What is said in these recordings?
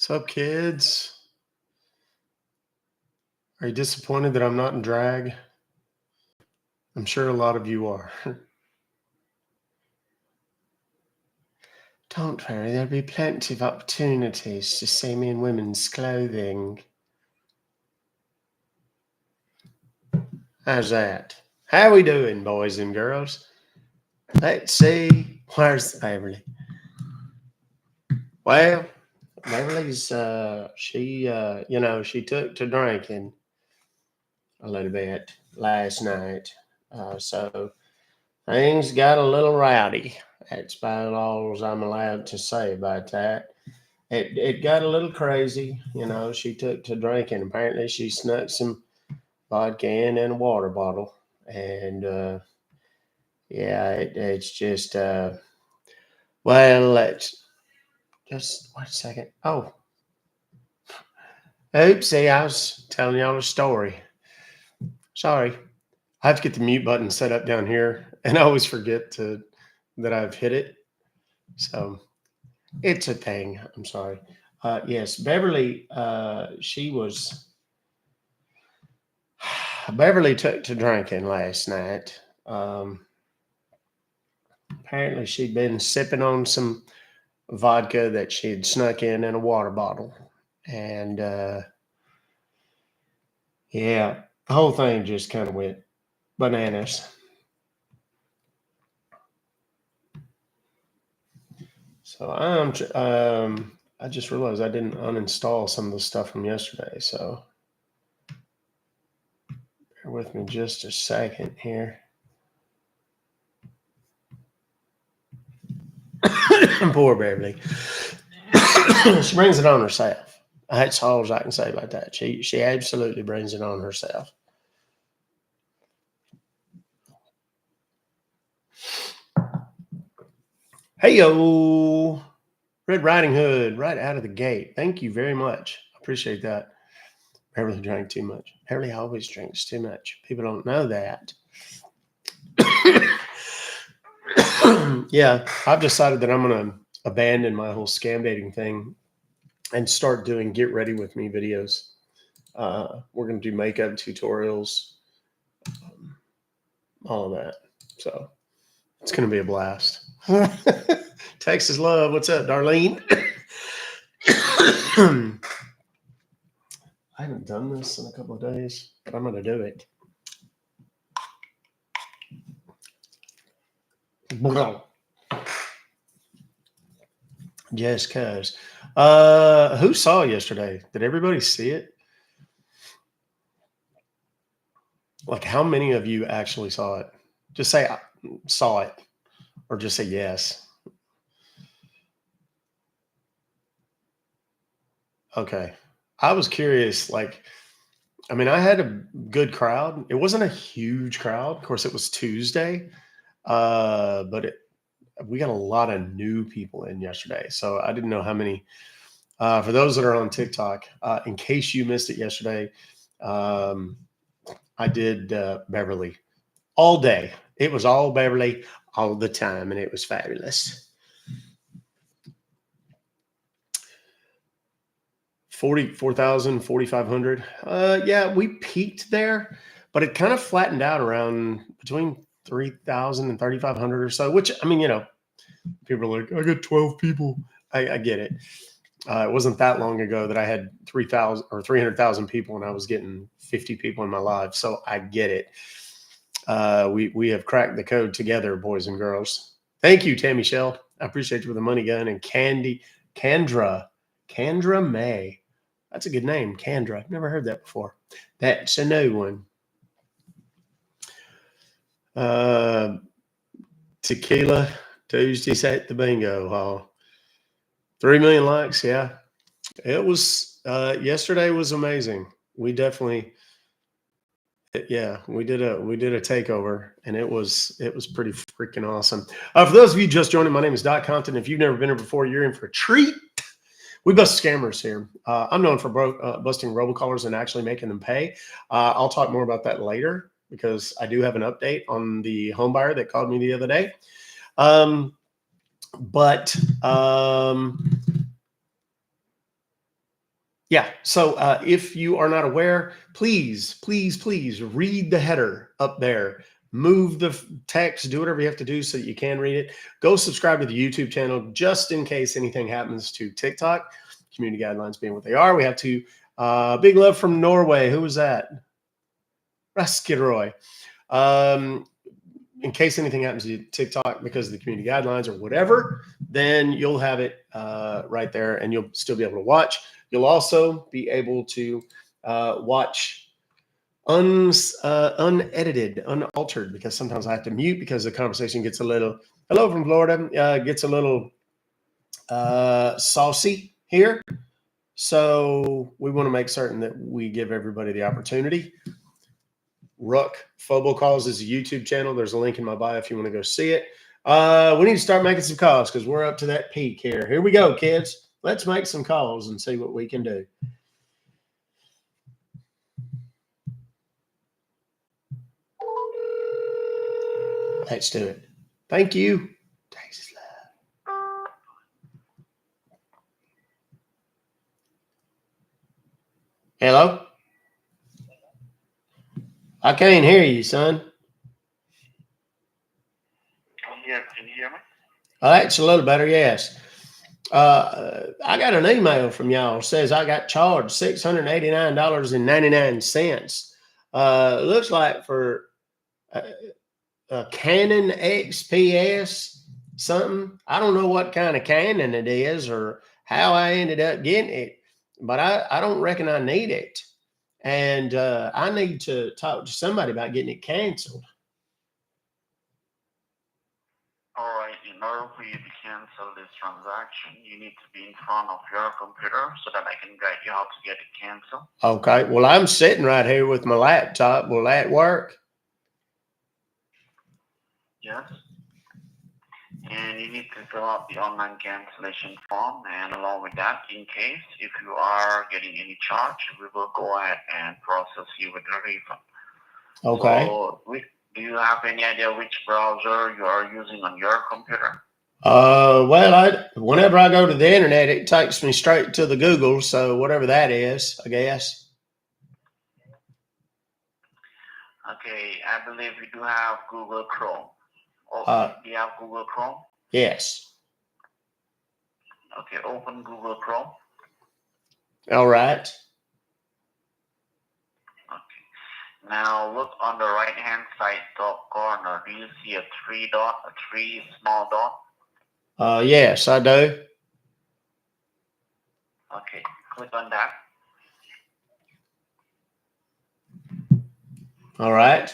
What's up, kids? Are you disappointed that I'm not in drag? I'm sure a lot of you are. Don't worry, there'll be plenty of opportunities to see me in women's clothing. How's that? How we doing, boys and girls? Let's see. Where's Beverly? Well, Beverly's she took to drinking a little bit last night. So things got a little rowdy. That's about all I'm allowed to say about that. It got a little crazy. She took to drinking. Apparently, she snuck some vodka in a water bottle. And yeah, it's just, well, let's just wait a second. Oh, oopsie, I was telling y'all a story. Sorry. I have to get the mute button set up down here, and I always forget that I've hit it. So it's a thing. I'm sorry. Yes, Beverly, Beverly took to drinking last night. Apparently, she'd been sipping on some vodka that she had snuck in a water bottle. And yeah, the whole thing just kind of went bananas. So I just realized I didn't uninstall some of the stuff from yesterday. So bear with me just a second here. Poor Beverly. She brings it on herself. That's all I can say about that. She absolutely brings it on herself. Hey yo, Red Riding Hood, right out of the gate. Thank you very much. I appreciate that. Beverly drank too much. Beverly always drinks too much. People don't know that. Yeah, I've decided that I'm going to abandon my whole scam dating thing and start doing get ready with me videos. We're going to do makeup tutorials, all of that. So it's going to be a blast. Texas love. What's up, Darlene? I haven't done this in a couple of days, but I'm going to do it. Just cause. Who saw yesterday? Did everybody see it? Like, how many of you actually saw it? Just say I saw it, or just say yes. Okay. I was curious. Like, I mean, I had a good crowd. It wasn't a huge crowd. Of course, it was Tuesday, but we got a lot of new people in yesterday. So I didn't know how many. For those that are on TikTok, in case you missed it yesterday, I did Beverly all day. It was all Beverly all the time, and it was fabulous. 44,000, 4,500. Yeah, we peaked there, but it kind of flattened out around between 3,000 and 3,500 or so, which, I mean, people are like, I got 12 people. I get it. It wasn't that long ago that I had 3,000 or 300,000 people and I was getting 50 people in my live. So I get it. We have cracked the code together, boys and girls. Thank you, Tammy Shell. I appreciate you with the money gun. And Candra May. That's a good name, Candra. I've never heard that before. That's a new one. Tequila Tuesdays at the bingo hall. 3 million likes. Yeah, it was. Yesterday was amazing. We definitely, yeah, we did a takeover, and it was pretty freaking awesome. For those of you just joining, my name is Doc Compton. If you've never been here before, you're in for a treat. We bust scammers here. I'm known for busting robocallers and actually making them pay. I'll talk more about that later because I do have an update on the home buyer that called me the other day. Yeah. So if you are not aware, please, please, please read the header up there. Move the text, do whatever you have to do so that you can read it. Go subscribe to the YouTube channel just in case anything happens to TikTok. Community guidelines being what they are. We have to big love from Norway. Who was that? Raskiroy. In case anything happens to TikTok because of the community guidelines or whatever, then you'll have it right there and you'll still be able to watch. You'll also be able to watch unedited, unaltered, because sometimes I have to mute because the conversation gets a little, hello from Florida, gets a little saucy here. So we want to make certain that we give everybody the opportunity. Ruck Fobocalls is a YouTube channel. There's a link in my bio if you want to go see it. We need to start making some calls because we're up to that peak here. Here we go, kids. Let's make some calls and see what we can do. Let's do it. Thank you. Texas love. Hello? I can't hear you, son. Yeah, can you hear me? That's a little better, yes. I got an email from y'all says I got charged $689.99. Looks like for a Canon XPS something. I don't know what kind of Canon it is or how I ended up getting it, but I don't reckon I need it. And I need to talk to somebody about getting it canceled. All right, in order for you to cancel this transaction, you need to be in front of your computer so that I can guide you how to get it canceled. Okay, well, I'm sitting right here with my laptop. Will that work? Yes. And you need to fill out the online cancellation form. And along with that, in case if you are getting any charge, we will go ahead and process you with a refund. Okay. So, do you have any idea which browser you are using on your computer? Well, whenever I go to the internet, it takes me straight to the Google. So whatever that is, I guess. Okay, I believe we do have Google Chrome. Do you have Google Chrome? Yes. Okay, open Google Chrome. All right. Okay. Now look on the right-hand side top corner. Do you see a three small dot? Yes, I do. Okay, click on that. All right.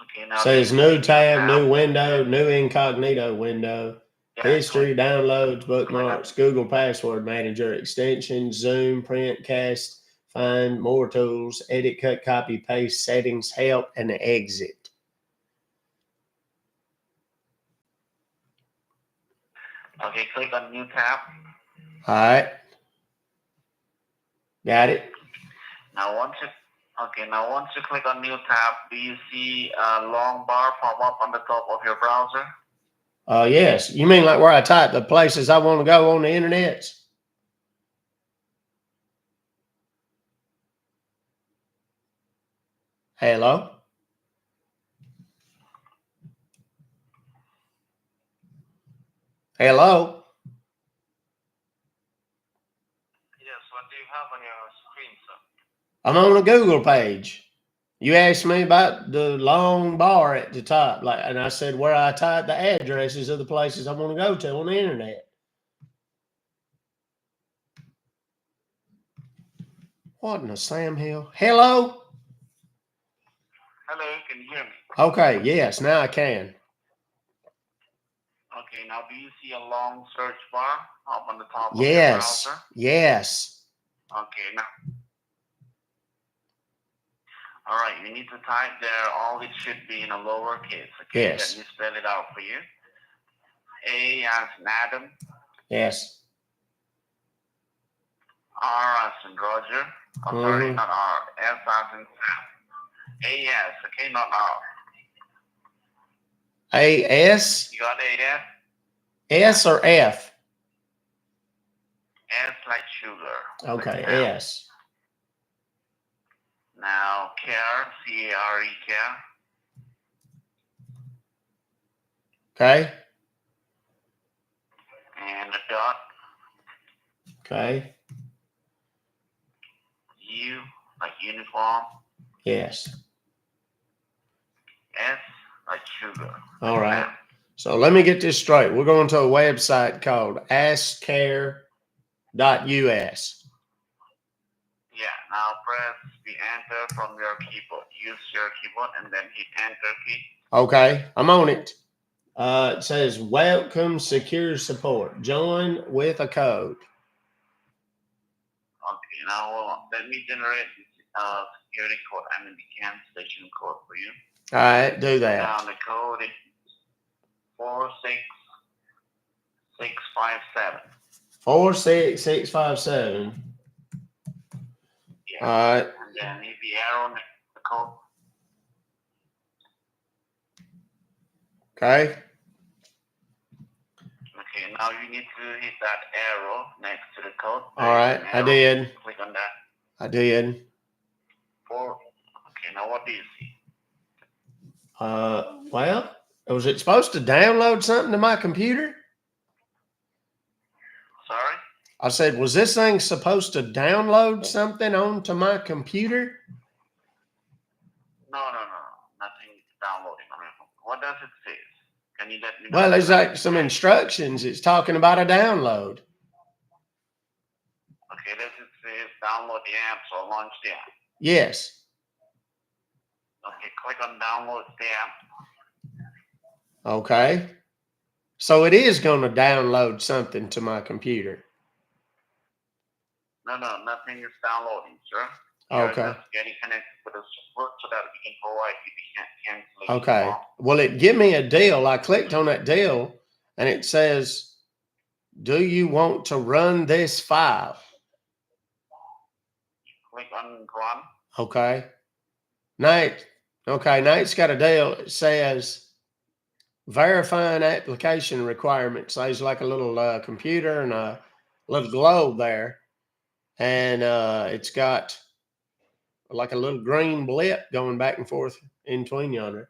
Okay, now says new tab, new window, new incognito window, history, downloads, bookmarks, Google Password Manager, extensions, Zoom, print, cast, find, more tools, edit, cut, copy, paste, settings, help, and exit. Okay, click on new tab. All right. Got it. Now once you click on new tab, do you see a long bar pop up on the top of your browser? Yes. You mean like where I type the places I want to go on the internet? Hello? Hello? Yes, what do you have on your screen, sir? I'm on a Google page. You asked me about the long bar at the top, and I said where I type the addresses of the places I want to go to on the internet. What in the Sam Hill? Hello? Hello, can you hear me? Okay, yes, now I can. Okay, now do you see a long search bar up on the top of your browser? Yes. Okay, now. All right, you need to type there, all it should be in a lowercase. Okay, yes. Let me spell it out for you. A as in Adam. Yes. R as in Roger. Sorry, not R. S as in Sam. A-S, okay, not R. A-S? You got A-S? S or F? S like sugar. Okay, Now. S. Now care, C-A-R-E, care. Okay. And a dot. Okay. U like uniform. Yes. S like sugar. All right. So let me get this straight. We're going to a website called askcare.us. Yeah, now press the enter from your keyboard. Use your keyboard and then hit enter key. Okay, I'm on it. It says welcome secure support. Join with a code. Okay, now let me generate security code. I mean the cancellation code for you. All right, do that. Now the code is 46657. 46657. Yeah. All right. And then hit the arrow next to the code. Okay. Okay, now you need to hit that arrow next to the code. All right, I did. Click on that. I did. Okay, now what do you see? Well, was it supposed to download something to my computer? Sorry? I said, was this thing supposed to download something onto my computer? No. Nothing is downloading on your phone. What does it say? Can you let me know? Well, there's like some instructions. It's talking about a download. Okay, does it say download the app or launch the app? Yes. Okay, click on download the app. Okay. So it is going to download something to my computer. No, nothing is downloading, sir. Okay. You're just getting connected with the support so that we can provide you the cancellation. Okay. Well, it give me a deal. I clicked on that deal and it says, do you want to run this file? Click on run. Okay. Nate. Okay. Nate's got a deal. It says verifying application requirements. So there's like a little computer and a little globe there. And it's got like a little green blip going back and forth in between yonder.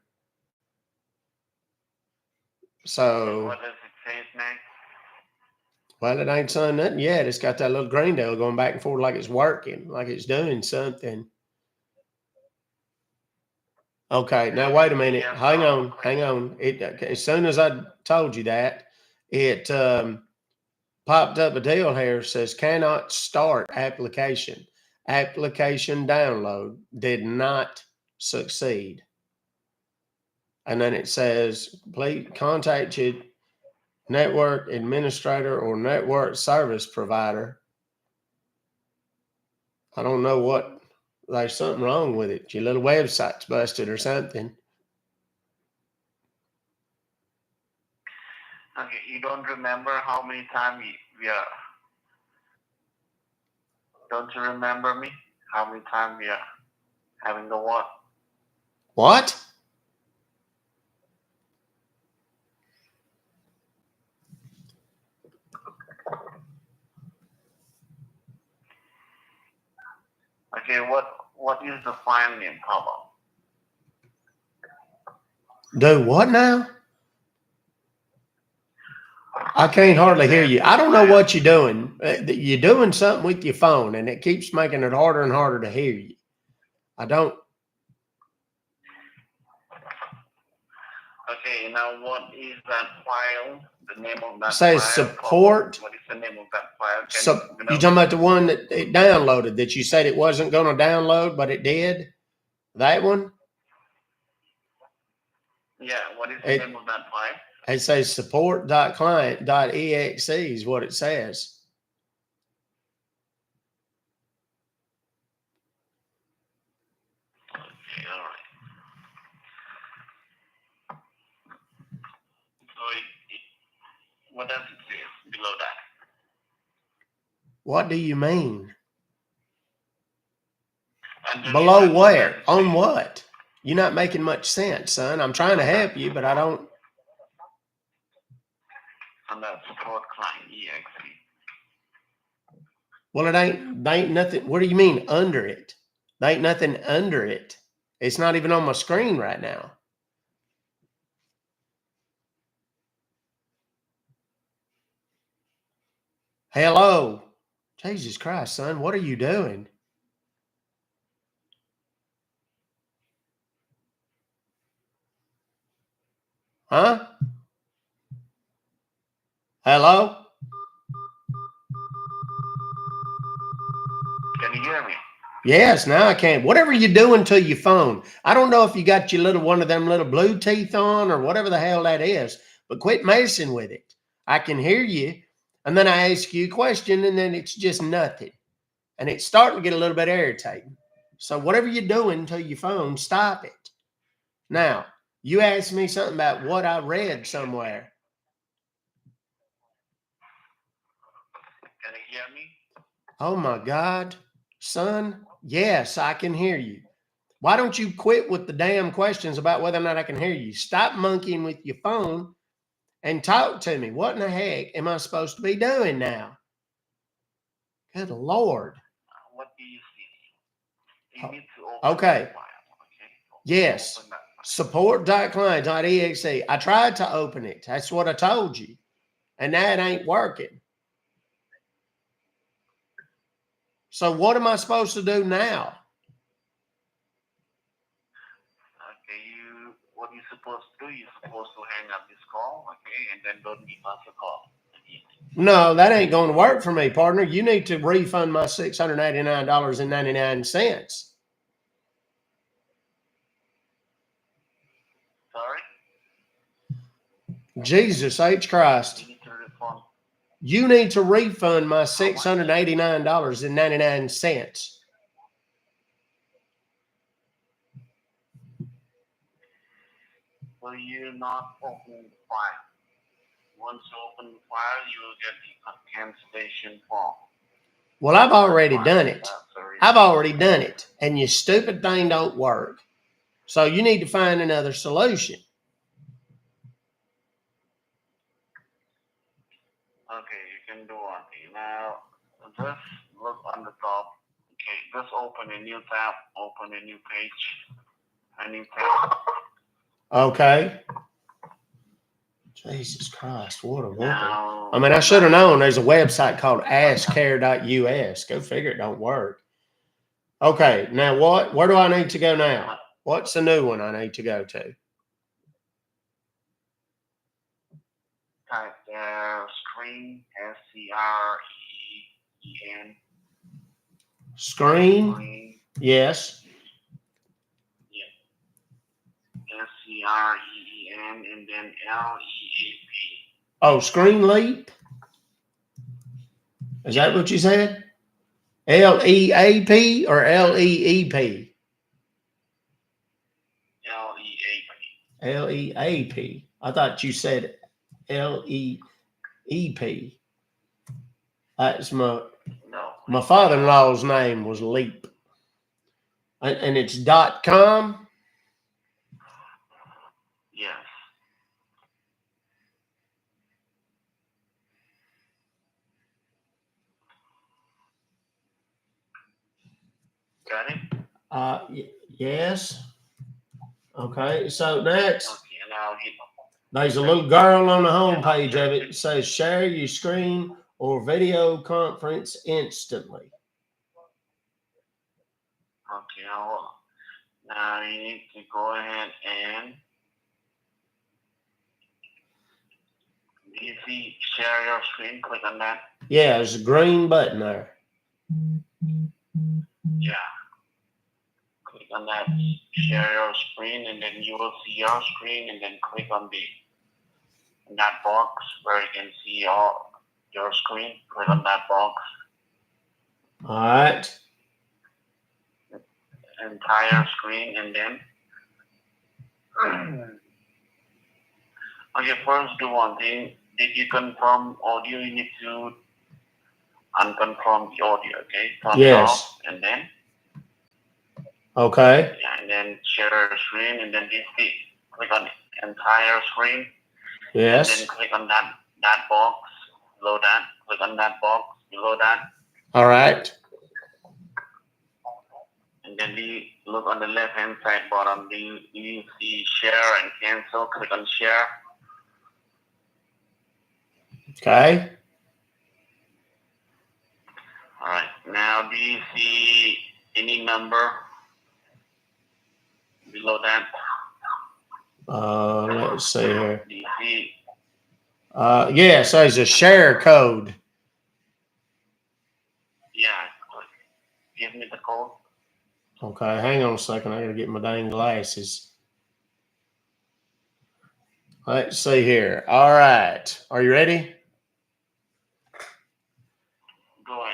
So what does it say next? Well, it ain't done nothing yet. It's got that little green deal going back and forth like it's working, like it's doing something. Okay, now wait a minute. Hang on. It as soon as I told you that, it popped up a deal here says cannot start application. Application download did not succeed. And then it says, please contact your network administrator or network service provider. I don't know what, there's something wrong with it. Your little website's busted or something. Okay, you don't remember how many times we are. Don't you remember me? How many times we are having the what? What? Okay, what is the file name, Pablo? Do what now? I can't hardly hear you. I don't know what you're doing. You're doing something with your phone, and it keeps making it harder and harder to hear you. I don't. Okay, now what is that file? The name of that It says file? support. What is the name of that file? You talking about the one that it downloaded that you said it wasn't going to download, but it did? That one? Yeah, what is the name of that file? It says support.client.exe is what it says. Okay, all right. So what does it say below that? What do you mean? Below where? On what? You're not making much sense, son. I'm trying to help you, but I don't. On that support client exe. Well, they ain't nothing. What do you mean under it? There ain't nothing under it. It's not even on my screen right now. Hello. Jesus Christ, son. What are you doing? Huh? Hello? Can you hear me? Yes, now I can. Whatever you're doing to your phone. I don't know if you got your little one of them little blue teeth on or whatever the hell that is, but quit messing with it. I can hear you. And then I ask you a question and then it's just nothing. And it's starting to get a little bit irritating. So whatever you're doing to your phone, stop it. Now, you asked me something about what I read somewhere. Can you hear me? Oh my God, son. Yes, I can hear you. Why don't you quit with the damn questions about whether or not I can hear you? Stop monkeying with your phone and talk to me. What in the heck am I supposed to be doing now? Good Lord. What do you see? You need to open Okay. the file, okay? Yes. Open that file. Support.client.exe. I tried to open it. That's what I told you. And that ain't working. So what am I supposed to do now? Okay, what you're supposed to do, you're supposed to hang up this call, okay, and then don't give us a call. No, that ain't going to work for me, partner. You need to refund my $689.99. Sorry? Jesus H. Christ. You need to refund. You need to refund my $689.99. Will you not open the file? Once you open the file, you will get the cancellation form. Well, I've already done it. I've already done it. And your stupid thing don't work. So you need to find another solution. Okay, you can do one thing. Now, just look on the top. Okay, just open a new tab, open a new page, a new tab. Okay. Jesus Christ, what a whooping. Now, I mean, I should have known there's a website called askcare.us. Go figure it don't work. Okay, now what? Where do I need to go now? What's the new one I need to go to? type there screen, SCREEN. Screen? Screen, Yes. yeah. SCREEN and then LEAP. Oh, Screen Leap? Is that what you said? LEAP or LEEP? LEAP. LEAP. I thought you said LEEP. That's No. my father-in-law's name was Leap. And it's .com? Yes. Got it? Yes. Okay, so next, Okay, now hit. there's a little girl on the home page of it. It says share your screen or video conference instantly. Okay, now you need to go ahead and do you see share your screen? Click on that. Yeah, there's a green button there. Yeah. Click on that share your screen and then you will see your screen and then click on that box where you can see your screen. Click on that box. All right. Entire screen and then okay, first do one thing. Did you confirm audio? You need to unconfirm the audio, okay? Turn it off and then okay. Yeah, and then share your screen and then click on entire screen. Yes. And then click on that box below that. Click on that box below that. All right. And then do you look on the left-hand side bottom? Do you see share and cancel? Click on share. Okay. All right. Now, do you see any number below that? Let's see here. Do you see? Yes, there's a share code. Yeah. Give me the code. Okay, hang on a second. I gotta get my dang glasses. Let's see here. All right. Are you ready? Go ahead.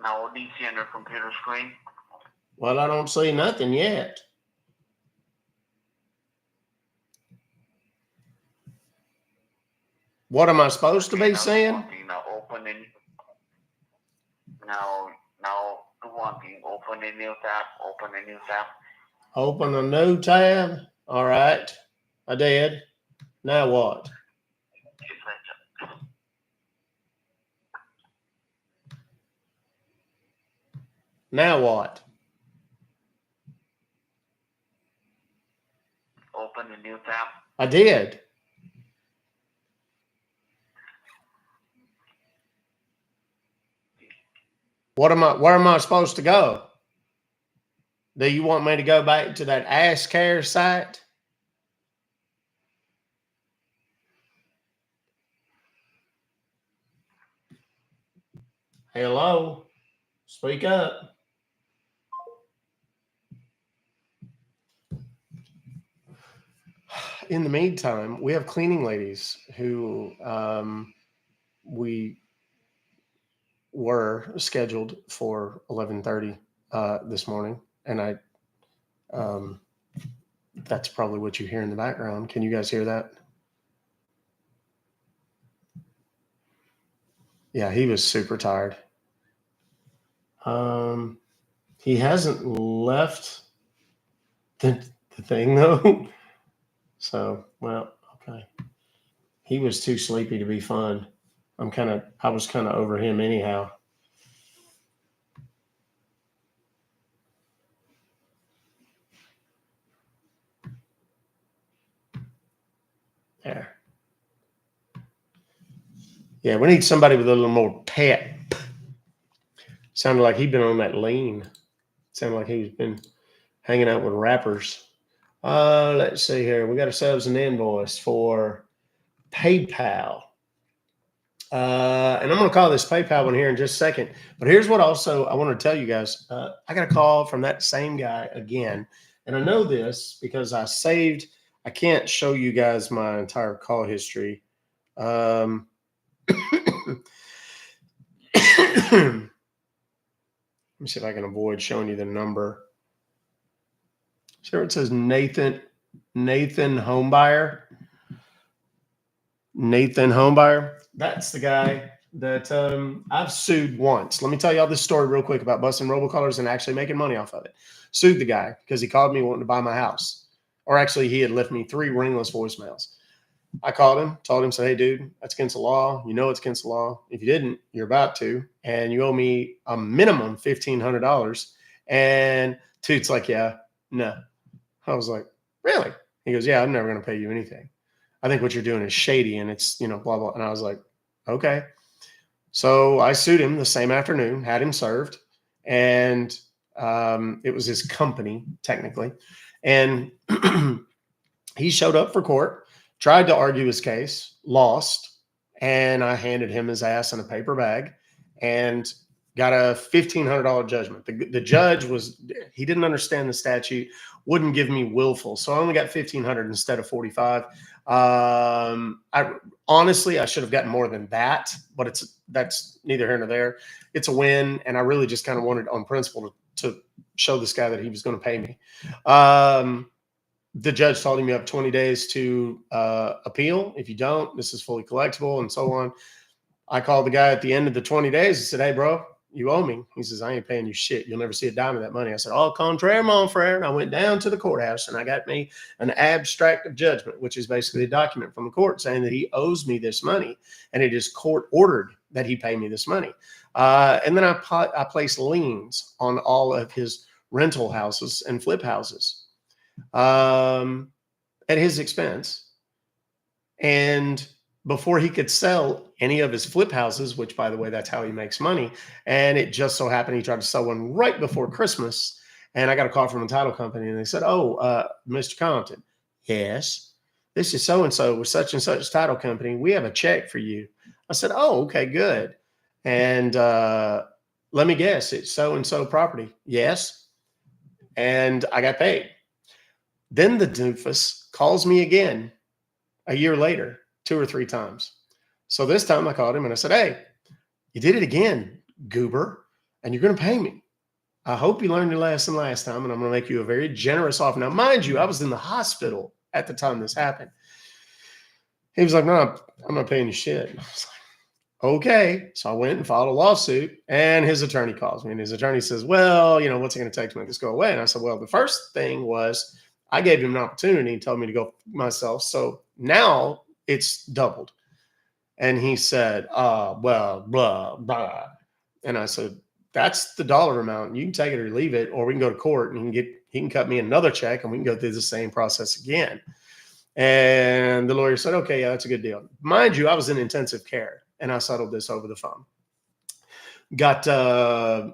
Now, what do you see on your computer screen? Well, I don't see nothing yet. What am I supposed to be seeing? Now, open in. Now, do one thing. Open a new tab. Open a new tab. Open a new tab. All right. I did. Now what? Now what? Open a new tab. I did. Where am I supposed to go? Do you want me to go back to that Ask Care site? Hello? Speak up. In the meantime, we have cleaning ladies who we were scheduled for 11:30 this morning, and that's probably what you hear in the background. Can you guys hear that? Yeah, he was super tired. He hasn't left the thing though. So, well, okay. He was too sleepy to be fun. I was kind of over him anyhow. There. Yeah, we need somebody with a little more pep. Sounded like he'd been on that lean. Sounded like he's been hanging out with rappers. Let's see here. We got ourselves an invoice for PayPal. And I'm going to call this PayPal one here in just a second. But here's what also I want to tell you guys. I got a call from that same guy again. And I know this because I can't show you guys my entire call history. Let me see if I can avoid showing you the number. So it says Nathan Homebuyer. Nathan Homebuyer. That's the guy that I've sued once. Let me tell y'all this story real quick about busting robocallers and actually making money off of it. Sued the guy because he called me wanting to buy my house. Or actually, he had left me 3 ringless voicemails. I called him, told him, said, hey, dude, that's against the law. You know it's against the law. If you didn't, you're about to. And you owe me a minimum $1,500. And dude's like, yeah, no. I was like, really? He goes, yeah, I'm never going to pay you anything. I think what you're doing is shady and it's, blah, blah. And I was like, okay. So I sued him the same afternoon, had him served. And it was his company, technically. And he showed up for court, tried to argue his case, lost. And I handed him his ass in a paper bag and got a $1,500 judgment. The judge he didn't understand the statute. wouldn't give me willful. So I only got 1,500 instead of 45. Honestly, I should have gotten more than that, but that's neither here nor there. It's a win, and I really just kind of wanted on principle to show this guy that he was going to pay me. The judge told him you have 20 days to appeal. If you don't, this is fully collectible and so on. I called the guy at the end of the 20 days and said, hey, bro, you owe me. He says, I ain't paying you shit. You'll never see a dime of that money. I said, au contraire, mon frere. And I went down to the courthouse and I got me an abstract of judgment, which is basically a document from the court saying that he owes me this money. And it is court ordered that he pay me this money. And then I placed liens on all of his rental houses and flip houses at his expense. And before he could sell any of his flip houses, which, by the way, that's how he makes money. And it just so happened he tried to sell one right before Christmas. And I got a call from a title company, and they said, Mr. Compton, yes, this is so-and-so with such and such title company. We have a check for you. I said, oh, okay, good. And let me guess, it's so-and-so property. Yes. And I got paid. Then the doofus calls me again a year later, 2 or 3 times. So this time I called him and I said, hey, you did it again, goober, and you're going to pay me. I hope you learned your lesson last time, and I'm going to make you a very generous offer. Now, mind you, I was in the hospital at the time this happened. He was like, no, I'm not paying you shit. And I was like, okay. So I went and filed a lawsuit, and his attorney calls me, and his attorney says, well, what's it going to take to make this go away? And I said, well, the first thing was I gave him an opportunity and told me to go myself. So now it's doubled. And he said, well, blah, blah. And I said, that's the dollar amount. You can take it or leave it, or we can go to court and he can cut me another check and we can go through the same process again. And the lawyer said, okay, yeah, that's a good deal. Mind you, I was in intensive care and I settled this over the phone. Got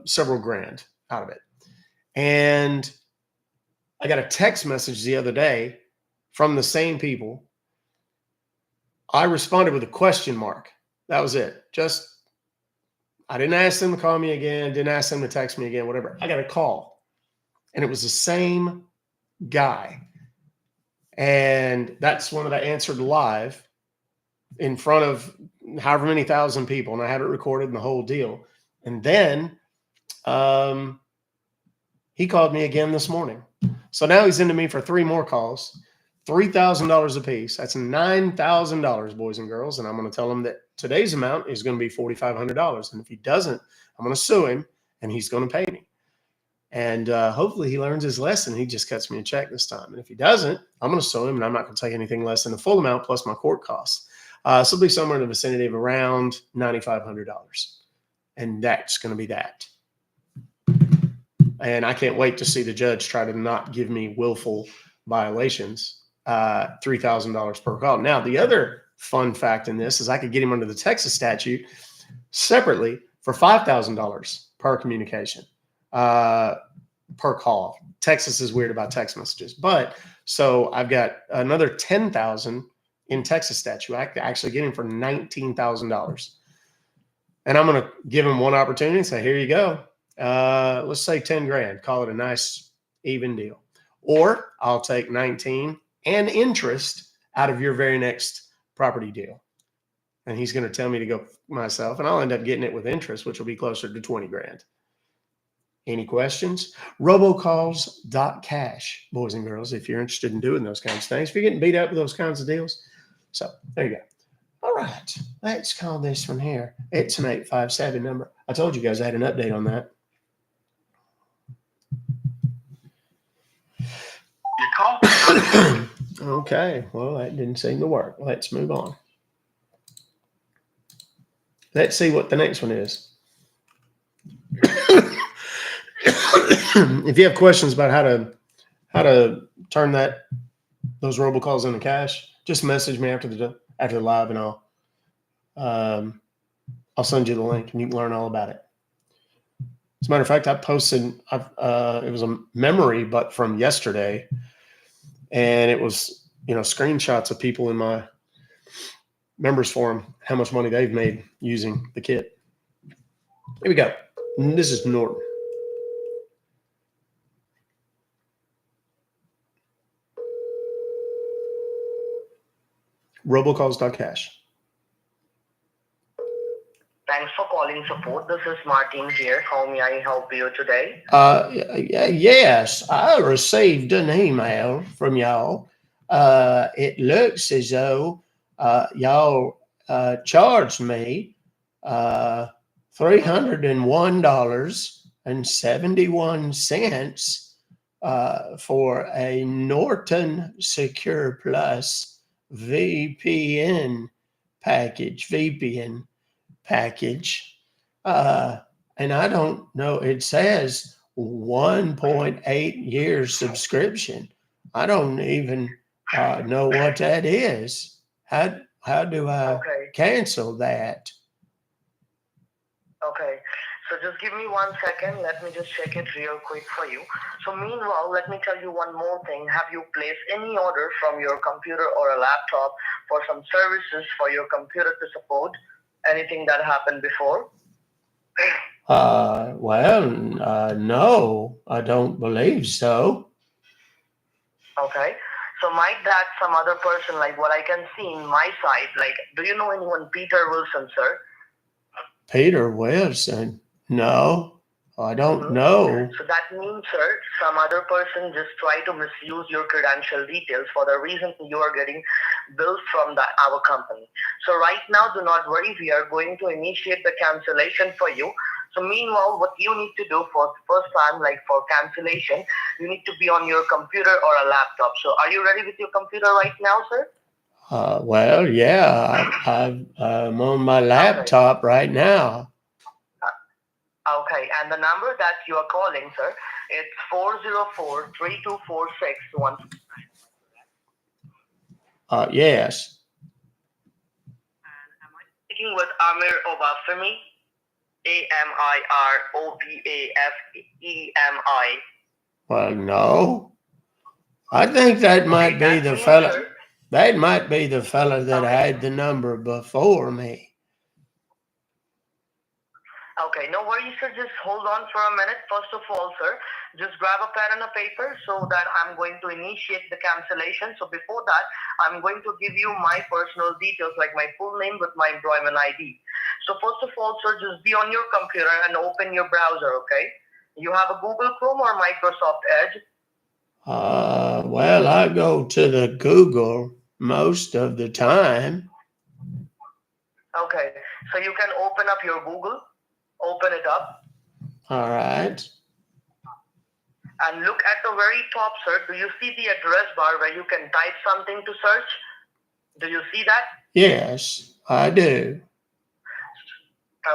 several grand out of it. And I got a text message the other day from the same people. I responded with a question mark. That was it. I didn't ask them to call me again. Didn't ask them to text me again, whatever. I got a call and it was the same guy. And that's one that I answered live in front of however many thousand people. And I had it recorded and the whole deal. And then he called me again this morning. So now he's into me for 3 more calls. $3,000 a piece. That's $9,000, boys and girls. And I'm going to tell him that today's amount is going to be $4,500. And if he doesn't, I'm going to sue him and he's going to pay me. And hopefully he learns his lesson. He just cuts me a check this time. And if he doesn't, I'm going to sue him and I'm not going to take anything less than the full amount plus my court costs. So it'll be somewhere in the vicinity of around $9,500. And that's going to be that. And I can't wait to see the judge try to not give me willful violations. $3,000 per call. Now, the other fun fact in this is I could get him under the Texas statute separately for $5,000 per communication, per call. Texas is weird about text messages, but so I've got another $10,000 in Texas statute. I could actually get him for $19,000, and I'm going to give him one opportunity and say, here you go. Let's say 10 grand. Call it a nice even deal, or I'll take 19 and interest out of your very next property deal. And he's going to tell me to go myself, and I'll end up getting it with interest, which will be closer to 20 grand. Any questions? Robocalls.cash, boys and girls, if you're interested in doing those kinds of things, if you're getting beat up with those kinds of deals. So there you go. All right, let's call this one here. It's an 857 number. I told you guys I had an update on that. Okay, well, that didn't seem to work. Let's move on. Let's see what the next one is. If you have questions about how to turn those robocalls into cash, just message me after the live, and I'll send you the link, and you can learn all about it. As a matter of fact, I posted. It was a memory, but from yesterday. And it was, screenshots of people in my members forum, how much money they've made using the kit. Here we go. This is Norton. Robocalls.cash. Thanks for calling support. This is Martin here. How may I help you today? Yes, I received an email from y'all. It looks as though y'all charged me $301.71 for a Norton Secure Plus VPN package. And I don't know, it says 1.8 years subscription. I don't even know what that is. How do I Okay, cancel that? okay. So just give me 1 second. Let me just check it real quick for you. So meanwhile, let me tell you one more thing. Have you placed any order from your computer or a laptop for some services for your computer to support? Anything that happened before? No, I don't believe so. Okay. So might that some other person, like what I can see in my site, like, do you know anyone, Peter Wilson, sir? Peter Wilson? No, I don't know. So that means, sir, some other person just try to misuse your credential details for the reason you are getting bills from our company. So right now, do not worry. We are going to initiate the cancellation for you. So meanwhile, what you need to do for first time, like for cancellation, you need to be on your computer or a laptop. So are you ready with your computer right now, sir? Yeah, I'm on my Okay. laptop right now. Okay, and the number that you are calling, sir, it's 404-3246-1. Yes. Am I speaking with Amir Obafemi? Amirobafemi. Well, no. I think that might Okay, be that the means, fella. sir. That might be the fella that Okay, had the number before me. okay, no worries, sir. Just hold on for a minute. First of all, sir, just grab a pen and a paper so that I'm going to initiate the cancellation. So before that, I'm going to give you my personal details, like my full name with my employment ID. So first of all, sir, just be on your computer and open your browser, okay? You have a Google Chrome or Microsoft Edge? Well, I go to the Google most of the time. Okay, so you can open up your Google, open it up, All right. and look at the very top, sir. Do you see the address bar where you can type something to search? Do you see that? Yes, I do.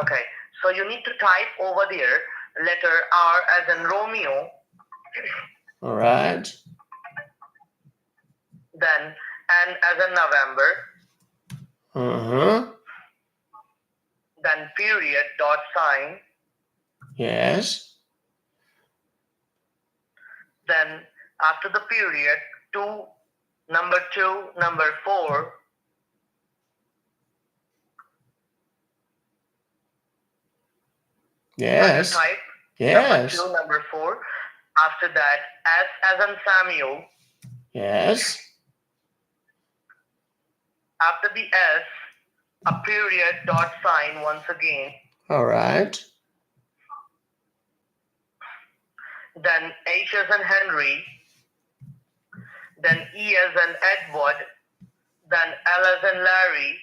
Okay, so you need to type over there letter R as in Romeo, All right. then N as in November, Uh-huh. then period, dot sign, Yes. then after the period, number 4, so you Yes. type number 2, Yes. number 4. After that, S as in Samuel. Yes. After the S, a period, dot sign once again. All right. Then H as in Henry. Then E as in Edward. Then L as in Larry.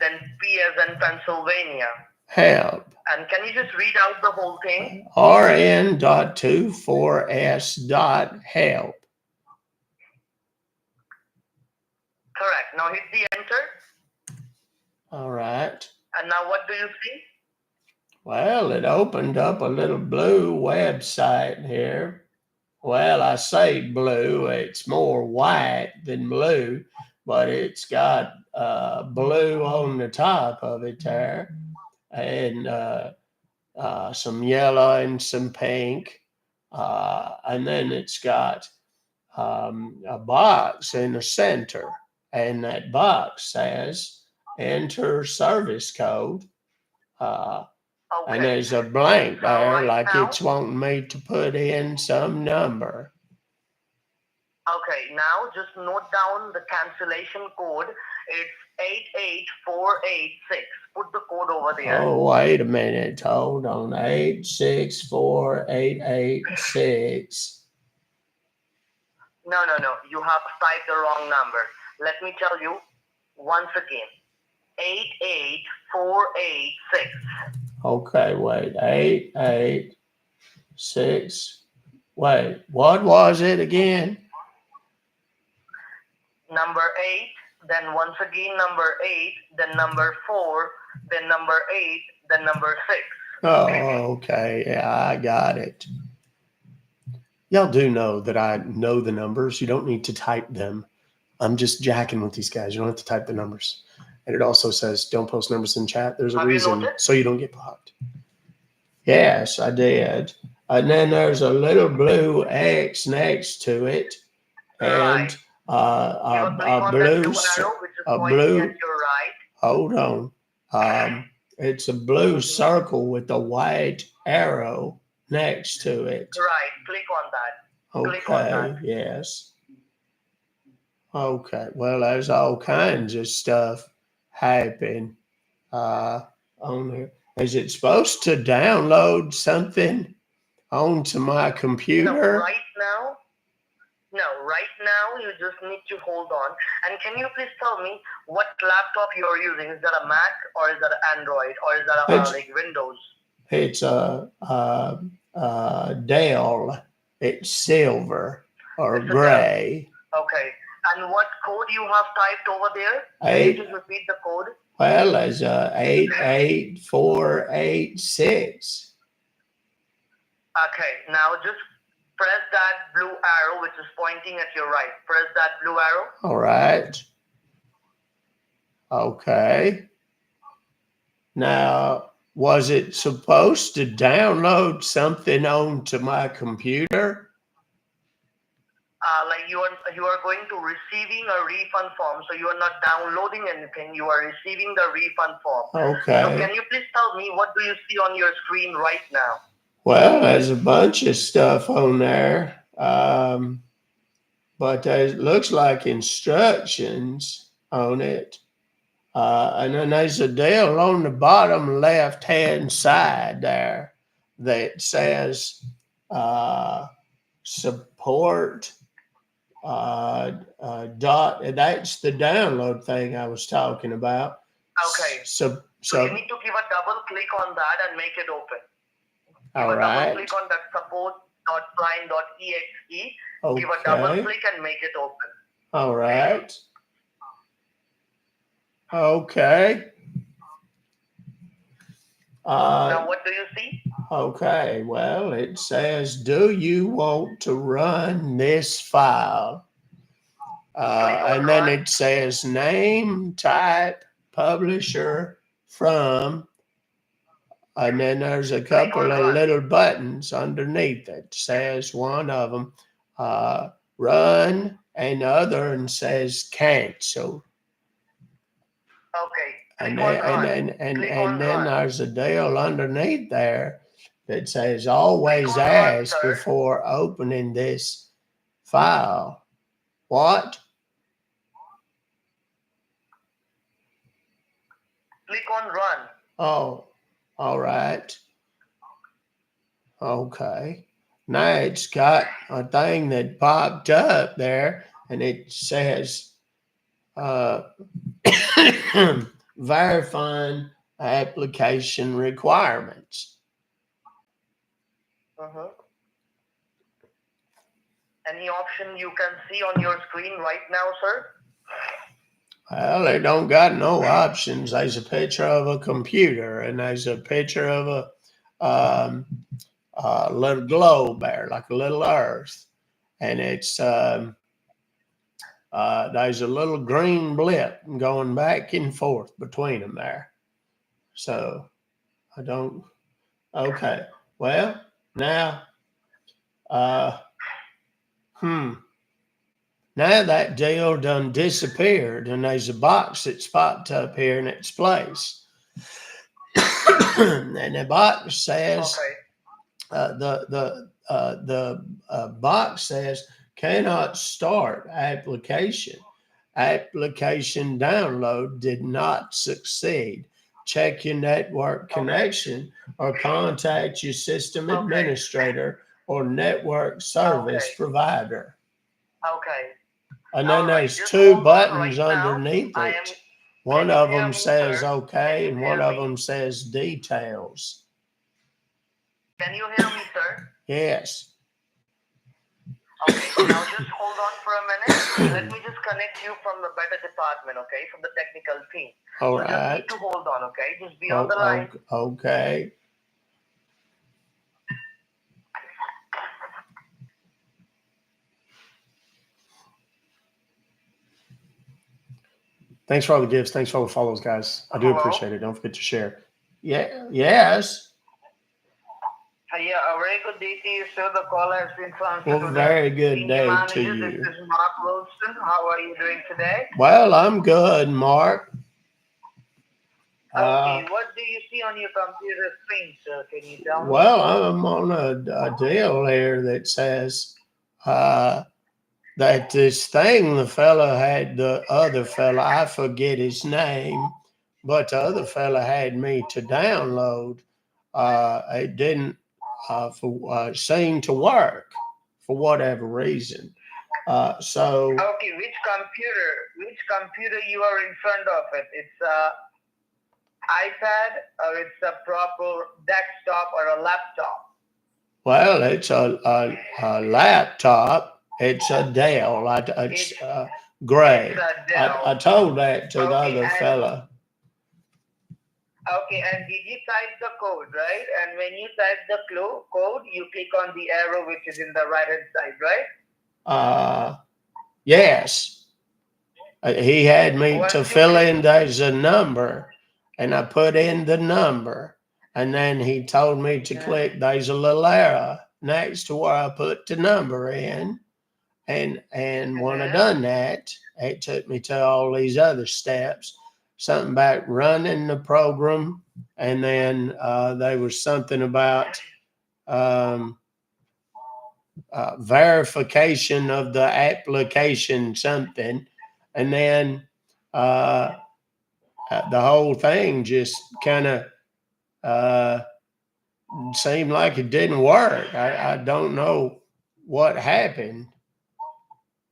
Then P as in Pennsylvania. Help. And can you just read out the whole thing? rn.24s.help. Correct. Now hit the enter. All right. And now what do you see? Well, it opened up a little blue website here. Well, I say blue, it's more white than blue, but it's got blue on the top of it there, and some yellow and some pink. And then it's got a box in the center, and that box says enter service code. Uh, and Okay. there's a blank Now there, right like now, it's wanting me to put in some number. Okay, now just note down the cancellation code. It's 88486. Put the code over there. Oh, wait a minute. Hold on. 864886. No. You have typed the wrong number. Let me tell you once again. 88486. Okay, wait. 886. Wait, what was it again? Number 8, then once again number 8, then number 4, then number 8, then number 6. Oh, okay. Yeah, I got it. Y'all do know that I know the numbers. You don't need to type them. I'm just jacking with these guys. You don't have to type the numbers. And it also says don't post numbers in chat. There's a Have you reason noted? so you don't get blocked. Yes, I did. And then there's a little blue X next to it. And You click a on that blue, blue arrow which is a pointing blue, at your right. hold on. It's a blue circle with a white arrow next to it. Right, click on that. Click on Okay, that. yes. Okay, well, there's all kinds of stuff happen on here. Is it supposed to download something onto my computer? No, right now you just need to hold on. And can you please tell me what laptop you're using? Is that a Mac or is that an Android or is that like Windows? It's a Dell. It's silver or gray. Okay. And what code you have typed over there? Can you just repeat the code? Well, there's 88486. Okay. Now just press that blue arrow which is pointing at your right. Press that blue arrow. All right. Okay. Now, was it supposed to download something onto my computer? Like you are going to receiving a refund form, so you are not downloading anything. You are receiving the refund form. Okay. So can you please tell me what do you see on your screen right now? Well, there's a bunch of stuff on there, but it looks like instructions on it. And then there's a deal on the bottom left-hand side there that says support that's the download thing I was talking about. Okay. So you need to give a double click on that and make it open. Give a double click on that support.client.exe. Okay. Give a double click and make it open. All right. Okay. Now what do you see? Okay, well, it says, do you want to run this file? And then it says name, type, publisher, from, and then there's a couple of little buttons underneath it. Says one of them, run, and the other one says cancel. Okay. And then there's a deal underneath there that says always ask before opening this file. What? Click on run. Oh, all right. Okay. Now it's got a thing that popped up there and it says verifying application requirements. Any option you can see on your screen right now, sir? Well, they don't got no options. There's a picture of a computer and there's a picture of a little globe there, like a little earth. And it's there's a little green blip going back and forth between them there. So I don't. Okay. Well, now, now that deal done disappeared, and there's a box that's popped up here in its place. And the box says, the box says, cannot start application. Application download did not succeed. Check your network connection or contact your system administrator or network service provider. Okay. And then All right, there's just two hold on. buttons Right now, underneath I it. am. One Can you of hear them me, says sir? Can okay, you and hear one of me? them says details. Can you hear me, sir? Yes. Okay, now just hold on for a minute. Let me just connect you from the better department, okay, from the technical team. All So just right. need to hold on, okay? Just be on the line. Okay. Thanks for all the gifts. Thanks for all the follows, guys. I do Hello? appreciate it. Don't forget to share. Yeah. Yes. Yeah, a very good day to you, sir. The call has been transferred Well, to the very good senior day to manager. you. This is Mark Wilson. How are you doing today? Well, I'm good, Mark. Okay, what do you see on your computer screen, sir? Can you tell me? Well, I'm on a deal here that says that this thing the fella had, the other fella, I forget his name, but the other fella had me to download. It didn't seem to work for whatever reason. So Okay, which computer you are in front of it? It's iPad or it's a proper desktop or a laptop? well, it's a laptop. It's a Dell. It's gray. It's a Dell. I told that to the Okay, other and fella. okay, and did you type the code, right? And when you type the code, you click on the arrow which is in the right hand side, right? Yes. He had me Once to you fill click, in there's a number, and I put in the number, and then he told me to click there's a little arrow next to where I put the number in, and when I done that, it took me to all these other steps, something about running the program, and then there was something about verification of the application, something, and then the whole thing just kind of seemed like it didn't work. I don't know what happened,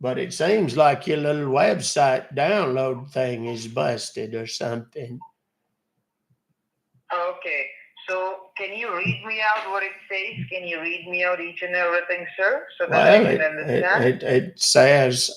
but it seems like your little website download thing is busted or something. okay. So can you read me out what it says? Can you read me out each and everything, sir, so that I can understand? It says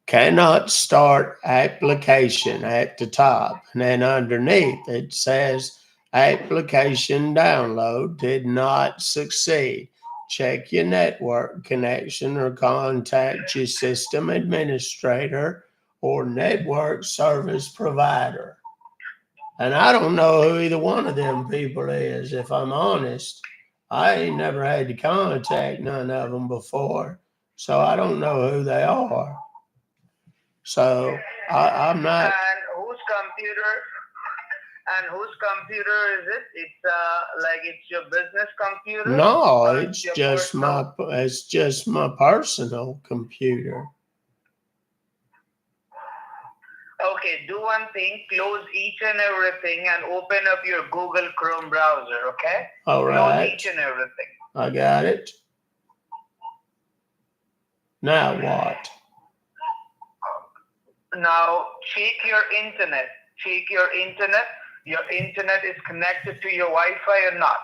cannot start application at the top, and then underneath it says application download did not succeed. Check your network connection or contact your system administrator or network service provider. And I don't know who either one of them people is, if I'm honest. I ain't never had to contact none of them before, so I don't know who they are. So I'm not. And whose computer is it? It's like it's your business computer? No, Or it's your just personal? it's just my personal computer. Okay, do one thing, close each and everything and open up your Google Chrome browser, okay? All right. Close each and everything. I got it. Now what? Now check your internet. Check your internet. Your internet is connected to your Wi-Fi or not?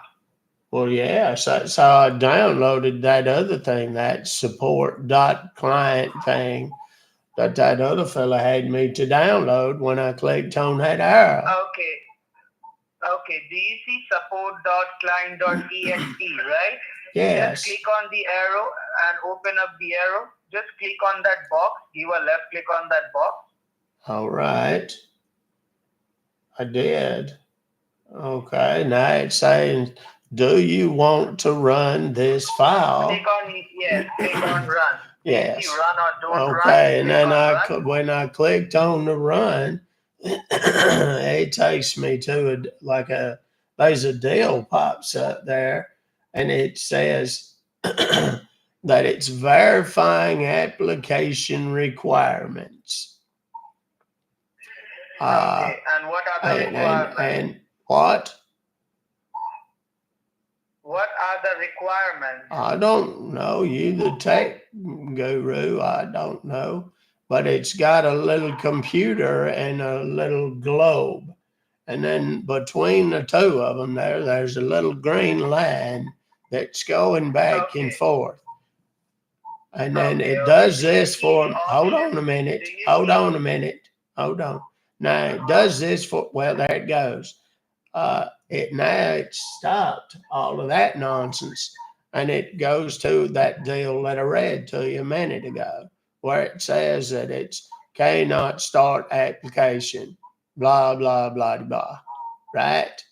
Well, yeah, so I downloaded that other thing, that support.client thing that other fella had me to download when I clicked on that arrow. Okay. Okay. Do you see support.client.exe, right? Yes. Just click on the arrow and open up the arrow. Just click on that box. Give a left click on that box. All right. I did. Okay. Now it's saying, do you want to run this file? Click on, yes, click on run. Yes. You see run or don't run. Okay. And then run. when I clicked on the run, it takes me to there's a deal pops up there, and it says that it's verifying application requirements. Okay, and what are the requirements? And what? What are the requirements? I don't know. You the tech guru. I don't know. But it's got a little computer and a little globe. And then between the two of them there's a little green line that's going back and forth. And then it does this for, hold on a minute. Hold on a minute. Hold on. Now it does this for, well, there it goes. Now it's stopped all of that nonsense, and it goes to that deal that I read to you a minute ago, where it says that it's cannot start application, blah blah blah blah, right?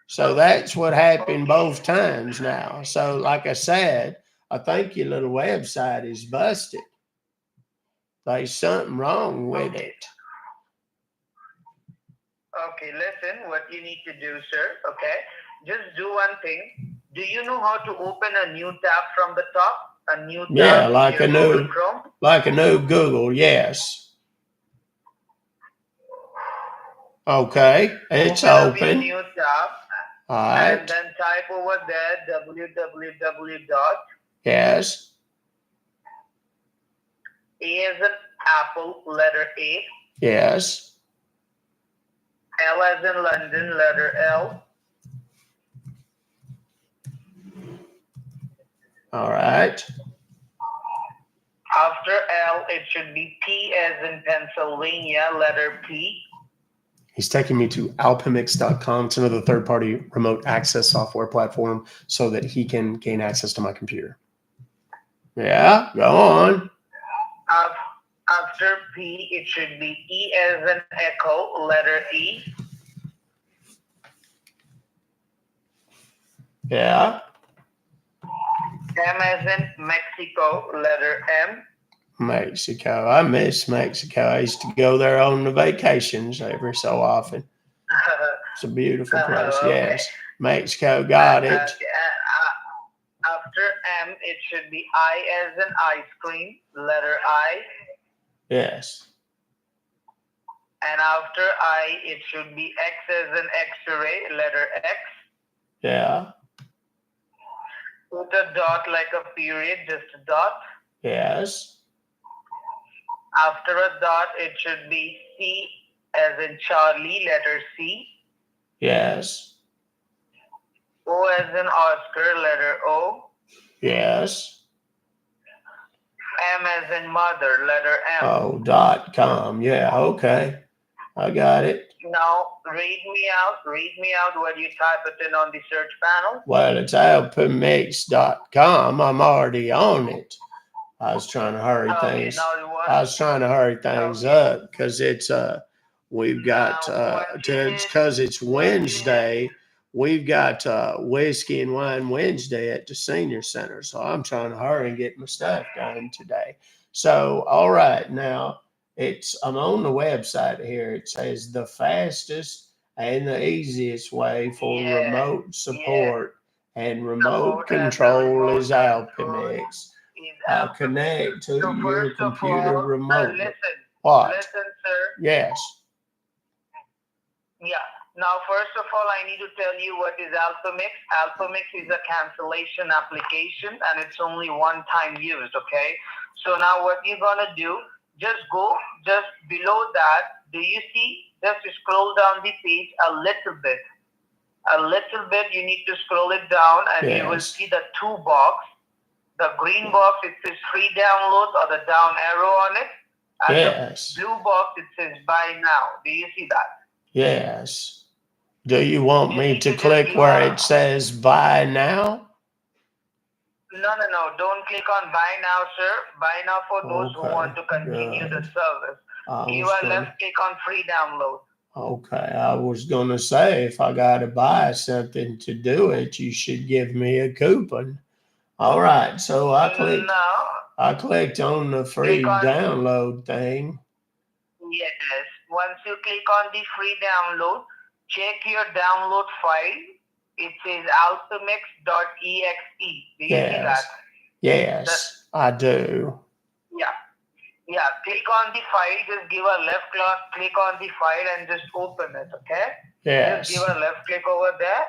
So that's what happened both times now. So like I said, I think your little website is busted. There's something wrong with it. Okay, listen, what you need to do, sir, okay? Just do one thing. Do you know how to open a new tab from the top? A new tab? Yeah, like a new Chrome? like a new Google, yes. Okay, it's open. A new tab. All right. And then type over there www. Yes. A as in apple, letter A. Yes. L as in London, letter L. All right. After L, it should be P as in Pennsylvania, letter P. He's taking me to alpemix.com. It's another third-party remote access software platform so that he can gain access to my computer. Yeah, go on. After P, it should be E as in echo, letter E. Yeah. M as in Mexico, letter M. Mexico. I miss Mexico. I used to go there on the vacations every so often. It's a beautiful place. Okay. Yes. Mexico, got it. After M, it should be I as in ice cream, letter I. Yes. And after I, it should be X as in X-ray, letter X. Yeah. Put a dot like a period, just a dot. Yes. After a dot, it should be C as in Charlie, letter C. Yes. O as in Oscar, letter O. Yes. M as in mother, letter M. Oh, .com. Yeah, okay. I got it. Now, read me out what you type it in on the search panel. Well, it's alpemix.com. I'm already on it. I was trying to hurry things. I was trying to hurry things up because it's we've got because it's Wednesday. We've got Whiskey and Wine Wednesday at the senior center, so I'm trying to hurry and get my stuff done today. So, all right, now I'm on the website here. It says the fastest and the easiest way for remote support and remote control is Alpemix. Connect to your computer remotely. What? Listen, sir. Yes. Yeah. Now, first of all, I need to tell you what is Alpemix. Alpemix is a cancellation application, and it's only one time used, okay? So now what you're going to do, just below that, do you see? Just scroll down the page a little bit. You need to scroll it down, and you will see the two box. The green box, it says free download or the down arrow on it. And the blue box, it says buy now. Do you see that? Yes. Do you want me to click where it says buy now? No. Don't click on buy now, sir. Buy now for those who want to continue the service. You are left click on free download. Okay. I was going to say, if I got to buy something to do it, you should give me a coupon. All right. So I clicked on the free download thing. Yes. Once you click on the free download, check your download file. It says alpemix.exe. Do you see that? Yes, I do. Yeah. Yeah. Click on the file. Just give a left click on the file and just open it. Okay. Yes. Just give a left click over there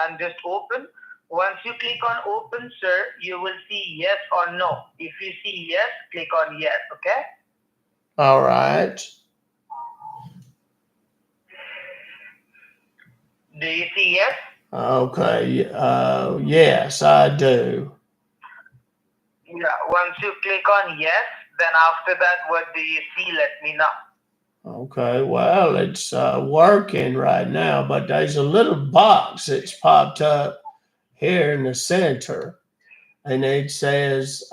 and just open. Once you click on open, sir, you will see yes or no. If you see yes, click on yes. Okay. All right. Do you see yes? Okay. Yes, I do. Yeah. Once you click on yes, then after that, what do you see? Let me know. Okay, well, it's working right now, but there's a little box that's popped up here in the center, and it says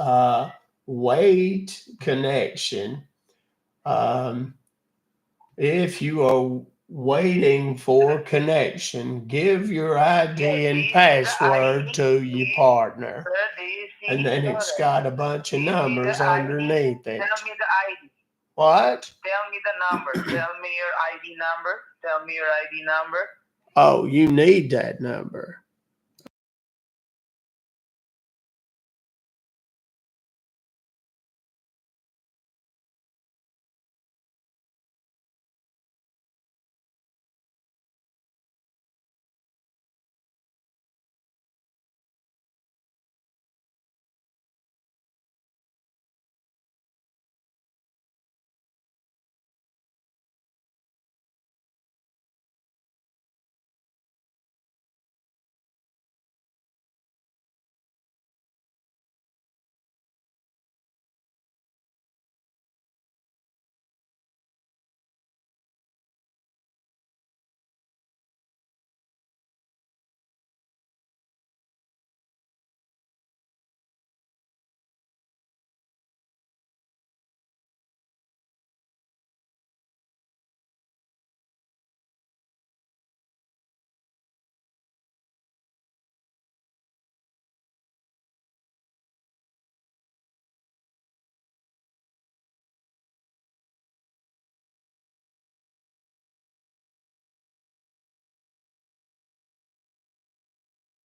wait connection. If you are waiting for connection, give your ID and password to your partner. And then it's got a bunch of numbers underneath it. Tell me the ID. What? Tell me the number. Tell me your ID number. Tell me your ID number. Oh, you need that number.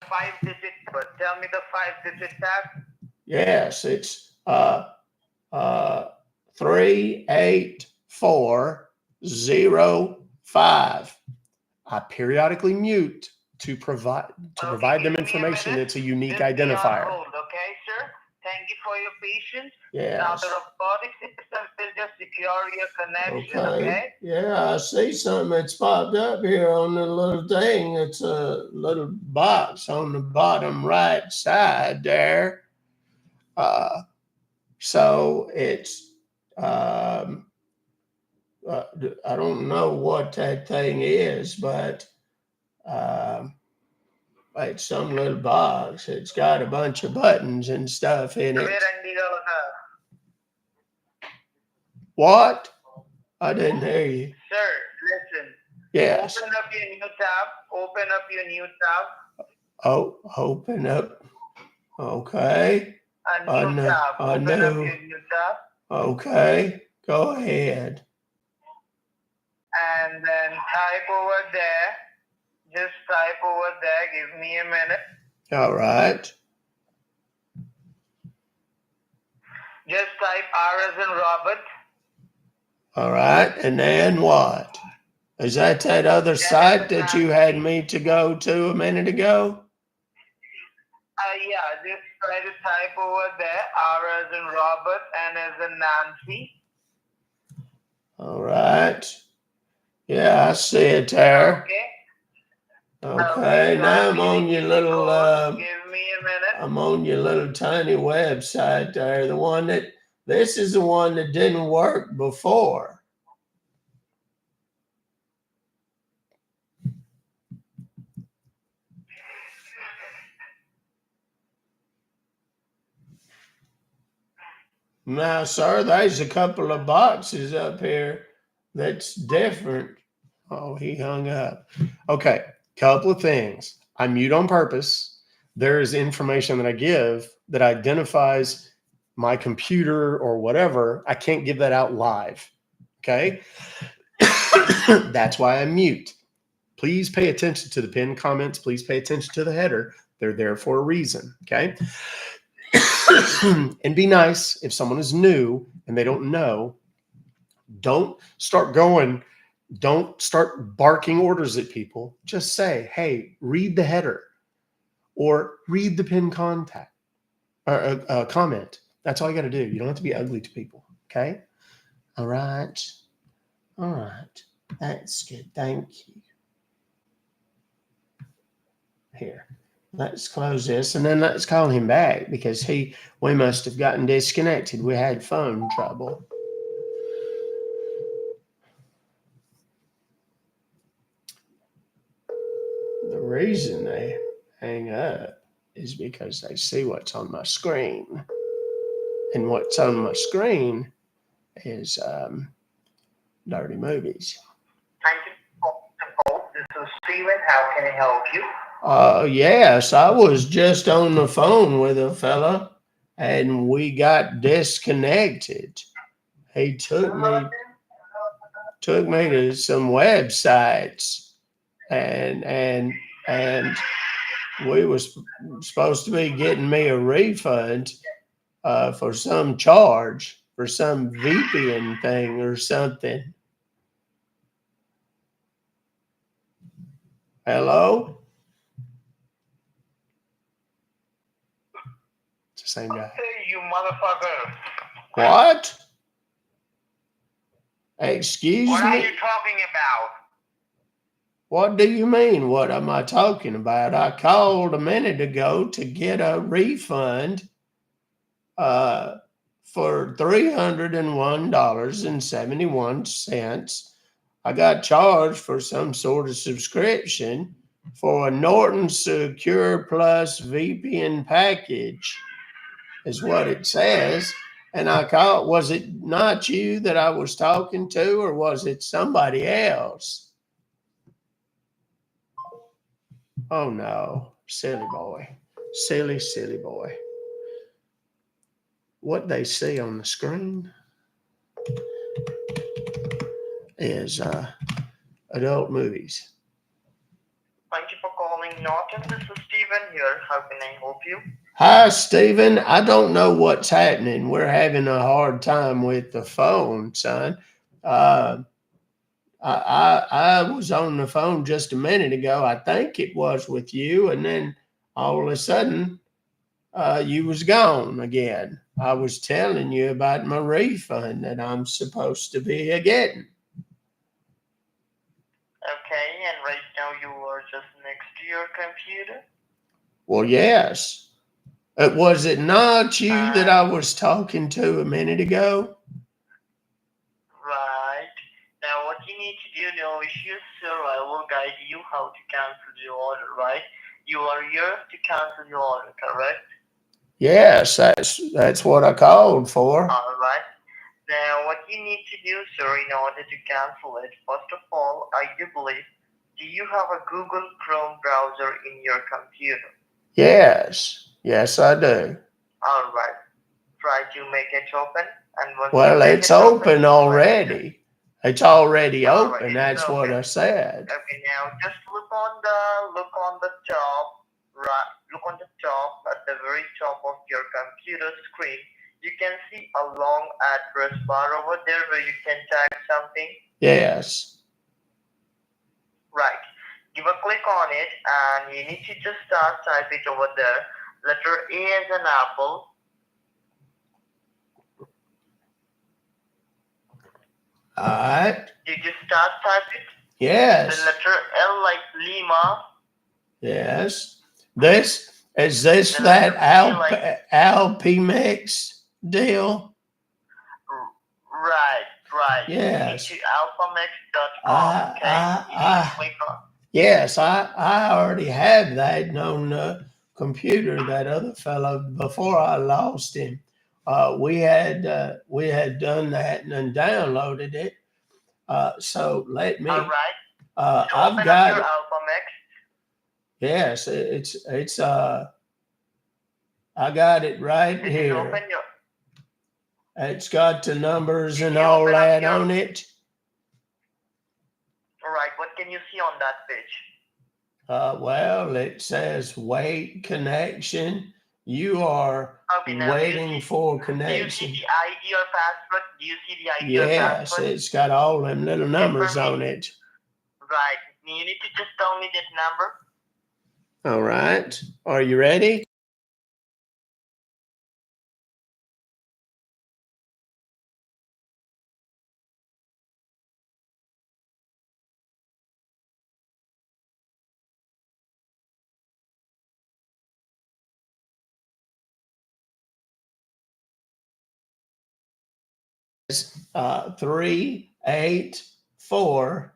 Five-digit, but tell me the five-digit tab. Yes, it's 38405. I periodically mute to provide them information. It's a unique identifier. Hold, okay, sir. Thank you for your patience. Yes. Now the robotic system will just secure your connection. Okay. Yeah, I see something that's popped up here on the little thing. It's a little box on the bottom right side there. So it's I don't know what that thing is, but it's some little box. It's got a bunch of buttons and stuff in it. What? I didn't hear you. Sir, listen. Yes. Open up your new tab. Open up your new tab. Oh, open up. Okay. A new tab. Open up your new tab. Okay. Go ahead. And then type over there. Just type over there. Give me a minute. All right. Just type R as in Robert. All right. And then what? Is that other site that you had me to go to a minute ago? Yeah, just try to type over there. R as in Robert, N as in Nancy. All right. Yeah, I see it there. Okay, now I'm on your little give me a minute. I'm on your little tiny website there. This is the one that didn't work before. Now, sir, there's a couple of boxes up here that's different. Oh, he hung up. Okay, couple of things. I mute on purpose. There is information that I give that identifies my computer or whatever. I can't give that out live. Okay? That's why I mute. Please pay attention to the pinned comments. Please pay attention to the header. They're there for a reason. Okay? And be nice if someone is new and they don't know. Don't start going. Don't start barking orders at people. Just say, hey, read the header or read the pinned contact or comment. That's all you got to do. You don't have to be ugly to people. Okay. All right. All right. That's good. Thank you. Here. Let's close this and then let's call him back because we must have gotten disconnected. We had phone trouble. The reason they hang up is because they see what's on my screen. And what's on my screen is dirty movies. Thank you for the call. This is Steven. How can I help you? Yes, I was just on the phone with a fella and we got disconnected. He took me to some websites and we was supposed to be getting me a refund for some charge for some VPN thing or something. Hello? It's the same guy. Hey, you motherfucker. What? Excuse What are me? you talking about? What do you mean? What am I talking about? I called a minute ago to get a refund for $301.71. I got charged for some sort of subscription for a Norton Secure Plus VPN package, is what it says. And I called, was it not you that I was talking to, or was it somebody else? Oh no, silly boy. Silly, silly boy. What they see on the screen is adult movies. Thank you for calling Norton. This is Steven here. How can I help you? Hi, Stephen. I don't know what's happening. We're having a hard time with the phone, son. I was on the phone just a minute ago. I think it was with you, and then all of a sudden, you was gone again. I was telling you about my refund that I'm supposed to be getting. Okay, and right now you are just next to your computer? Well, yes. Was it not you that I was talking to a minute ago? Right. Now what you need to do, no issues, sir. I will guide you how to cancel your order, right? You are here to cancel your order, correct? Yes, that's what I called for. Alright. Now what you need to do, sir, in order to cancel it, first of all, I do believe, do you have a Google Chrome browser in your computer? Yes, I do. Alright. Try to make it open. And once Well, you make it's it open right. already. It's already All right, open. it's That's what open. I said. Okay, now just look on the top, right? Look on the top at the very top of your computer screen. You can see a long address bar over there where you can type something. Yes. Right. Give a click on it, and you need to just start type it over there. Letter A as an apple. All right. Did you start type it? Yes. The letter L like Lima. Yes. Is this that Alpemex deal? Right. Yes. You need to alphamex.com. Okay. Yes, I already have that on the computer. That other fellow before I lost him, we had done that and then downloaded it. So let me. All right. I've got your it. alphamex. Yes, it's I got it right Did here. you open your? It's got the numbers and all that on it. All right. What can you see on that page? Well, it says wait connection, You are Okay, now waiting for do you connection. see the ID or password? Do you see the ID or Yes, password? it's got all them little numbers on it. Right. You need to just tell me that number. All right. Are you ready? It's 38405.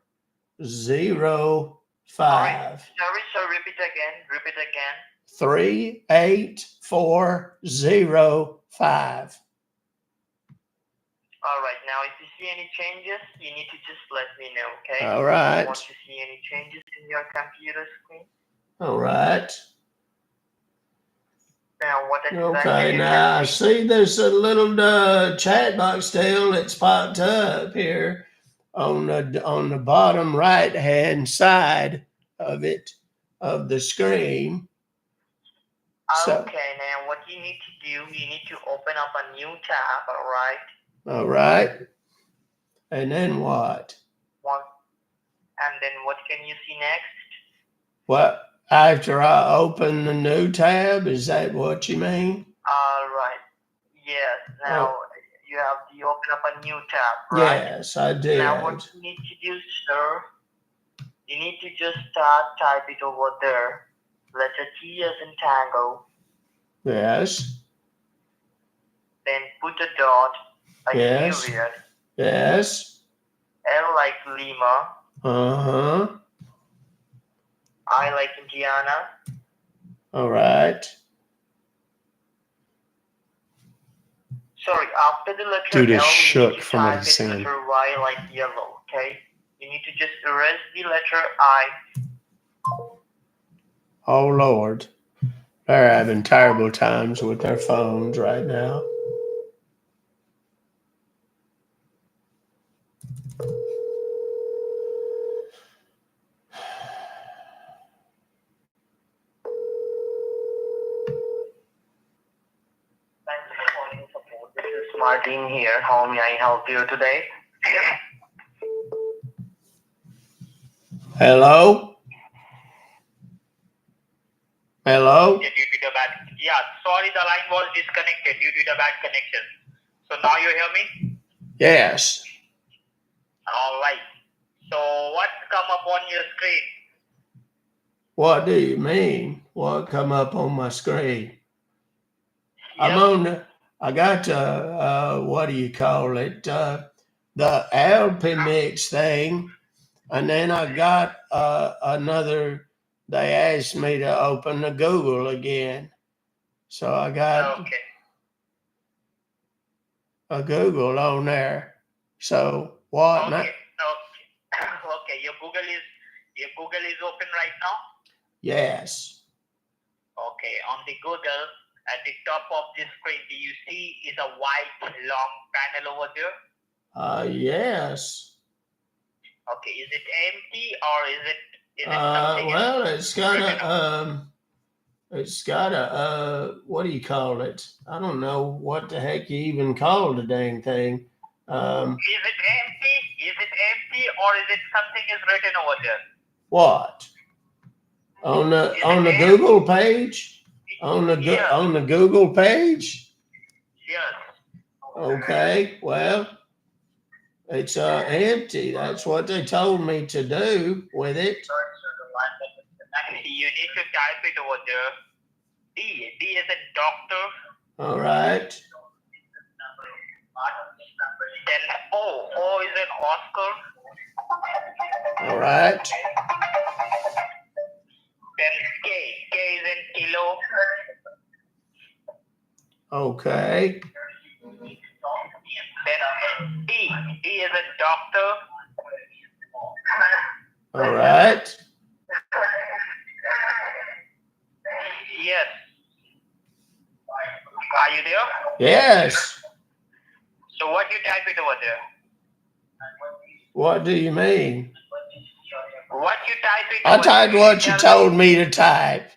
Sorry, so repeat again. Repeat again. 38405. All right. Now, if you see any changes, you need to just let me know, okay? All right. Want to see any changes in your computer screen? All right. Now, what exactly Okay, you now I can see? see there's a little chat box still that's popped up here on the bottom right hand side of it, of the screen. So, Okay, now what you need to do, you need to open up a new tab, all right? all right. And then what? And then what can you see next? What, after I open the new tab, is that what you mean? All right. Yes. Now you have to open up a new tab, right? Yes, I did. Now what you need to do, sir, you need to just type it over there. Letter T as in Tango. Yes. Then put a dot, a Yes. period. Yes. L like Lima. Uh-huh. I like Indiana. All right. Sorry, after the letter Dude is L, you shook need to from what type he's it saying. letter Y like yellow, okay? You need to just erase the letter I. Oh, Lord. They're having terrible times with their phones right now. Thanks for calling support. This is Martin here. How may I help you today? Hello? Hello? Due to the bad, sorry, the line was disconnected due to the bad connection. So now you hear me? Yes. All right. So what's come up on your screen? What do you mean? What come up on my screen? I'm Yep. on I got what do you call it? The LP mix thing. And then I got another, they asked me to open the Google again. So I got a Google on there. So what? Okay. Okay. Your Google is open right now? Yes. Okay. On the Google, at the top of the screen, do you see is a white long panel over there? Yes. Okay. Is it empty or is it something? Well, it's got a what do you call it? I don't know what the heck you even call the dang thing. Is it empty? Is it empty or is it something is written over there? What? On the Google page? On the Google page? Yes. Okay. Well, it's empty. That's what they told me to do with it. You need to type it over there. D is a doctor. All right. Then O is an Oscar. All right. Then K is an kilo. Okay. Then D is a doctor. All right. Yes. Are you there? Yes. So what you type it over there? What do you mean? What you type it I typed what you told me to type.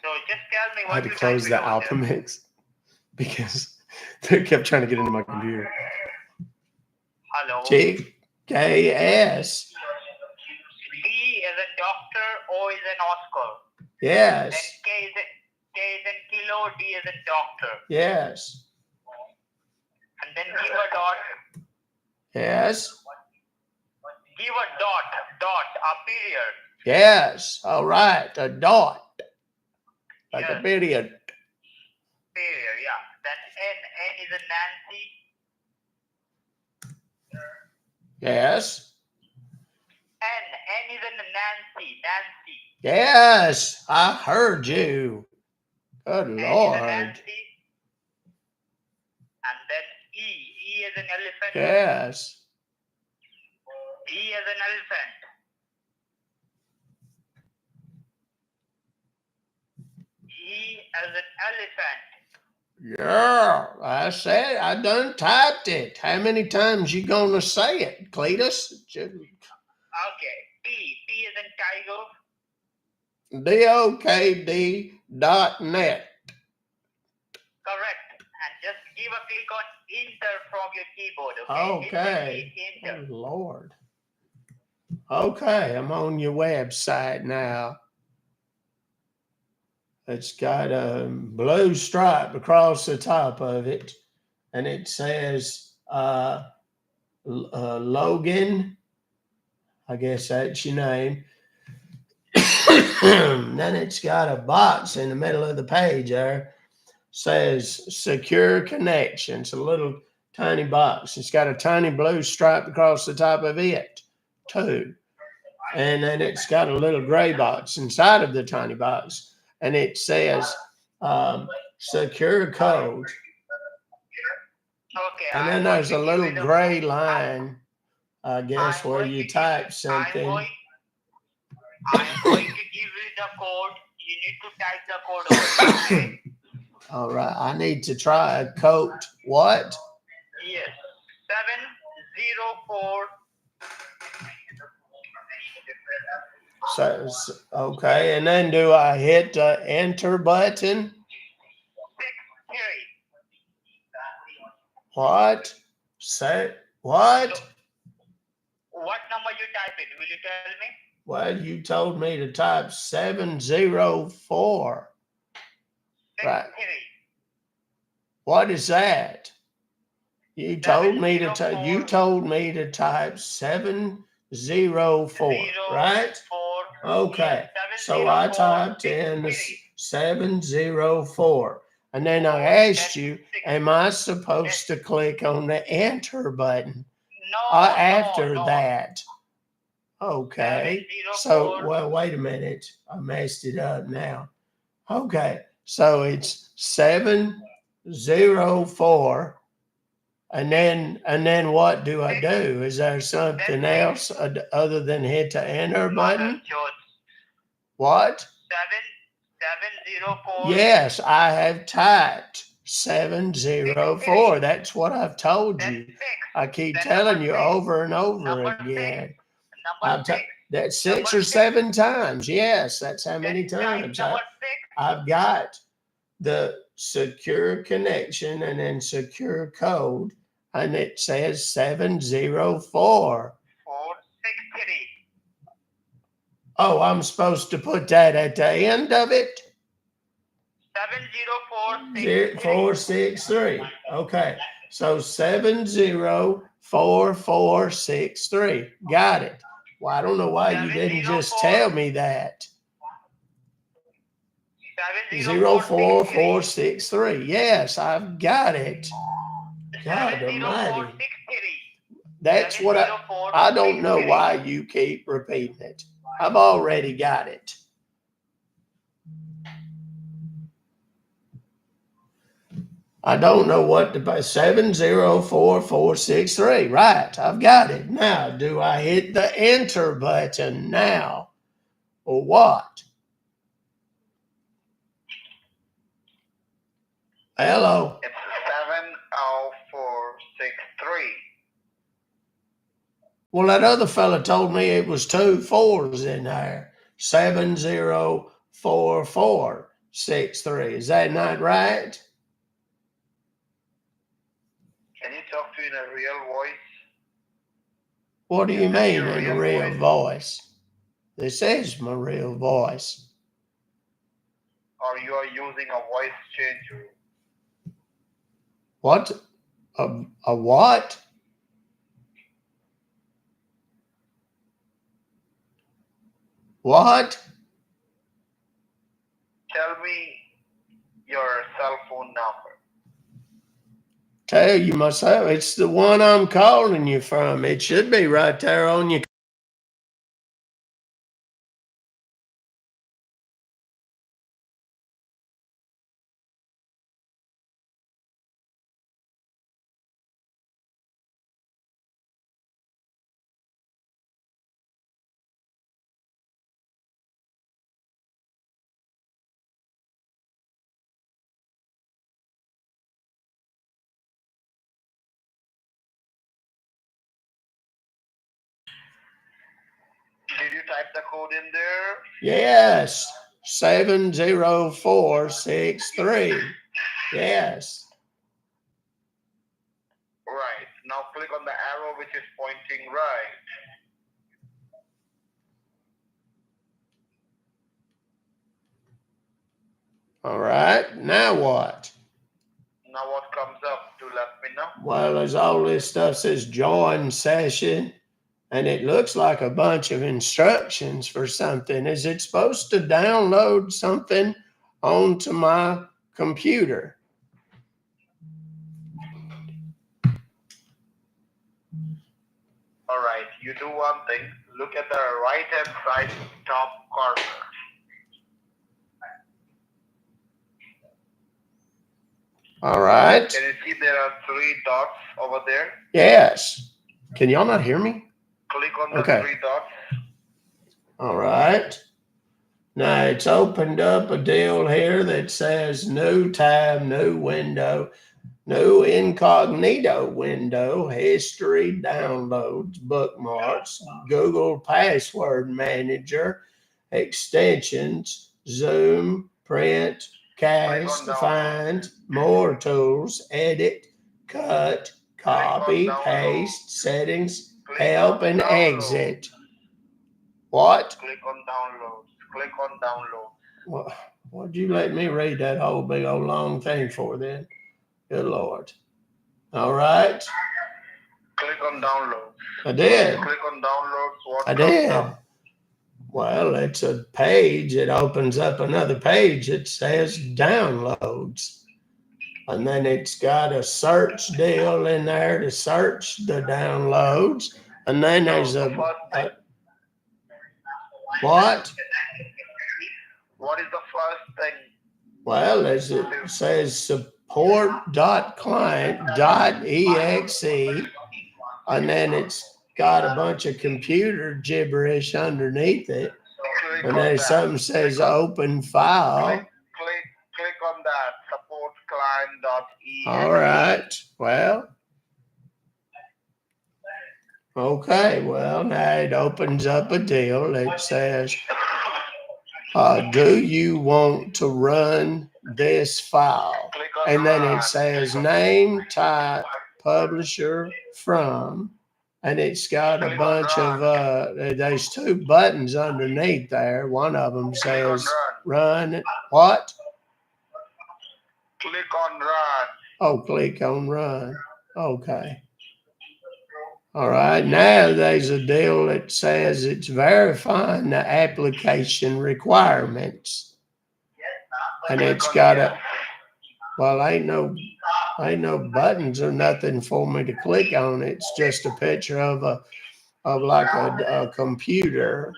So me I what had to you close typed the over Alpha there. Mix because they kept trying to get into my computer. Hello. GKS. D is a doctor, O is an Oscar. Then Yes. K is in kilo, D is in doctor. Yes. And then give a dot. Yes. Give a dot, a period. Yes. All right. A dot. Like Yes. a period. Period, yeah. Then N is a Nancy. Yes. N is a Nancy. Yes. I heard you. Good N is a Lord. Nancy. And then E is an elephant. Yes. E is an elephant. E as an elephant. Yeah, I said I done typed it. How many times you gonna say it, Cletus? Okay. P is in tiger. DOKD.net. Correct. And just give a click on enter from your keyboard. Okay. Okay. Enter. Oh, Lord. Okay, I'm on your website now. It's got a blue stripe across the top of it, and it says Logan. I guess that's your name. Then it's got a box in the middle of the page there. Says secure connection. It's a little tiny box. It's got a tiny blue stripe across the top of it, too. And then it's got a little gray box inside of the tiny box. And it says secure code. Okay. And then there's a little gray line, I guess, where you type something. I'm going to give you the code. You need to type the code over. Okay? All right. I need to try a coat. What? Yes. 704. So, okay. And then do I hit the enter button? 63. What? Say what? What number you type it? Will you tell me? Well, you told me to type 704. Right. 63. What is that? You told me to type. You 704. told me to type 704. Right? 04. Okay. Yes, So I 704, typed in the 63. 704, and then I asked you, "Am I supposed to click on the enter button?" No, After no. that. Okay. 704. So, well, wait a minute. I messed it up now. Okay. So it's 704. And then what do I do? Is there something else other than hit the enter button? What? 704. Yes, I have typed 704. That's what I've told you. I keep telling you over and over again. That's 6 or 7 times. Yes, that's how many times. I've got the secure connection and then secure code, and it says 704. 463. Oh, I'm supposed to put that at the end of it? 463. Okay. So 704463. Got it. Well, I don't know why you didn't just tell me that. 04463. Yes, I've got it. God almighty. That's what I don't know why you keep repeating it. I've already got it. I don't know what to buy. 704463. Right. I've got it. Now, do I hit the enter button now or what? Hello. It's 70463. Well, that other fella told me it was 2 4s in there. 7044. 46463. Is that not right? Can you talk to in a real voice? What do you Is this mean your in a real real voice? This is my real voice. Or you are using a voice changer? What? A what? What? Tell me your cell phone number. Tell you myself, it's the one I'm calling you from. It should be right there on your. Did you type the code in there? Yes, 70463. Yes. Right. Now click on the arrow which is pointing right. All right. Now what? Now what comes up to let me know? Well, there's all this stuff says join session, and it looks like a bunch of instructions for something. Is it supposed to download something onto my computer? All right. You do one thing. Look at the right hand side top corner. All right. Can you see there are 3 dots over there? Yes. Can y'all not hear me? Click on the Okay. 3 dots. All right. Now it's opened up a deal here that says new tab, new window, new incognito window, history, downloads, bookmarks, Google Password Manager, extensions, Zoom, print, cast, find, more tools, edit, cut, copy, paste, settings, help, and exit. What? Click on downloads. Click on downloads. Well, what'd you let me read that whole big old long thing for then? Good Lord. All right. Click on downloads. I did. Click on downloads. What I comes did. up? Well, it's a page. It opens up another page. It says downloads. And then it's got a search deal in there to search the downloads. And then there's what? What is the first thing? Well, as it says support.client.exe, and then it's got a bunch of computer gibberish underneath it. And then something says open file. Click on that supportclient.exe. All right. Well. Okay. Well, now it opens up a deal that says, do you want to run this file? And then it says name, type, publisher, from, and it's got a bunch of, there's 2 buttons underneath there. One of them says run. What? Click on run. Oh, click on run. Okay. All right. Now there's a deal that says it's verifying the application requirements. And it's got ain't no buttons or nothing for me to click on. It's just a picture of a computer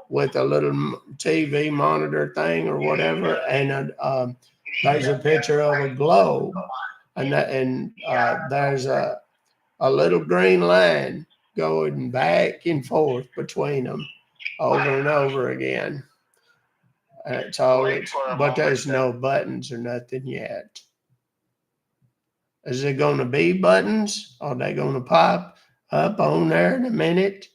with a little TV monitor thing or whatever, and there's a picture of a globe, and there's a little green line going back and forth between them over and over again. That's all but there's no buttons or nothing yet. Is it going to be buttons? Are they going to pop up on there in a minute?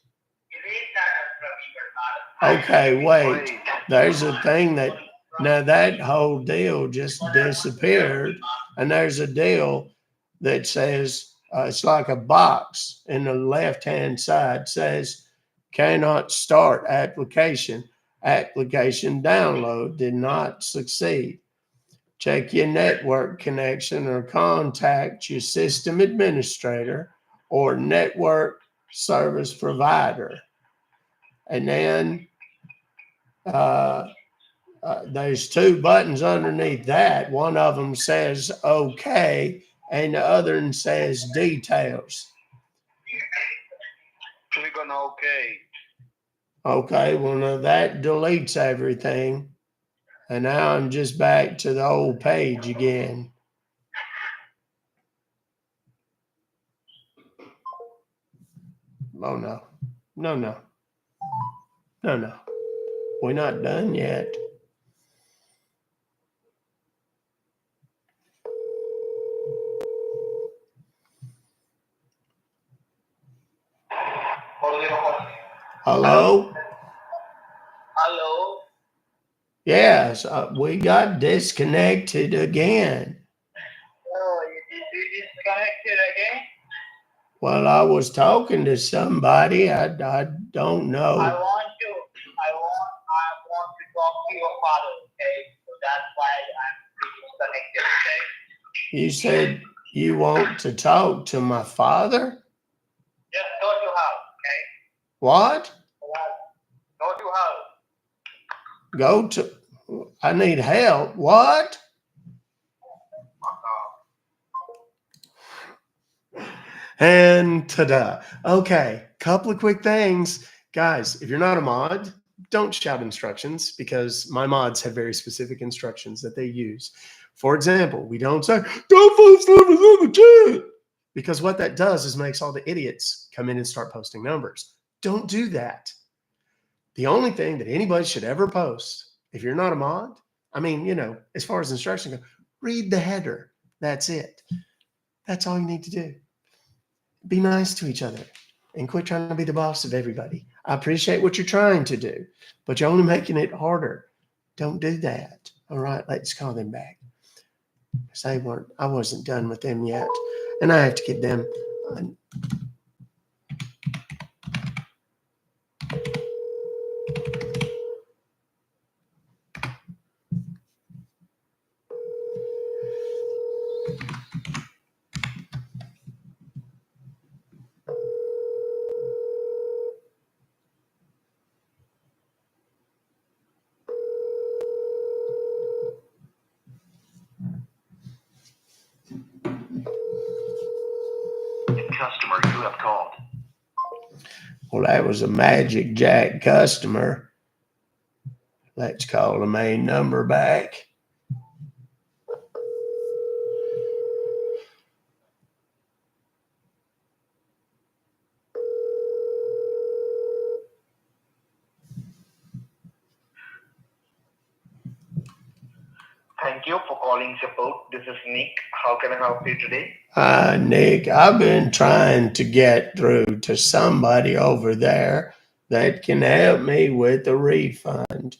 Okay, wait. There's a thing that Now that whole deal just disappeared, and there's a deal that says it's like a box in the left-hand side says cannot start application. Application download did not succeed. Check your network connection or contact your system administrator or network service provider. And then there's two buttons underneath that. One of them says okay, and the other one says details. Click on OK. Okay, well, now that deletes everything. And now I'm just back to the old page again. Oh, no. No, no. No, no. We're not done yet. Hello? Hello? Yes, we got disconnected again. Oh, you disconnected again? Well, I was talking to somebody. I don't know. I want to talk to your father, okay? So that's why I'm disconnected, okay? You said you want to talk to my father? Just go to house, okay? What? Go to house. Go to, I need help. What? And ta-da. Okay, couple of quick things. Guys, if you're not a mod, don't shout instructions because my mods have very specific instructions that they use. For example, we don't say, don't post numbers in the chat, because what that does is makes all the idiots come in and start posting numbers. Don't do that. The only thing that anybody should ever post, if you're not a mod, I mean, you know, as far as instructions go, read the header. That's it. That's all you need to do. Be nice to each other and quit trying to be the boss of everybody. I appreciate what you're trying to do, but you're only making it harder. Don't do that. All right, let's call them back. Because I wasn't done with them yet. And I have to get them. Customer you have called. Well, that was a Magic Jack customer. Let's call the main number back. Thank you for calling support. This is Nick. How can I help you today? Nick, I've been trying to get through to somebody over there that can help me with a refund.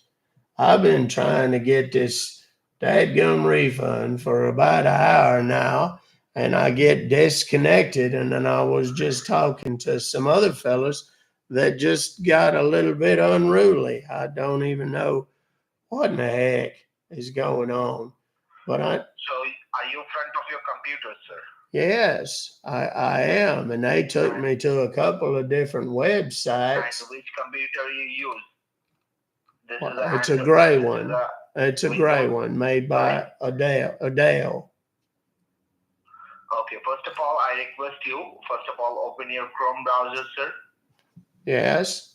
I've been trying to get this dadgum refund for about an hour now, and I get disconnected, and then I was just talking to some other fellas that just got a little bit unruly. I don't even know what in the heck is going on. But So, are you in front of your computer, sir? yes, I am. And they took me to a couple of different websites. And which computer you use? It's a gray one. It's a gray one made by Adele. Okay, first of all, I request you, open your Chrome browser, sir. Yes.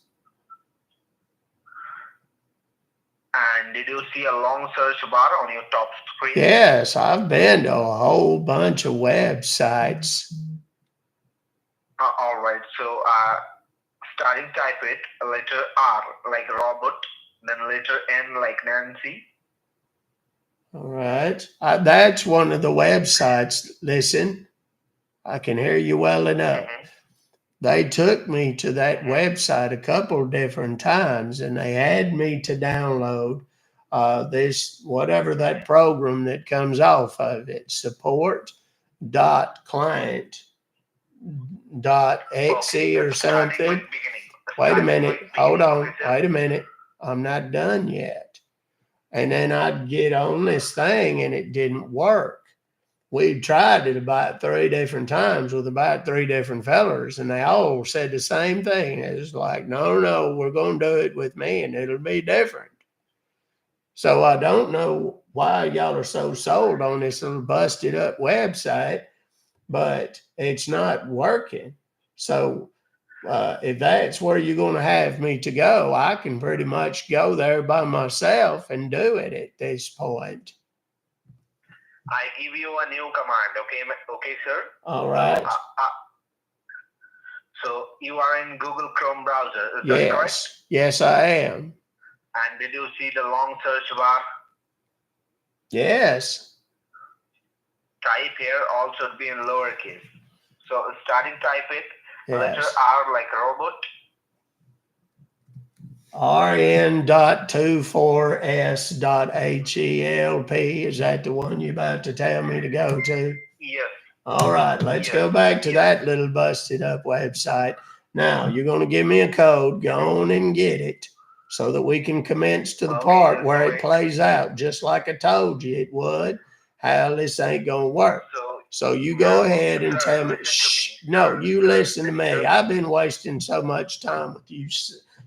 And did you see a long search bar on your top screen? Yes, I've been to a whole bunch of websites. All right, so starting type it, letter R like Robert, then letter N like Nancy. All right. That's one of the websites. Listen, I can hear you well enough. Mm-hmm. They took me to that website a couple different times, and they had me to download this, whatever that program that comes off of it, support.client.exe or something. Wait a minute. Hold on. Wait a minute. I'm not done yet. And then I'd get on this thing and it didn't work. We tried it about 3 different times with about 3 different fellers, and they all said the same thing. It's like, no, we're going to do it with me and it'll be different. So I don't know why y'all are so sold on this little busted up website, but it's not working. So if that's where you're going to have me to go, I can pretty much go there by myself and do it at this point. I give you a new command, okay, sir? All right. So you are in Google Chrome browser, is that correct? Yes, I am. And did you see the long search bar? Yes. Type here also be in lowercase. So starting type it, Yes. letter R like robot. rn.24s.help. Is that the one you're about to tell me to go to? Yes. All right, let's go back to that little busted up website. Now, you're going to give me a code. Go on and get it so that we can commence to the part where it plays out, just like I told you it would. How this ain't going to work. So you go ahead and tell me. No, you listen to me. I've been wasting so much time with you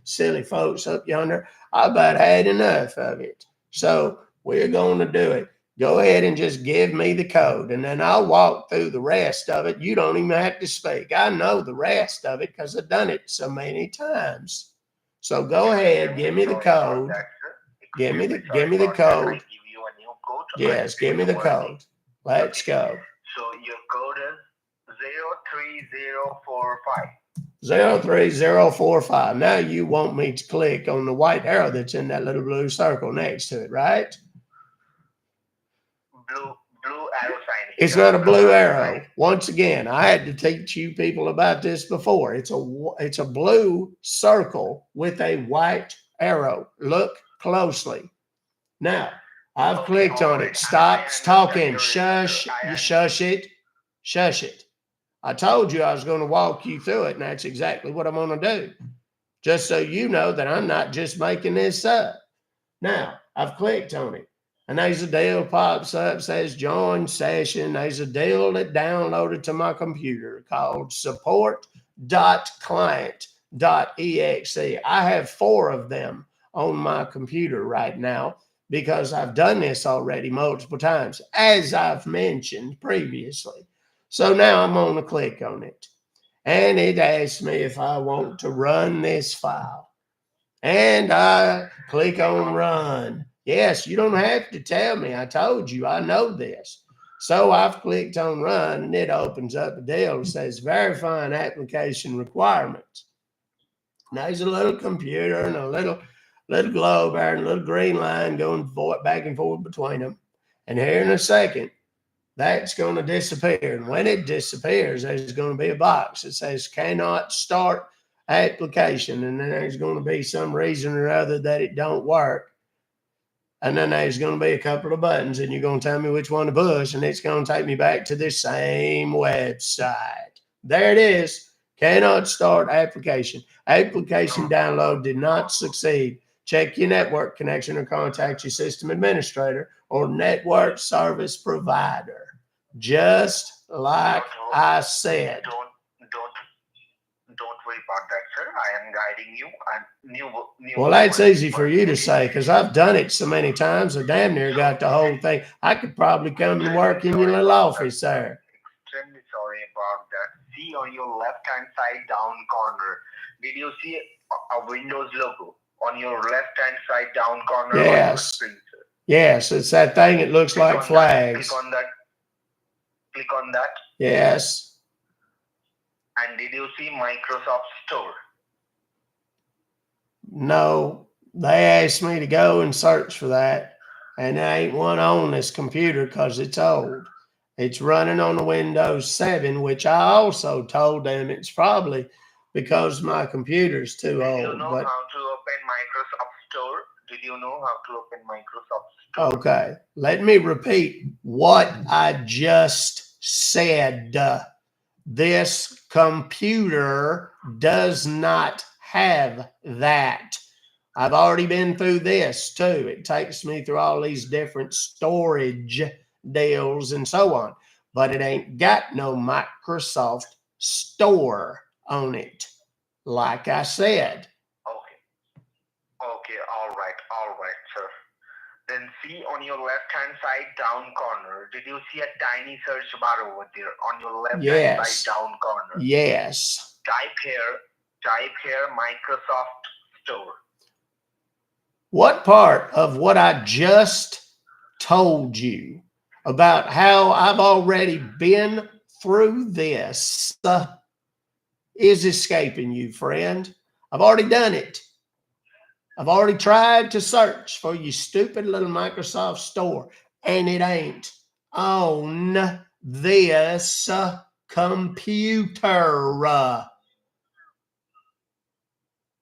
silly folks up yonder. I about had enough of it. So we're going to do it. Go ahead and just give me the code, and then I'll walk through the rest of it. You don't even have to speak. I know the rest of it because I've done it so many times. So go ahead, give me the code. Give me the code. Yes, give me the code. Let's go. So your code is 03045. 03045. Now you want me to click on the white arrow that's in that little blue circle next to it, right? Blue arrow sign. It's not a blue arrow. Once again, I had to teach you people about this before. It's a blue circle with a white arrow. Look closely. Now, I've clicked on it. Stop talking. Shush. You shush it. Shush it. I told you I was going to walk you through it, and that's exactly what I'm going to do. Just so you know that I'm not just making this up. Now, I've clicked on it, and there's a deal pops up, says join session. There's a deal that downloaded to my computer called support.client.exe. I have 4 of them on my computer right now because I've done this already multiple times, as I've mentioned previously. So now I'm going to click on it, and it asks me if I want to run this file. And I click on run. Yes, you don't have to tell me. I told you, I know this. So I've clicked on run, and it opens up a deal that says verifying application requirements. Now there's a little computer and a little globe there and a little green line going back and forth between them. And here in a second, that's going to disappear. And when it disappears, there's going to be a box that says cannot start application. And then there's going to be some reason or other that it don't work. And then there's going to be a couple of buttons, and you're going to tell me which one to push, and it's going to take me back to the same website. There it is. Cannot start application. Application download did not succeed. Check your network connection or contact your system administrator or network service provider. Just like I said. Don't worry about that, sir. I am guiding you. Well, that's easy for you to say because I've done it so many times. I damn near got the whole thing. I could probably come and work in your little office there. Extremely sorry about that. See on your left-hand side down corner. Did you see a Windows logo on your left-hand side down corner? Yes. Yes, it's that thing. It looks like flags. Click on that. Yes. And did you see Microsoft Store? No, they asked me to go and search for that, and there ain't one on this computer because it's old. It's running on the Windows 7, which I also told them it's probably because my computer's too old. Did you know how to open Microsoft Store? Did did you know how to open Microsoft Store? Okay, let me repeat what I just said. This computer does not have that. I've already been through this too. It takes me through all these different storage deals and so on, but it ain't got no Microsoft Store on it, like I said. Okay, all right, sir. Then see on your left-hand side down corner. Did you see a tiny search bar over there on your left-hand side down corner? Yes. Type here Microsoft Store. What part of what I just told you about how I've already been through this is escaping you, friend? I've already done it. I've already tried to search for your stupid little Microsoft Store, and it ain't on this computer.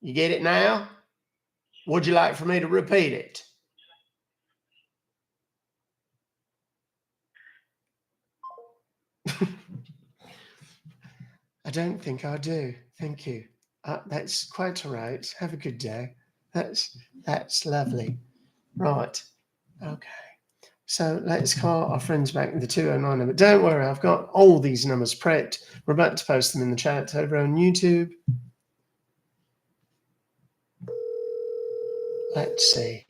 You get it now? Would you like for me to repeat it? I don't think I do. Thank you. That's quite all right. Have a good day. That's lovely. Right. Okay. So let's call our friends back with the 209 number. Don't worry, I've got all these numbers prepped. We're about to post them in the chat over on YouTube. Let's see.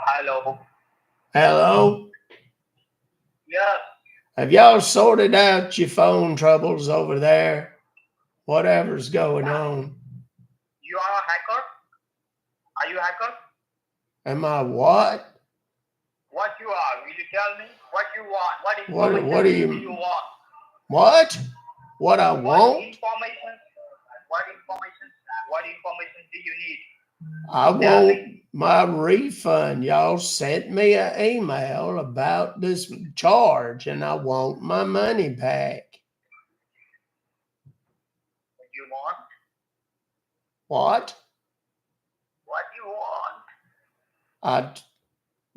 Hello. Hello? Yes. Have y'all sorted out your phone troubles over there? Whatever's going on. You are a hacker? Are you a hacker? Am I what? What you are? Will you tell me what you want? What information What do you want? What? What I want? What information do you need? I want my refund. Y'all sent me an email about this charge, and I want my money back. What you want? What? What you want?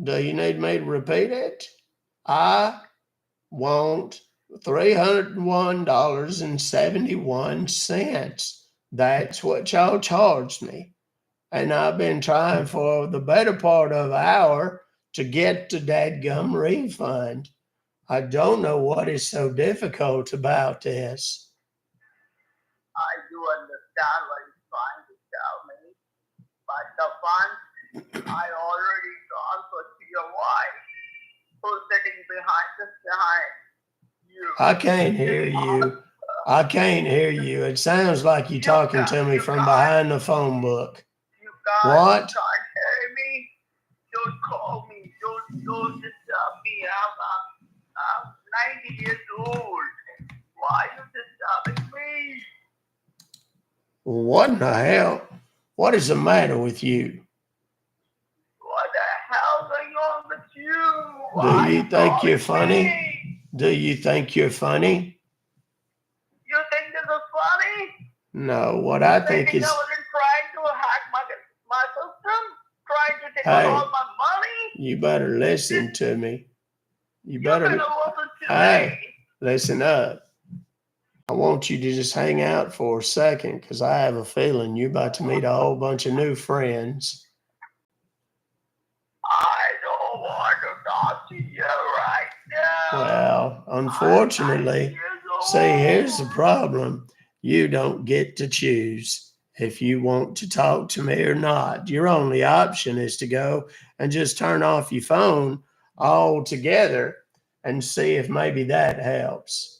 Do you need me to repeat it? I want $301.71. That's what y'all charged me. And I've been trying for the better part of an hour to get the dadgum refund. I don't know what is so difficult about this. I do understand what you're trying to tell me, but the funds I already transferred to your wife, who's sitting behind you. I can't hear you. I can't hear you. It sounds like you're talking to me from behind the phone book. What? You can't hear me. Don't call me. Don't disturb me. I'm 90 years old. Why are you disturbing me? What in the hell? What is the matter with you? What the hell's going on with you? Do you think you're funny? Do you think you're funny? You think this is funny? No, what I think is... I wasn't trying to hack my system? Trying to take all my money? You better listen to me. You better listen to me. Listen up. I want you to just hang out for a second because I have a feeling you're about to meet a whole bunch of new friends. I don't want to talk to you right now. Well, unfortunately, see, here's the problem. You don't get to choose if you want to talk to me or not. Your only option is to go and just turn off your phone altogether and see if maybe that helps.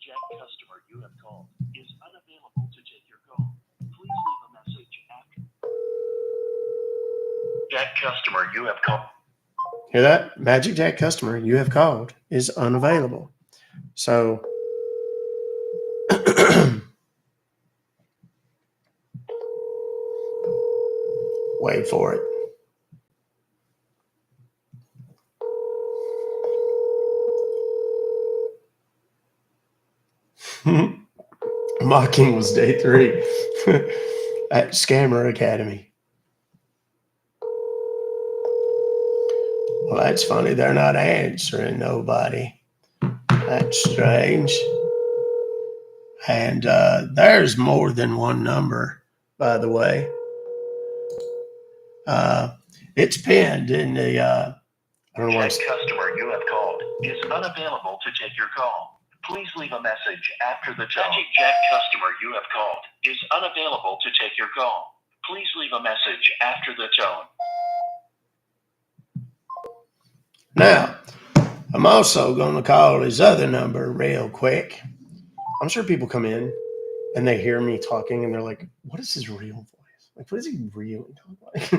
Jack customer you have called is unavailable to take your call. Please leave a message after. Jack customer you have called. Hear that? Magic Jack customer you have called is unavailable. So wait for it. Mocking was day 3 at Scammer Academy. Well, that's funny. They're not answering nobody. That's strange. And there's more than one number, by the way. It's pinned in the. I don't know why. Check customer you have called is unavailable to take your call. Please leave a message after the tone. Magic Jack customer you have called is unavailable to take your call. Please leave a message after the tone. Now, I'm also going to call his other number real quick. I'm sure people come in and they hear me talking and they're like, what is his real voice? Like, what does he really talk like?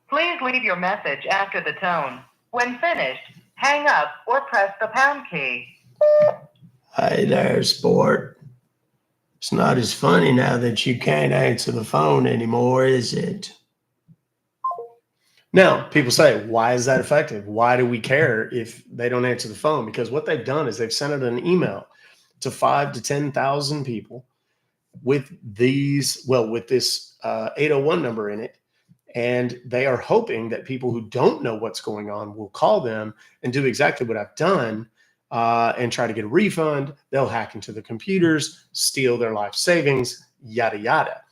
Please leave your message after the tone. When finished, hang up or press the pound key. Hey there, sport. It's not as funny now that you can't answer the phone anymore, is it? Now, people say, why is that effective? Why do we care if they don't answer the phone? Because what they've done is they've sent out an email to 5,000 to 10,000 people with this 801 number in it. And they are hoping that people who don't know what's going on will call them and do exactly what I've done and try to get a refund. They'll hack into the computers, steal their life savings, yada, yada.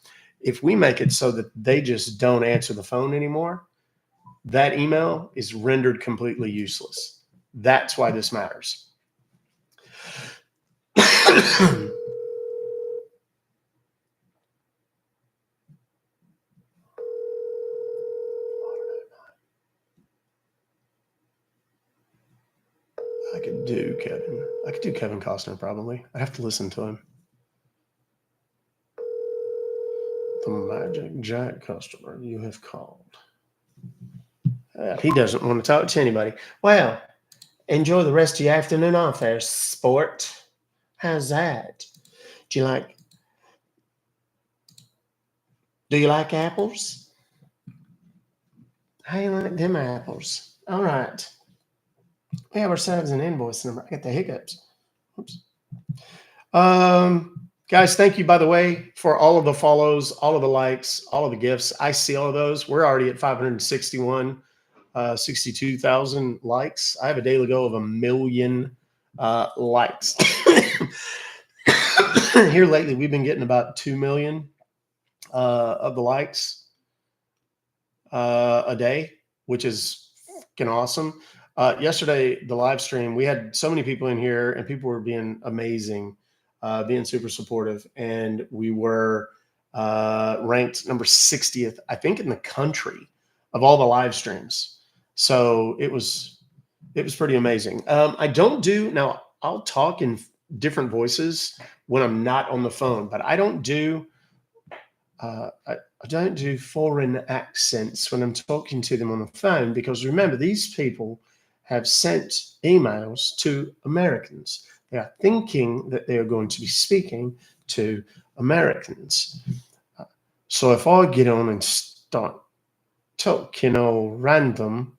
If we make it so that they just don't answer the phone anymore, that email is rendered completely useless. That's why this matters. I could do Kevin Costner probably. I have to listen to him. The Magic Jack customer you have called. He doesn't want to talk to anybody. Well, enjoy the rest of your afternoon off there, sport. How's that? Do you like apples? How you like them apples? All right. We have ourselves an invoice number. I got the hiccups. Oops. Guys, thank you, by the way, for all of the follows, all of the likes, all of the gifts. I see all of those. We're already at 62,000 likes. I have a daily goal of 1 million likes. Here lately, we've been getting about 2 million of the likes a day, which is fucking awesome. Yesterday, the live stream, we had so many people in here and people were being amazing, being super supportive. And we were ranked number 60th, I think, in the country of all the live streams. So it was pretty amazing. Now I'll talk in different voices when I'm not on the phone, but I don't do foreign accents when I'm talking to them on the phone, because remember, these people have sent emails to Americans. They are thinking that they are going to be speaking to Americans. So if I get on and start talking all random,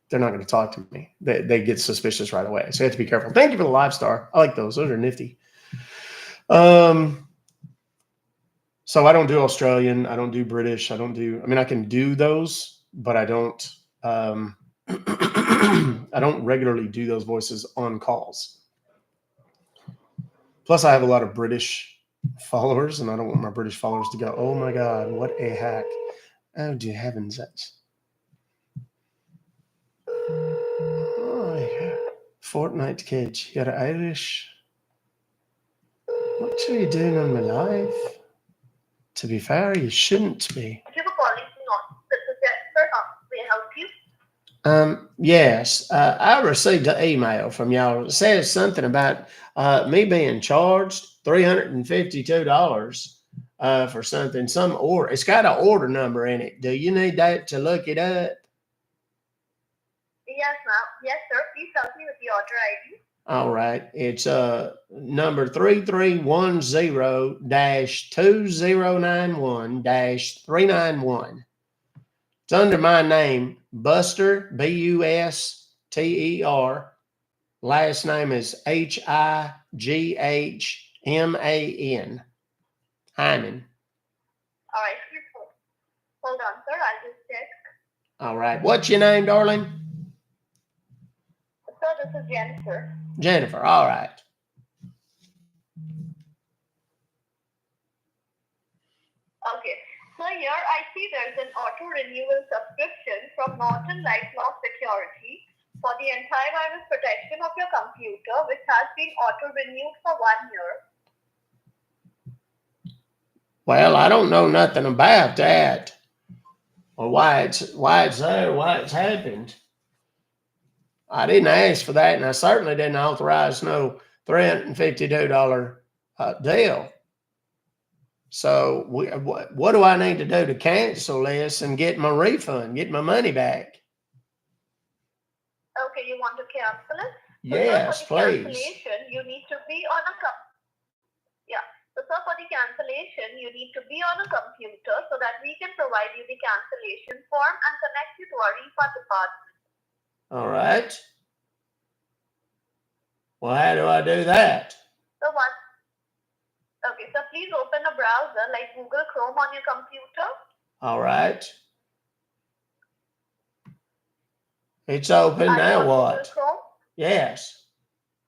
they're not going to talk to me. They get suspicious right away. So you have to be careful. Thank you for the live star. I like those. Those are nifty. So I don't do Australian. I don't do British. I can do those, but I don't. I don't regularly do those voices on calls. Plus, I have a lot of British followers, and I don't want my British followers to go, oh my God, what a hack. Oh, dear heavens, that's... Oh, yeah. Fortnite Cage, you're Irish. What are you doing on my live? To be fair, you shouldn't be. Thank you for calling. This is Jennifer. May I help you? Yes, I received an email from y'all that says something about me being charged $352 for something. Some order. It's got an order number in it. Do you need that to look it up? Yes, ma'am. Yes, sir. Please help me with the order ID. All right. It's number 3310-2091-3091. It's under my name, Buster, Buster. Last name is Highman. Hyman. All right, please hold on, sir. I'll just check. All right. What's your name, darling? Sir, this is Jennifer. Jennifer. All right. Okay. So here I see there's an auto renewal subscription from Norton Lifelock Security for the antivirus protection of your computer, which has been auto renewed for 1 year. Well, I don't know nothing about that, or why it's there, why it's happened. I didn't ask for that, and I certainly didn't authorize no $352 deal. So what do I need to do to cancel this and get my refund, get my money back? Okay, you want to cancel it? Yes, so for the please. Cancellation, you need to be on a So, sir, for the cancellation, you need to be on a computer so that we can provide you the cancellation form and connect you to our refund department. All right. Well, how do I do that? Okay, so please open a browser like Google Chrome on your computer. All right. It's open. Now what? Google Chrome? Yes.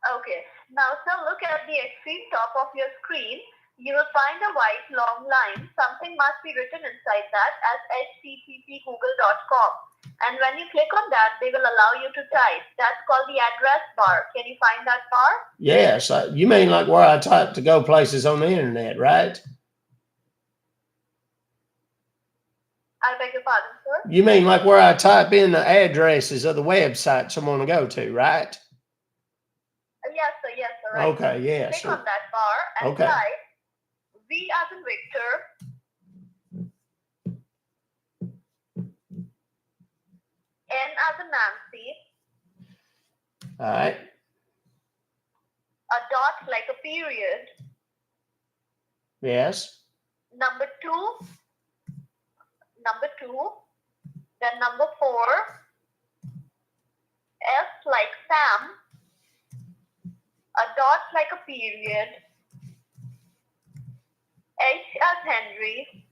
Okay. Now, sir, look at the extreme top of your screen. You will find a white long line. Something must be written inside that as http://google.com. And when you click on that, they will allow you to type. That's called the address bar. Can you find that bar? Yes. You mean like where I type to go places on the internet, right? I beg your pardon, sir? You mean like where I type in the addresses of the websites I want to go to, right? Yes, sir. Yes, sir. Right. Okay, yes. Click on that bar and type V as in Victor, N as in Nancy, all right. A dot like a period. Yes. Number two, then number 4, S like Sam, a dot like a period, H as Henry,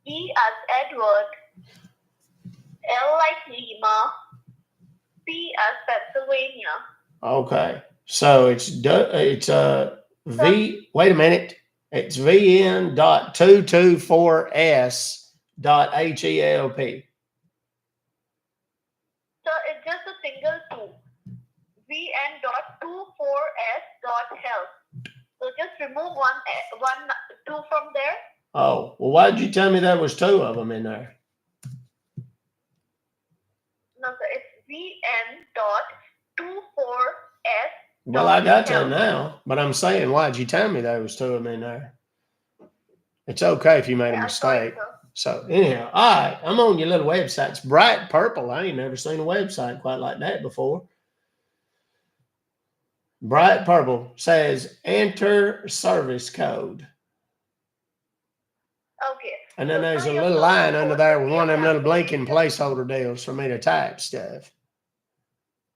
E as Edward, L like Lima, P as Pennsylvania. Okay. So it's V. Wait a minute. It's VN.224S.HELP. So it's just a single 2. VN.24S.help. So just remove one 2 from there. Oh, well, why did you tell me there was 2 of them in there? No, sir, it's VN.24S. Well, I got that now, but I'm saying, why'd you tell me there was 2 of them in there? It's okay if you made a mistake. So anyhow, all right, I'm on your little website. It's bright purple. I ain't never seen a website quite like that before. Bright purple says enter service code. Okay. And then there's a little line under there with one of them little blinking placeholder deals for me to type stuff.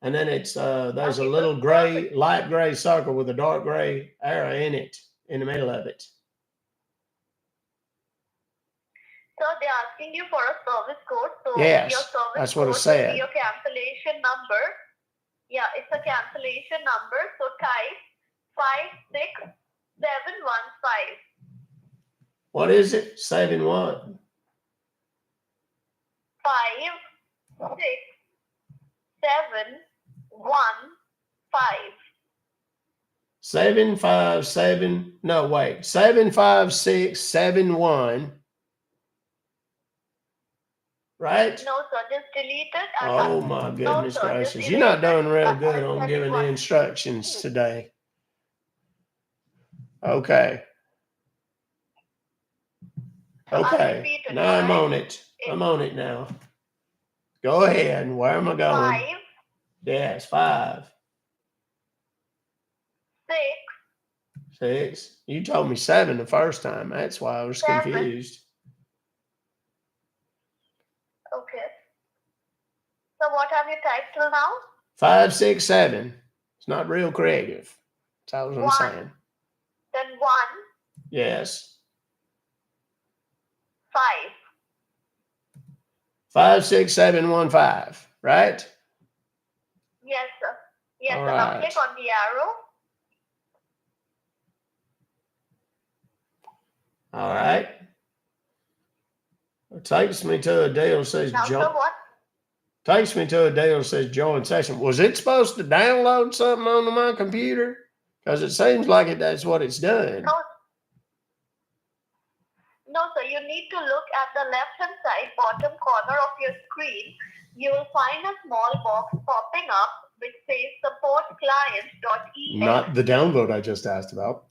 And then it's there's a little gray, light gray circle with a dark gray arrow in it, in the middle of it. So they're asking you for a service code. So yes, your service that's what code it said. Will be your cancellation number. Yeah, it's a cancellation number. So type 56715. What is it? 71. 56715. 757. No, wait. 75671. Right? No, sir. Just delete it. Oh my goodness gracious! You're not doing real good on giving the instructions today. Okay. So I'll Okay, repeat it. now I'm alright? on it. I'm on it now. Go ahead. Where am I going? 5, Yes, 5, 6, 6. You told me 7 the first time. That's why I was 7. confused. Okay. So what have you typed till now? 5, 6, 7. It's not real creative. That's all I'm 1. saying. Then 1, Yes. 5. 5, 6, 7, 1, 5. Right? Yes, sir. Yes, All sir. Now right. click on the arrow. All right. It takes me to a deal that says Now, sir, what? takes me to a deal that says join session. Was it supposed to download something onto my computer? Because it seems like that's what it's done. No, sir. You need to look at the left-hand side bottom corner of your screen. You will find a small box popping up which says supportclient.exe. Not the download I just asked about.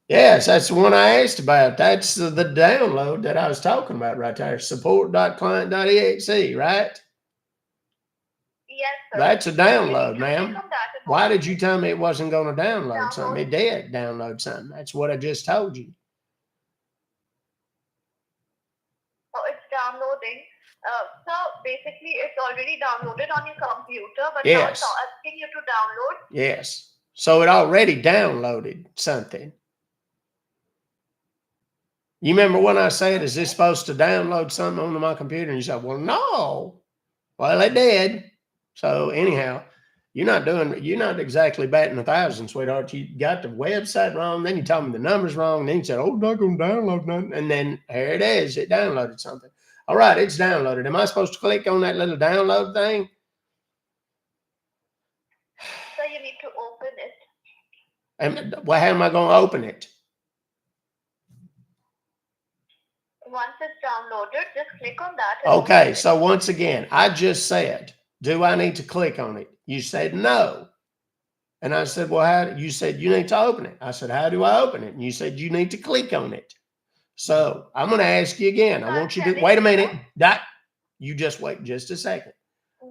Yes, that's the one I asked about. That's the download that I was talking about right there. Support.client.exe, right? Yes, sir. That's a download, ma'am. Click on that and Why open did you tell me it wasn't going to download something? Download. It did download something. That's what I just told you. Oh, it's downloading. So basically, it's already downloaded on your computer, but now Yes. it's asking you to download. Yes. So it already downloaded something. You remember when I said, is this supposed to download something onto my computer? And you said, well, no. Well, it did. So anyhow, you're not exactly batting 1,000, sweetheart. You got the website wrong. Then you told me the numbers wrong. Then you said, oh, not going to download nothing. And then here it is. It downloaded something. All right, it's downloaded. Am I supposed to click on that little download thing? So you need to open it. And well, how am I going to open it? Once it's downloaded, just click on that. Okay, so once again, I just said, do I need to click on it? You said no. And I said, well, you said you need to open it. I said, how do I open it? And you said you need to click on it. So I'm going to ask you again. I want you to wait a minute. You just wait just a second.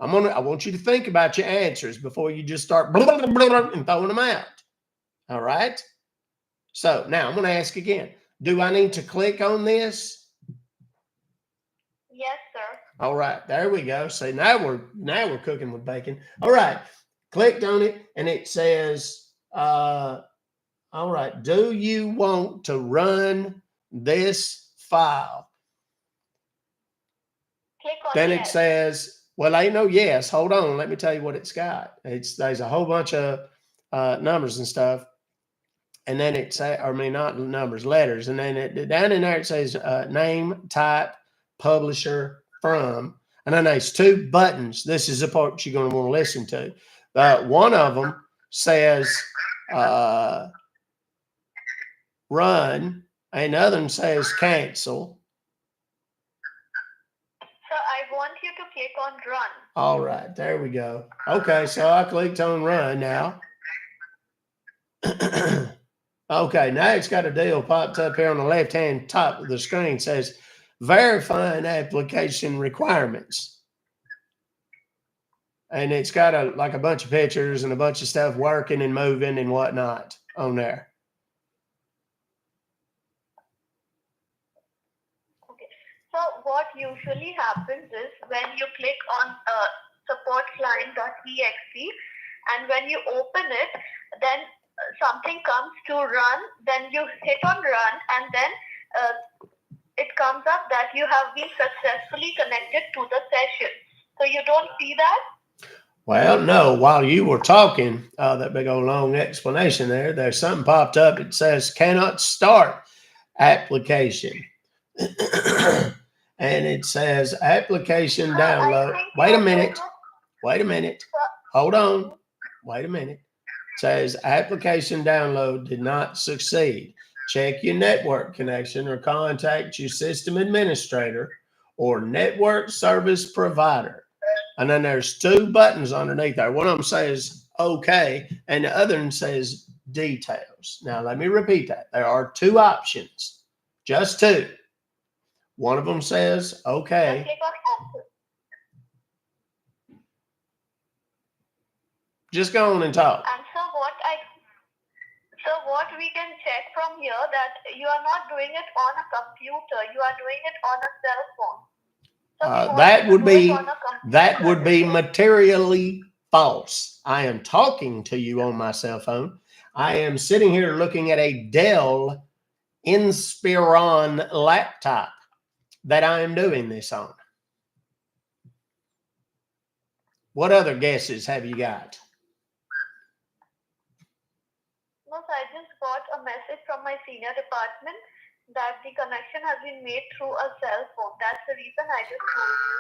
I want you to think about your answers before you just start blah, blah, blah, blah, and throwing them out. All right. So now I'm going to ask again. Do I need to click on this? Yes, sir. All right, there we go. So now we're cooking with bacon. All right, clicked on it and it says, all right, do you want to run this file? Click on Then yes. it says, well, ain't no yes. Hold on, let me tell you what it's got. There's a whole bunch of numbers and stuff. And then it says, not numbers, letters. And then down in there it says name, type, publisher, from, and then there's 2 buttons. This is the part you're going to want to listen to. One of them says run, and the other one says cancel. So I want you to click on run. All right, there we go. Okay, so I clicked on run now. Okay, now it's got a deal popped up here on the left-hand top of the screen. Says verifying application requirements. And it's got a bunch of pictures and a bunch of stuff working and moving and whatnot on there. Okay. So what usually happens is when you click on supportclient.exe and when you open it, then something comes to run, then you hit on run, and then it comes up that you have been successfully connected to the session. So you don't see that? Well, no, while you were talking, that big old long explanation there's something popped up. It says cannot start application. And it says application download. Wait a minute. Hold on. Wait a minute. It says application download did not succeed. Check your network connection or contact your system administrator or network service provider. And then there's 2 buttons underneath there. One of them says okay, and the other one says details. Now, let me repeat that. There are 2 options, just 2. One of them says, okay. Just click on active. Just go on and talk. And so what we can check from here that you are not doing it on a computer, you are doing it on a cell phone. So that would be materially false. I am talking to you on my cell phone. I am sitting here looking at a Dell Inspiron laptop that I am doing this on. What other guesses have you got? No, so I just got a message from my senior department that the connection has been made through a cell phone. That's the reason I just told you.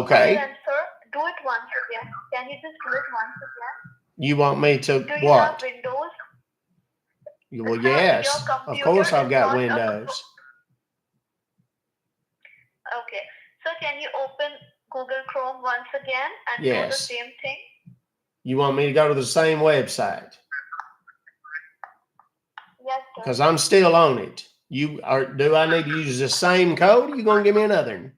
Okay. Then, sir, do it once again. Can you just do it once again? You want me to do you what? Have Windows? Well, yes. Of course I've got Windows. Okay. So can you open Google Chrome once again and do the same thing? You want me to go to the same website? Yes, sir. Because I'm still on it. Do I need to use the same code? Or you gonna give me another one?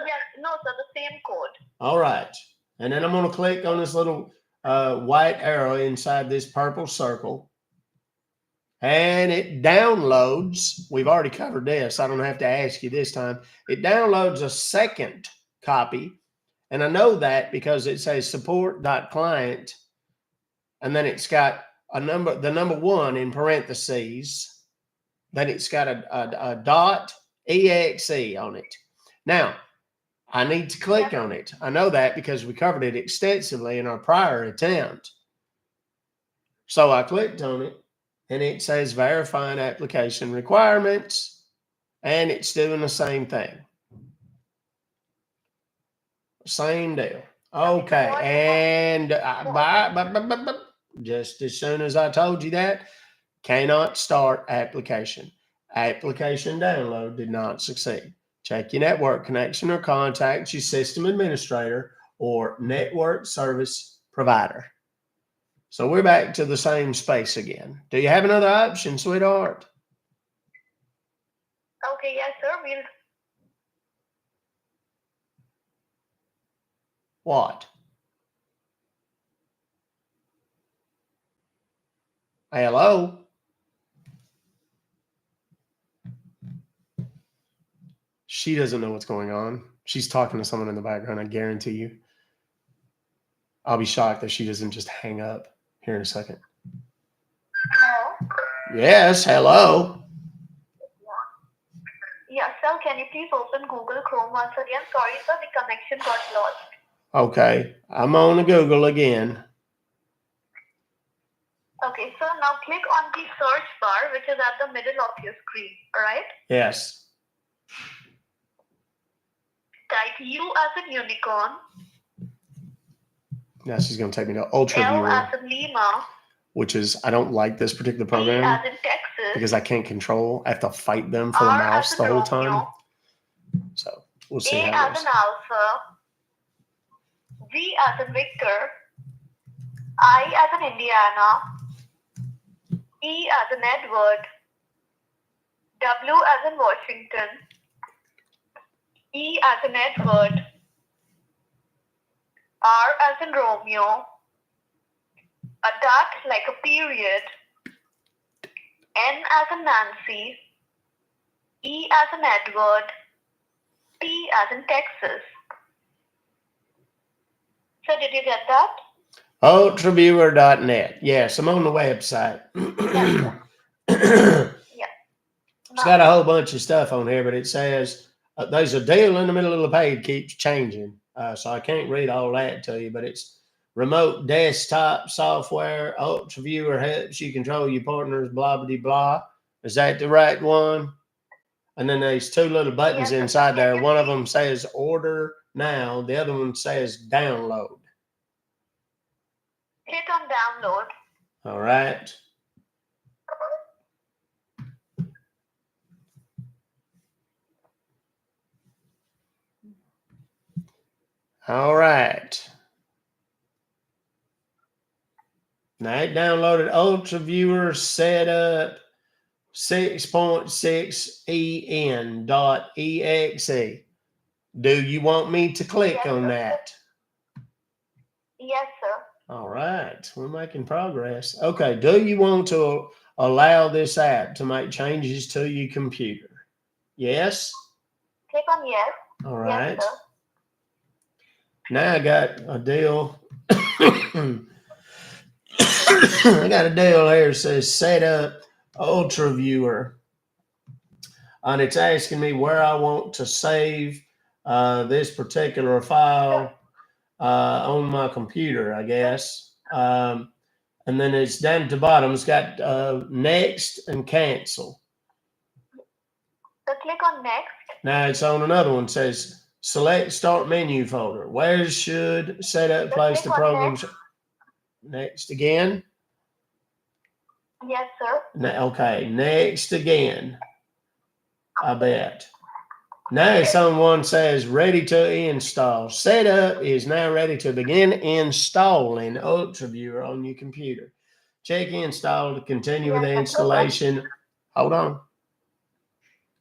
Yes, no, sir, the same code. All right. And then I'm gonna click on this little white arrow inside this purple circle. And it downloads. We've already covered this. I don't have to ask you this time. It downloads a second copy. And I know that because it says support.client. And then it's got the number 1 in parentheses. Then it's got a .exe on it. Now, I need to click on it. I know that because we covered it extensively in our prior attempt. So I clicked on it, and it says verifying application requirements, and it's doing the same thing. Same deal. Okay, and just as soon as I told you that, cannot start application. Application download did not succeed. Check your network connection or contact your system administrator or network service provider. So we're back to the same space again. Do you have another option, sweetheart? Okay, yes, sir. What? Hello? She doesn't know what's going on. She's talking to someone in the background, I guarantee you. I'll be shocked if she doesn't just hang up here in a second. Hello? Yes, hello. Yes, sir. Can you please open Google Chrome once again? Sorry, sir, the connection got lost. Okay, I'm on the Google again. Okay, so now click on the search bar, which is at the middle of your screen, all right? Yes. Type U as in unicorn. Now she's going to take me to Ultra L Viewer, as in Lima. which is, I don't like this particular program. T as in Texas. Because I can't control. I have to fight them for the R mouse the whole Romeo. time. So we'll see A how it as goes. in Alpha. V as in Victor. I as in Indiana. E as in Edward. W as in Washington. E as in Edward. R as in Romeo. A dot like a period. N as in Nancy. E as in Edward. T as in Texas. So did you get that? Ultraviewer.net. Yes, I'm on the website. Yeah. It's got a whole bunch of stuff on here, but it says there's a deal in the middle of the page keeps changing. So I can't read all that to you, but it's remote desktop software. Ultraviewer helps you control your partner's blah, blah, blah. Is that the right one? And then there's 2 little buttons inside there. One of them says order now. The other one says download. Hit on download. All right. All right. Now it downloaded Ultra Viewer setup. 6.6en.exe. Do you want me to click on that? Yes, sir. All right, we're making progress. Okay, do you want to allow this app to make changes to your computer? Yes? Click on yes. All right. Yes, sir. Now I got a deal. I got a deal here that says set up Ultra Viewer. And it's asking me where I want to save this particular file on my computer, I guess. And then it's down at the bottom. It's got next and cancel. So click on next. Now it's on another one. It says select start menu folder. Where should set up place the programs? Next again. Yes, sir. Okay, next again. I bet. Now someone says ready to install. Setup is now ready to begin installing UltraViewer on your computer. Check install to continue with the installation. Hold on.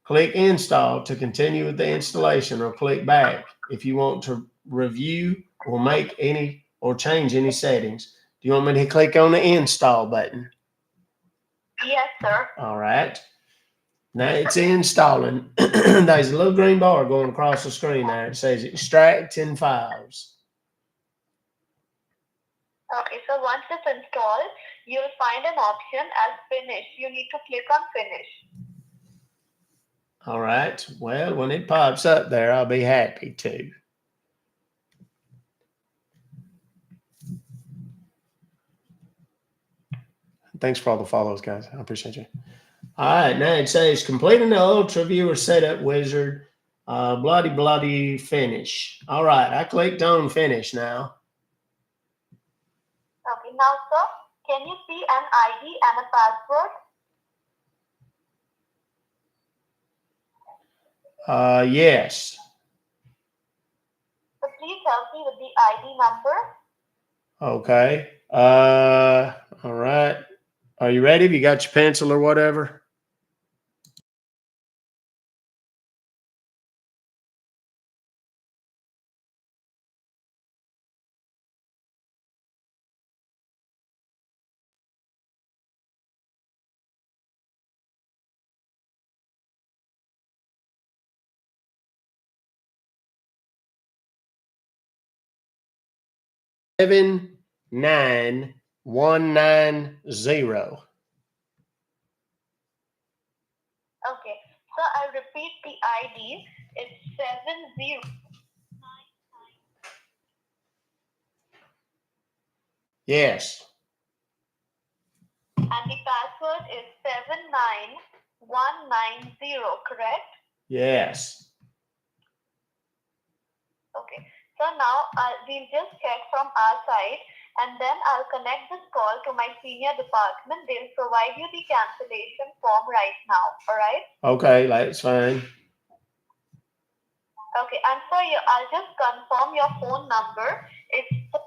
Click install to continue with the installation, or click back if you want to review or make any or change any settings. Do you want me to click on the install button? Yes, sir. All right. Now it's installing. There's a little green bar going across the screen there. It says extracting files. Okay, so once it's installed, you'll find an option as finish. You need to click on finish. All right. Well, when it pops up there, I'll be happy to. Thanks for all the follows, guys. I appreciate you. All right. Now it says completing the UltraViewer setup wizard. Bloody finish. All right. I clicked on finish now. Okay, now, sir, can you see an ID and a password? Yes. So please help me with the ID number. Okay. All right. Are you ready? Have you got your pencil or whatever? Seven 9190. Okay, so I'll repeat the ID. It's 70. Yes. And the password is 79190, correct? Yes. Okay, so now we'll just check from our side, and then I'll connect this call to my senior department. They'll provide you the cancellation form right now, all right? Okay, that's fine. Okay, and so I'll just confirm your phone number. It's 40.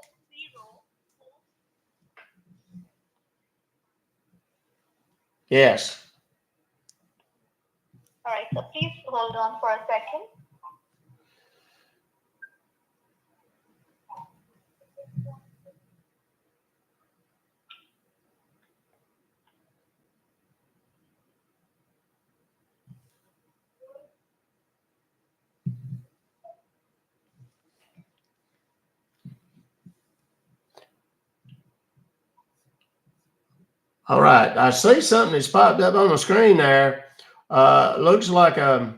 Yes. All right, so please hold on for a second. All right. I see something that's popped up on the screen there. Looks like I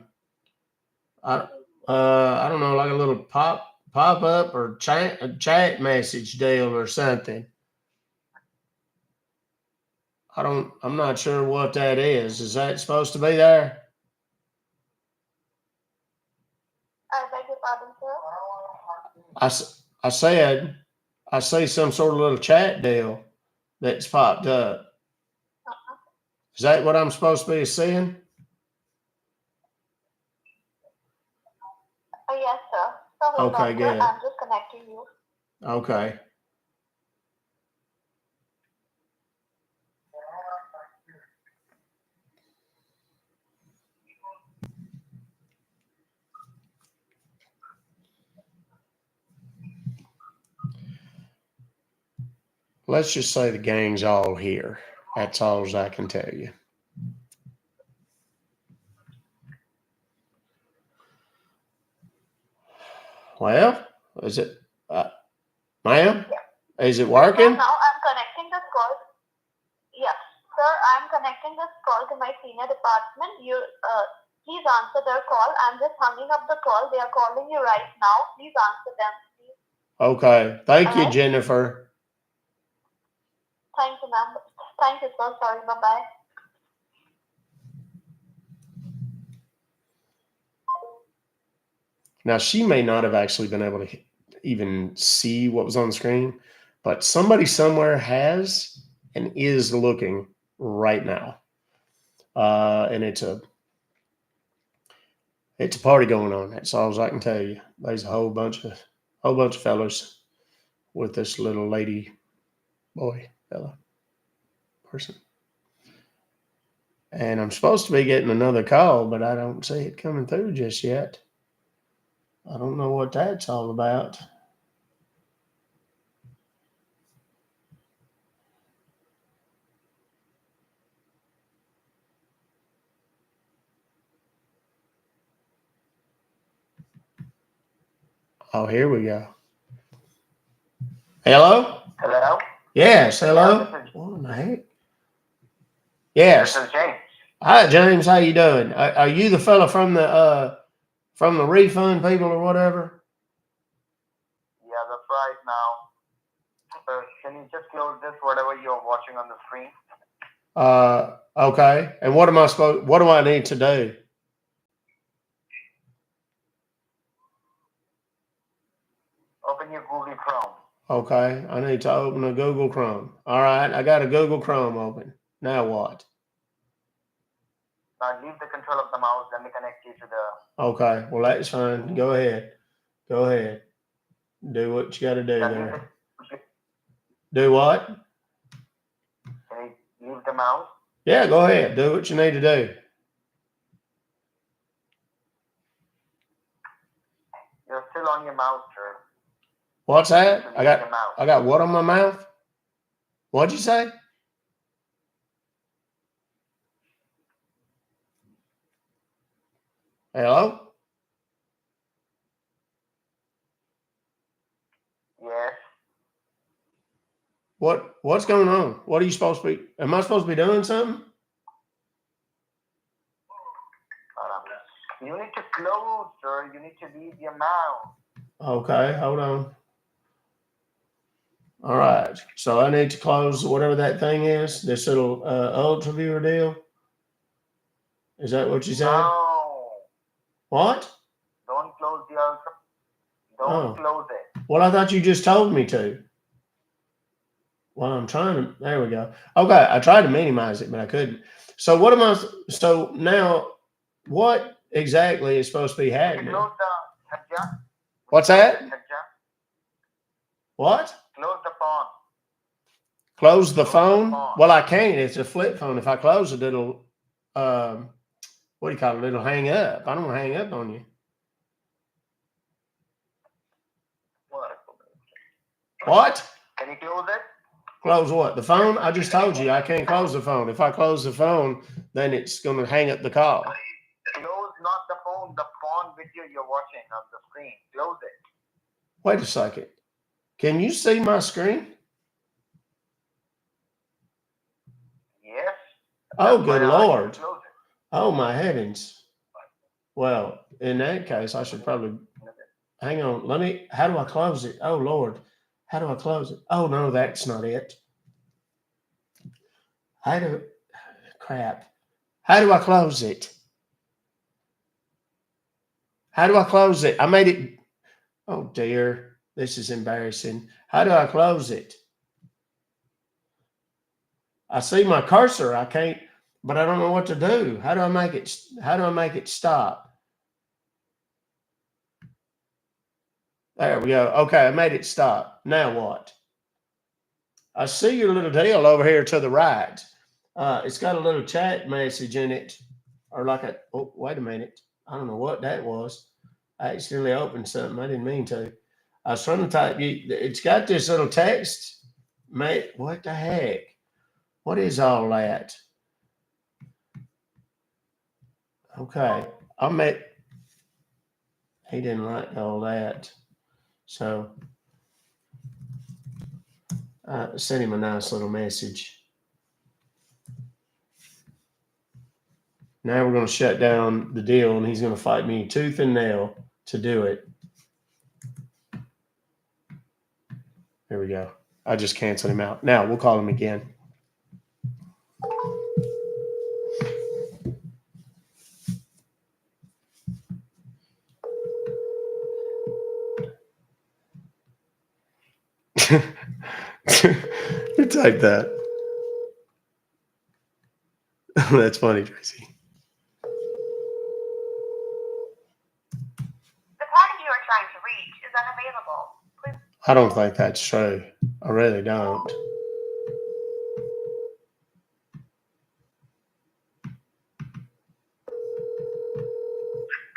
don't know, like a little pop up or a chat message deal or something. I'm not sure what that is. Is that supposed to be there? I beg your pardon, sir? I said I see some sort of little chat deal that's popped up. Is that what I'm supposed to be seeing? Yes, sir. So hold Okay, on, good. sir. I'm just connecting you. Okay. let's just say the gang's all here. That's all I can tell you. Well, is it, ma'am? Is it working? Now I'm connecting this call. Yeah, sir, I'm connecting this call to my senior department. You please answer their call. I'm just hanging up the call. They are calling you right now. Please answer them, please. Okay. Thank you, Jennifer. Thank you, ma'am. Thank you, sir. Sorry. Bye-bye. Now, she may not have actually been able to even see what was on the screen, but somebody somewhere has and is looking right now. And it's a party going on. That's all I can tell you. There's a whole bunch of fellas with this little lady, fella, person. And I'm supposed to be getting another call, but I don't see it coming through just yet. I don't know what that's all about. Oh, here we go. Hello? Hello? Yes, hello? Yeah, What in the heck? Yes. This is James. Hi, James. How you doing? Are you the fella from the refund people or whatever? Yeah, that's right now. Can you just close this, whatever you're watching on the screen? Okay. And what do I need to do? Open your Google Chrome. Okay. I need to open a Google Chrome. All right. I got a Google Chrome open. Now what? Now leave the control of the mouse, let me connect you to the... Okay. Well, that's fine. Go ahead. Go ahead. Do what you got to do there. Do what? Can you leave the mouse? Yeah, go ahead. Do what you need to do. You're still on your mouse, sir. What's that? I got what on my mouth? What'd you say? Hello? Yes. What's going on? What are you supposed to be? Am I supposed to be doing something? You need to close, sir. You need to leave your mouse. Okay, hold on. All right. So I need to close whatever that thing is, this little ultra viewer deal. Is that what you said? No. What? Don't close the ultra. Don't close it. Well, I thought you just told me to. Well, I'm trying to. There we go. Okay, I tried to minimize it, but I couldn't. So what am I? So now, what exactly is supposed to be happening? Close the Hajja. What's that? Hajja. What? Close the phone. Close the phone? Well, I can't. It's a flip phone. If I close it, it'll, what do you call it? It'll hang up. I don't want to hang up on you. What? Can you close it? Close what? The phone? I just told you I can't close the phone. If I close the phone, then it's going to hang up the call. Close not the phone video you're watching on the screen. Close it. Wait a second. Can you see my screen? Yes. Oh, good Lord. Oh, my heavens. Well, in that case, I should probably, hang on. How do I close it? Oh, Lord. How do I close it? Oh, no, that's not it. Crap. How do I close it? How do I close it? I made it. Oh, dear. This is embarrassing. How do I close it? I see my cursor. I can't, but I don't know what to do. How do I make it stop? There we go. Okay, I made it stop. Now what? I see your little deal over here to the right. It's got a little chat message in it, or like a, oh, wait a minute. I don't know what that was. I accidentally opened something. I didn't mean to. I was trying to type. It's got this little text Mate, what the heck? What is all that? Okay. He didn't like all that. So I sent him a nice little message. Now we're going to shut down the deal, and he's going to fight me tooth and nail to do it. There we go. I just canceled him out. Now we'll call him again. You type that. That's funny, Tracy. The party you are trying to reach is unavailable. Please. I don't think that's true. I really don't.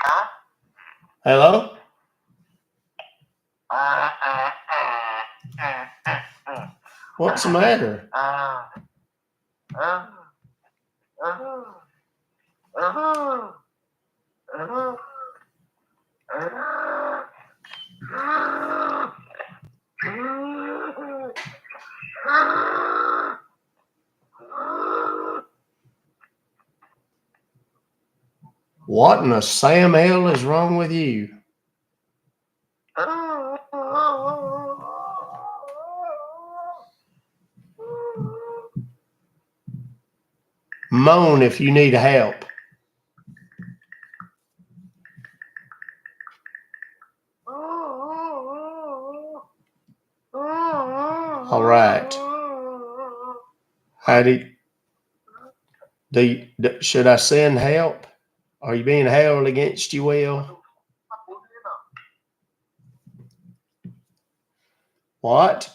Huh? Hello? What's the matter? What in the Sam L is wrong with you? Moan if you need help. All right. Should I send help? Are you being held against your will? What?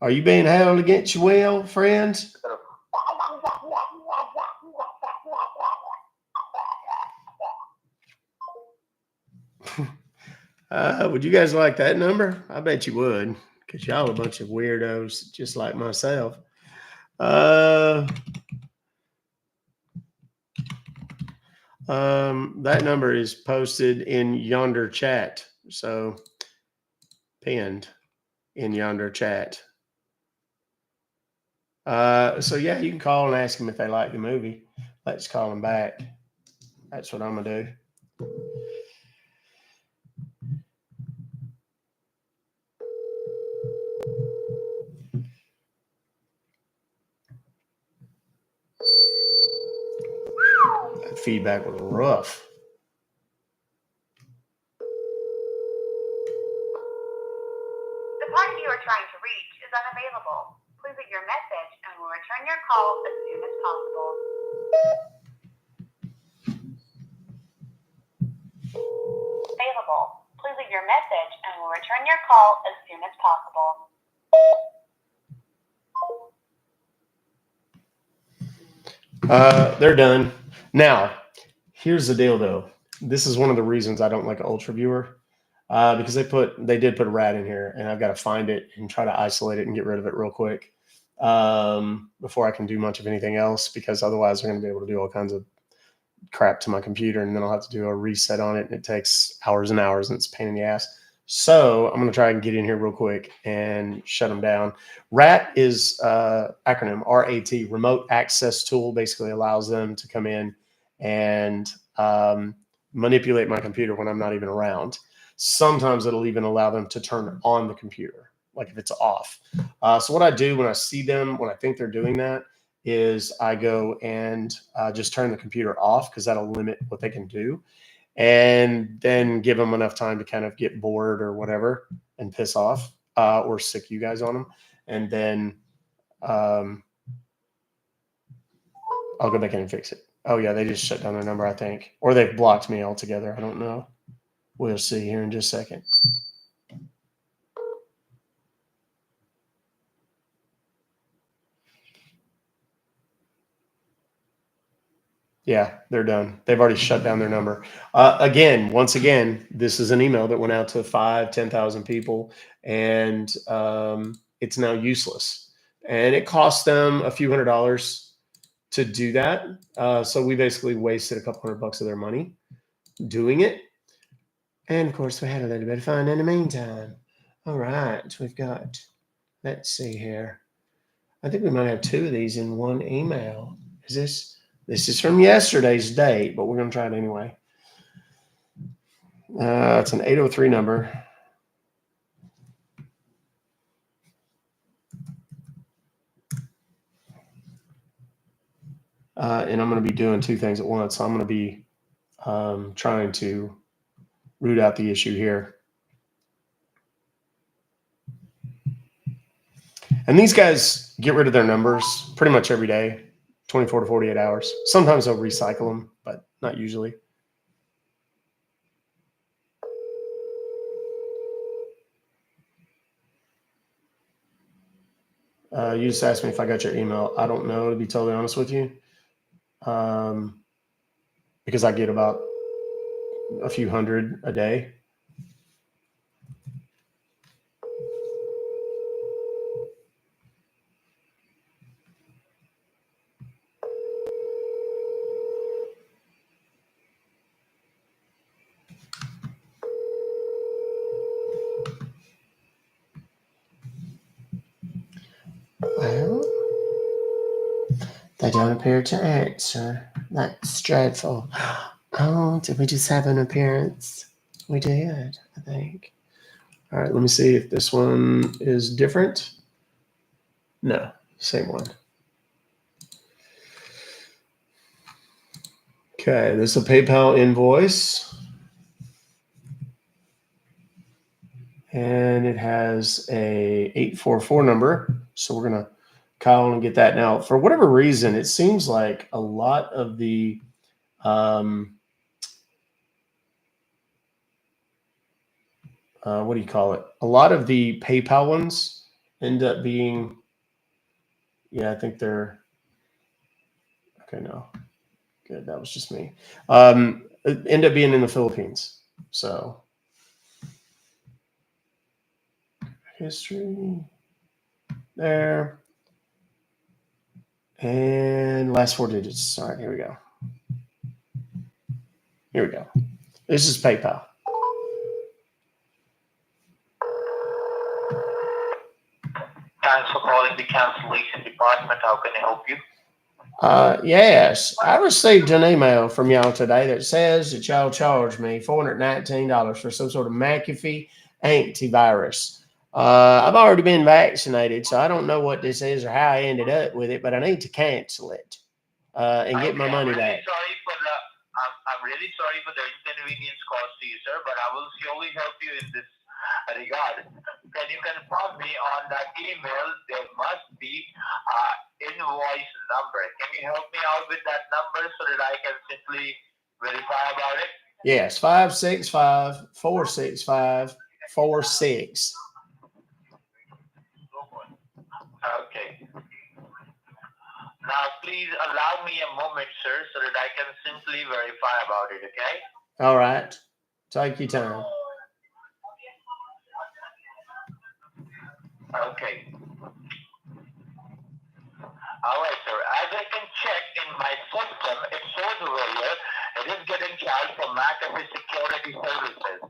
Are you being held against your will, friends? Would you guys like that number? I bet you would, because y'all a bunch of weirdos just like myself. That number is posted in yonder chat. So pinned in yonder chat. So yeah, you can call and ask them if they like the movie. Let's call them back. That's what I'm gonna do. That feedback was rough. The party you are trying to reach is unavailable. Please leave your message and we'll return your call as soon as possible. Available. Please leave your message and we'll return your call as soon as possible. They're done. Now, here's the deal, though. This is one of the reasons I don't like Ultra Viewer, because they did put a rat in here, and I've got to find it and try to isolate it and get rid of it real quick before I can do much of anything else, because otherwise they're going to be able to do all kinds of crap to my computer, and then I'll have to do a reset on it, and it takes hours and hours, and it's a pain in the ass. So I'm going to try and get in here real quick and shut them down. RAT is acronym RAT, Remote Access Tool. Basically allows them to come in and manipulate my computer when I'm not even around. Sometimes it'll even allow them to turn on the computer, like if it's off. So what I do when I see them, when I think they're doing that, is I go and just turn the computer off, because that'll limit what they can do. And then give them enough time to kind of get bored or whatever and piss off or sick you guys on them. And then I'll go back in and fix it. Oh, yeah, they just shut down their number, I think. Or they've blocked me altogether. I don't know. We'll see here in just a second. Yeah, they're done. They've already shut down their number. Once again, this is an email that went out to 5,000, 10,000 people. And it's now useless. And it costs them a few $100s to do that. So we basically wasted a couple $100 of their money doing it. And of course, we had a little bit of fun in the meantime. All right, we've got, let's see here. I think we might have 2 of these in one email. This is from yesterday's date, but we're going to try it anyway. It's an 803 number. And I'm going to be doing 2 things at once. So I'm going to be trying to root out the issue here. And these guys get rid of their numbers pretty much every day, 24 to 48 hours. Sometimes they'll recycle them, but not usually. You just asked me if I got your email. I don't know, to be totally honest with you, because I get about a few hundred a day. Well, they don't appear to answer. That's dreadful. Oh, did we just have an appearance? We did, I think. All right, let me see if this one is different. No, same one. Okay, this is a PayPal invoice. And it has a 844 number. So we're going to call and get that. Now, for whatever reason, it seems like a lot of the what do you call it? A lot of the PayPal ones end up being, yeah, I think they're, okay, no. Good, that was just me. End up being in the Philippines. So history there. And last 4 digits. All right, here we go. Here we go. This is PayPal. Thanks for calling the cancellation department. How can I help you? Yes, I received an email from y'all today that says that y'all charged me $419 for some sort of McAfee antivirus. I've already been vaccinated, so I don't know what this is or how I ended up with it, but I need to cancel it and get my money back. I'm really sorry for the inconvenience caused to you, sir, but I will surely help you in this regard. Can you confirm me on that email? There must be invoice number. Can you help me out with that number so that I can simply verify about it? Yes, 565-465-46. Okay. Now, please allow me a moment, sir, so that I can simply verify about it, okay? All right. Take your time. Okay. All right, sir. As I can check in my system, it shows over here, it is getting charged for McAfee security services.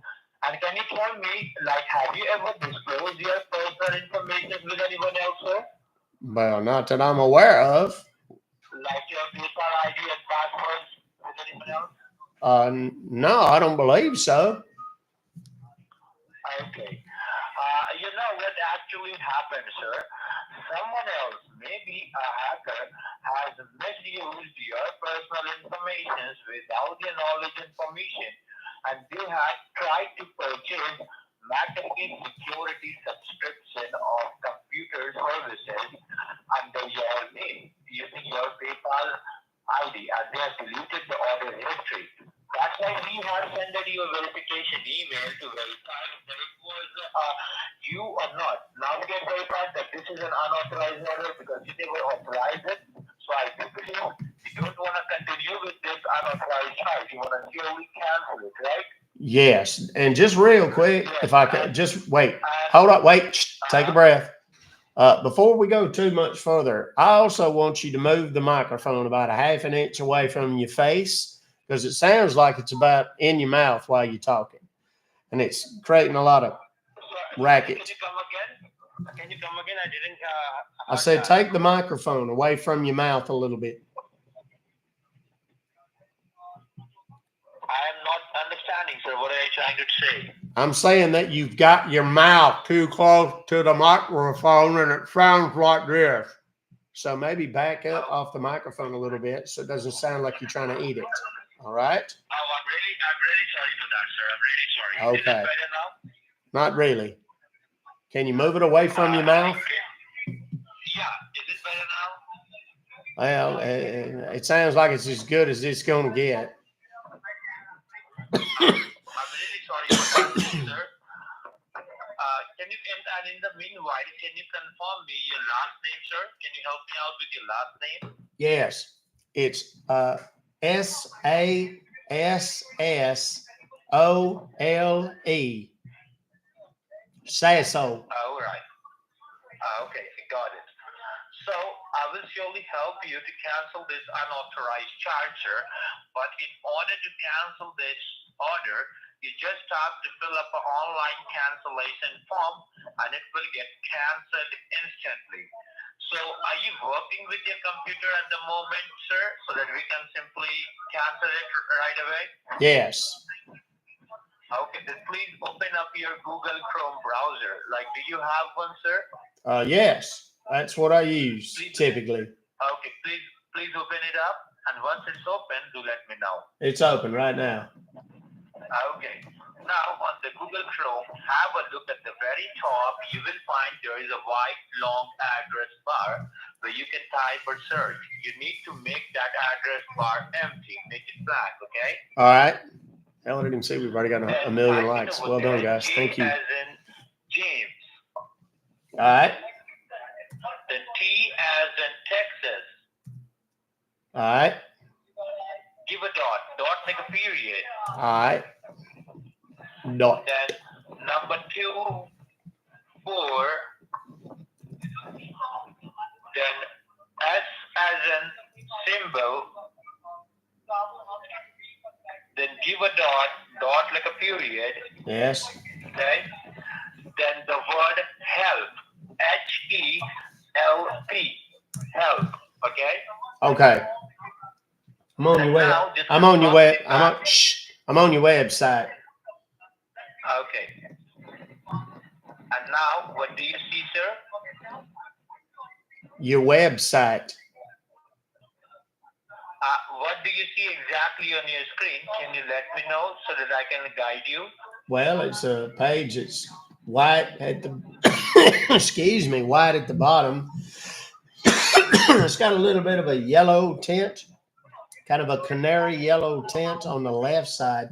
And can you tell me, like, have you ever disclosed your personal information with anyone else, sir? Well, not that I'm aware of. Like your PayPal ID and passwords with anyone else? No, I don't believe so. Okay. You know what actually happened, sir? Someone else, maybe a hacker, has misused your personal information without your knowledge and permission, and they have tried to purchase McAfee security subscription of computer services under your name using your PayPal ID, and they have deleted the order history. That's why we have sent you a verification email to verify that it was you or not. Now we can verify that this is an unauthorized order because you never authorized it. So I do believe you don't want to continue with this unauthorized charge. You want to purely cancel it, right? Yes. And just real quick, if I could just wait. Hold up. Wait. Take a breath. Before we go too much further, I also want you to move the microphone about a half an inch away from your face because it sounds like it's about in your mouth while you're talking, and it's creating a lot of racket. Can you come again? Can you come again? I didn't. I said take the microphone away from your mouth a little bit. I am not understanding, sir. What are you trying to say? I'm saying that you've got your mouth too close to the microphone and it sounds like this. So maybe back up off the microphone a little bit so it doesn't sound like you're trying to eat it. All right? Oh, I'm really sorry for that, sir. I'm really sorry. Okay. Is it better now? Not really. Can you move it away from your mouth? Yeah. Is it better now? Well, it sounds like it's as good as it's going to get. I'm really sorry for that, sir. Can you, and in the meanwhile, can you confirm me your last name, sir? Can you help me out with your last name? Yes. It's Sassole. Sassole. All right. Okay, got it. So I will surely help you to cancel this unauthorized charge, sir. But in order to cancel this order, you just have to fill up an online cancellation form and it will get canceled instantly. So are you working with your computer at the moment, sir, so that we can simply cancel it right away? Yes. Okay, then please open up your Google Chrome browser. Like, do you have one, sir? Yes. That's what I use typically. Okay, please open it up. And once it's open, do let me know. It's open right now. Okay. Now, on the Google Chrome, have a look at the very top. You will find there is a white long address bar where you can type or search. You need to make that address bar empty. Make it blank, okay? All right. Hell, I didn't see we've already got a million likes. Well done, guys. Thank you. As in James. All right. The T as in Texas. All right. Give a dot. Dot make a period. All right. Dot. Then number 2, 4. Then S as in symbol. Then give a dot. Dot like a period. Yes. Okay. Then the word help. HELP. Help. Okay. Okay. I'm on your web. I'm on your web. I'm on your website. Okay. And now, what do you see, sir? Your website. What do you see exactly on your screen? Can you let me know so that I can guide you? Well, it's a page that's white at the excuse me, white at the bottom. It's got a little bit of a yellow tint, kind of a canary yellow tint on the left side,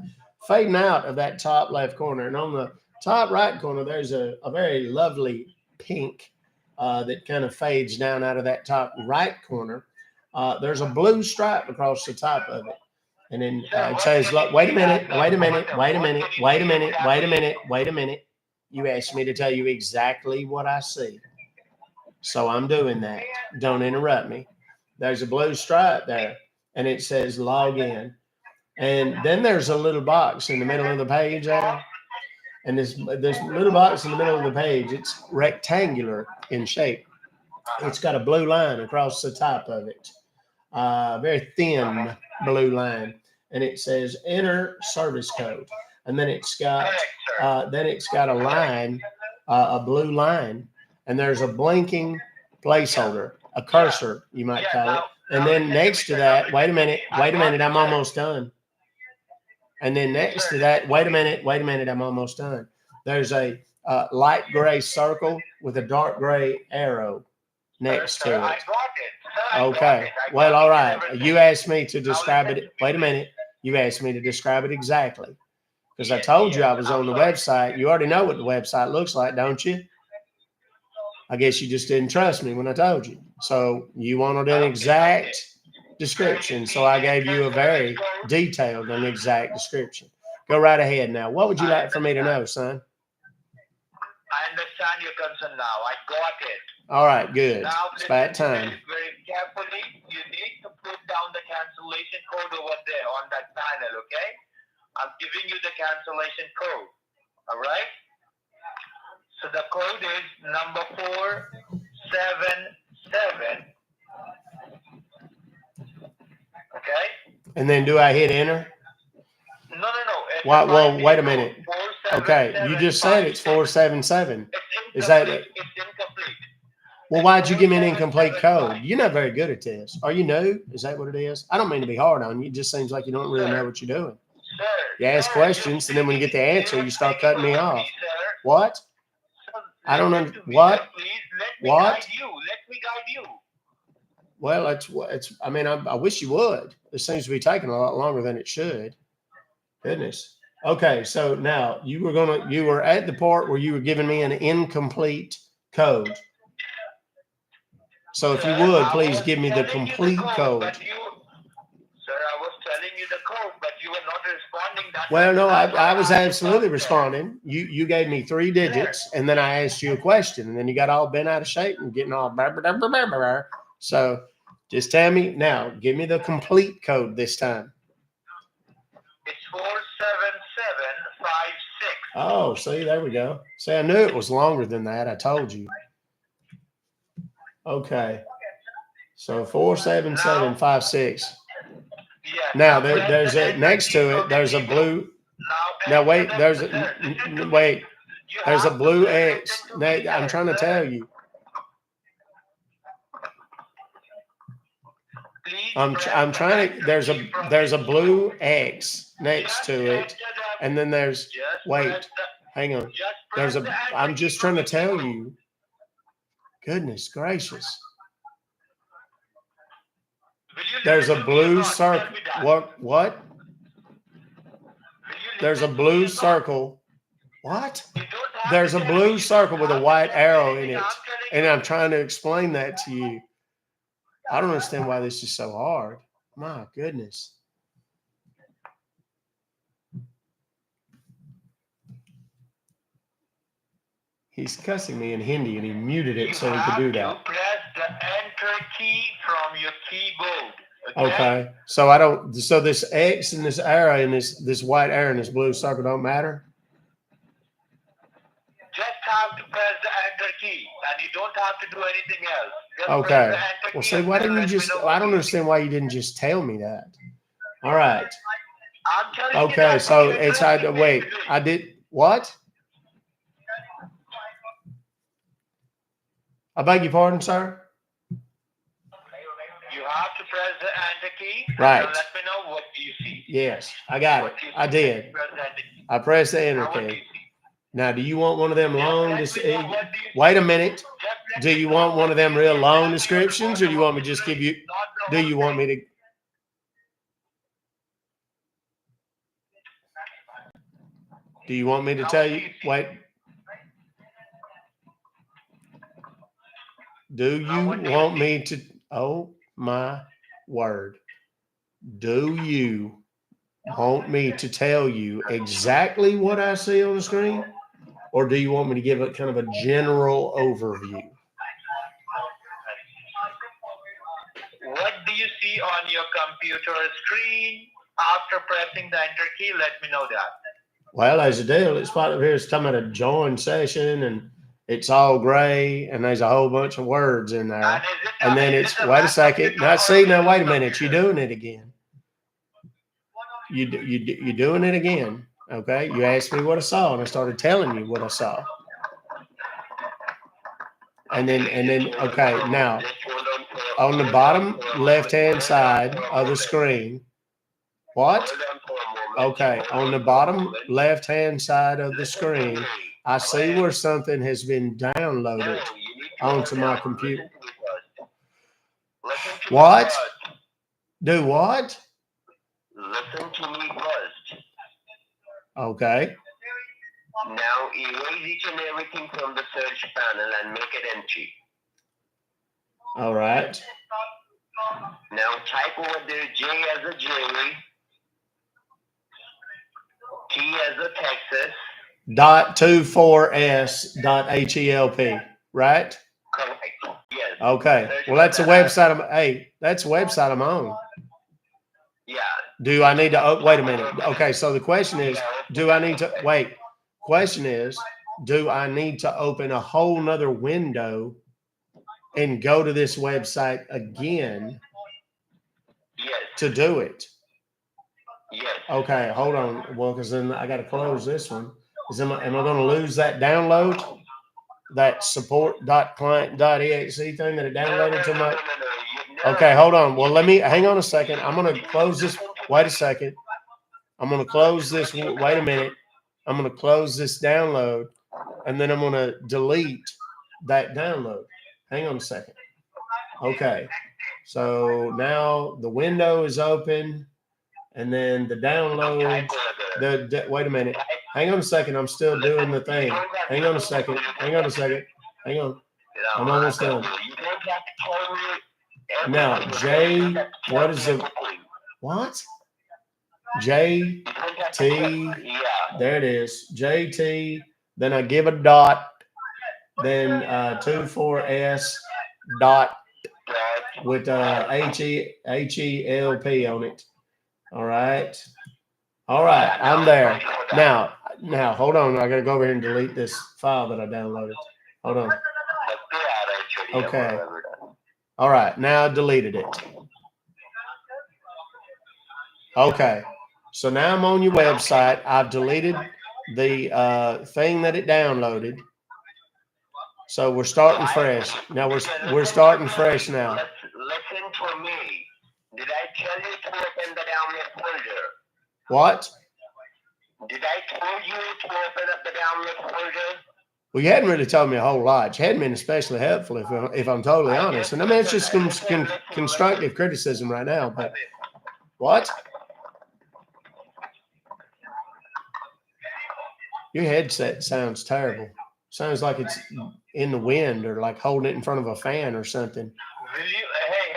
fading out of that top left corner. And on the top right corner, there's a very lovely pink that kind of fades down out of that top right corner. There's a blue stripe across the top of it. And then it says, look, wait a minute. You asked me to tell you exactly what I see. So I'm doing that. Don't interrupt me. There's a blue stripe there, and it says log in. And then there's a little box in the middle of the page there. And this little box in the middle of the page, it's rectangular in shape. It's got a blue line across the top of it. Very thin blue line. And it says enter service code. And then it's got a line, a blue line. And there's a blinking placeholder, a cursor, you might call it. And then next to that, wait a minute, I'm almost done. And then next to that, wait a minute, I'm almost done. There's a light gray circle with a dark gray arrow next to it. I got it. Okay. Well, all right. You asked me to describe it. Wait a minute. You asked me to describe it exactly. Because I told you I was on the website. You already know what the website looks like, don't you? I guess you just didn't trust me when I told you. So you wanted an exact description. So I gave you a very detailed and exact description. Go right ahead now. What would you like for me to know, son? I understand your concern now. I got it. All right, good. Now, It's about listen time. very carefully. You need to put down the cancellation code over there on that panel, okay? I'm giving you the cancellation code. All right? So the code is number 477. Okay? And then do I hit enter? No. Well, wait a minute. Okay, you just said it's 477. Is that it? It's incomplete. Well, why'd you give me an incomplete code? You're not very good at this. Are you new? Is that what it is? I don't mean to be hard on you. It just seems like you don't really know what you're doing. Sir, You ask questions, and then when you get the answer, you start cutting me off. What? I don't know. What? What? Let me guide you. Well, it's. I mean, I wish you would. This seems to be taking a lot longer than it should. Goodness. Okay, so now you were at the part where you were giving me an incomplete code. So if you would, please give me the complete code. Sir, I was telling you the code, but you were not responding. Well, no, I was absolutely responding. You gave me 3 digits, and then I asked you a question, and then you got all bent out of shape and getting all blah. So just tell me now, give me the complete code this time. It's 47756. Oh, see, there we go. See, I knew it was longer than that. I told you. Okay. So 47756. Yes. Now there's a next to it. There's a blue. Now wait. There's a wait. There's a blue X. I'm trying to tell you. I'm trying to. There's a blue X next to it, and then there's. Wait. Hang on. I'm just trying to tell you. Goodness gracious. There's a blue circle. What? There's a blue circle. What? There's a blue circle with a white arrow in it. And I'm trying to explain that to you. I don't understand why this is so hard. My goodness. He's cussing me in Hindi, and he muted it so he could do that. You press the enter key from your keyboard. Okay. So I don't. So this X and this arrow and this white arrow and this blue circle don't matter. Just have to press the enter key, and you don't have to do anything else. Just Okay. Well, see, why didn't you just? I don't understand why you didn't just tell me that. All right. I'm telling you Okay. that So it's had to wait. I did what? I beg your pardon, sir? You have to press the enter key. Right. And let me know what do you see. Yes, I got it. I did. Press the enter key. I pressed the enter Now what do key. you see? Now, do you want one of them long? What do you see? Wait a minute. Just let Do me you know want one what of them you real see. long descriptions, or do you want me to just give you? Do you want me to? Do you want me to tell you? Wait. Do you want me to? Oh my word. Do you want me to tell you exactly what I see on the screen? Or do you want me to give it kind of a general overview? What do you see on your computer screen after pressing the enter key? Let me know that. Well, there's a deal. It's part of here. It's talking about a join session, and it's all gray, and there's a whole bunch of words in there. And then it's, wait a second. Now, see, now, wait a minute. You're doing it again. You're doing it again. Okay. You asked me what I saw, and I started telling you what I saw. And then, okay. Now, on the bottom left-hand side of the screen, what? Okay. On the bottom left-hand side of the screen, I see where something has been downloaded onto my computer. What? Do what? Listen to me first. Okay. Now erase each and everything from the search panel and make it empty. All right. Now type over there J as a Jerry, T as a Texas. .24s.HELP, right? Correct. Okay. Well, that's a website. That's a website I'm on. Yeah. Do I need to, wait a minute. Okay. So the question is, do I need to, wait, question is, do I need to open a whole nother window and go to this website again Yes. to do it? Yes. Okay, hold on. Well, because then I got to close this one. Am I going to lose that download? That support.client.exe thing that it downloaded to my. Okay, hold on. Well, hang on a second. I'm going to close this. Wait a second. I'm going to close this. Wait a minute. I'm going to close this download and then I'm going to delete that download. Hang on a second. Okay. So now the window is open and then the download, wait a minute. Hang on a second. I'm still doing the thing. Hang on a second. Hang on a second. Hang on. I'm almost done. Now, what is the, what? JT, there it is. JT, then I give a dot, then 24S dot with HELP on it. All right. All right. I'm there. Now, hold on. I got to go over here and delete this file that I downloaded. Hold on. Okay. All right. Now I deleted it. Okay. So now I'm on your website. I've deleted the thing that it downloaded. So we're starting fresh. Now we're starting fresh now. Listen to me. Did I tell you to open the download folder? What? Did I tell you to open up the download folder? Well, you hadn't really told me a whole lot. You hadn't been especially helpful, if I'm totally honest. And I mean, it's just constructive criticism right now. But what? Your headset sounds terrible. Sounds like it's in the wind or like holding it in front of a fan or something. Will you? Hey,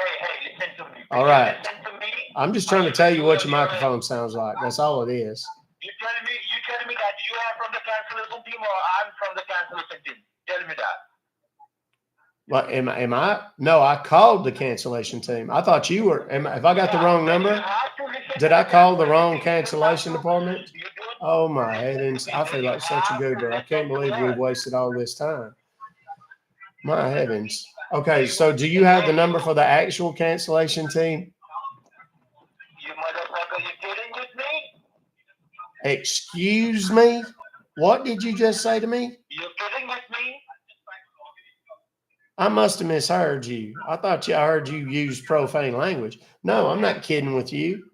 listen to me. All right. Listen to me. I'm just trying to tell you what your microphone sounds like. That's all it is. You telling me that you are from the cancellation team or I'm from the cancellation team? Tell me that. What am I? No, I called the cancellation team. I thought you were. If I got the wrong number, did I call the wrong cancellation department? Oh my heavens! I feel like such a goober. I can't believe we've wasted all this time. My heavens. Okay, so do you have the number for the actual cancellation team? You motherfucker, you kidding with me? Excuse me? What did you just say to me? You kidding with me? I must have misheard you. I thought I heard you use profane language. No, I'm not kidding with you.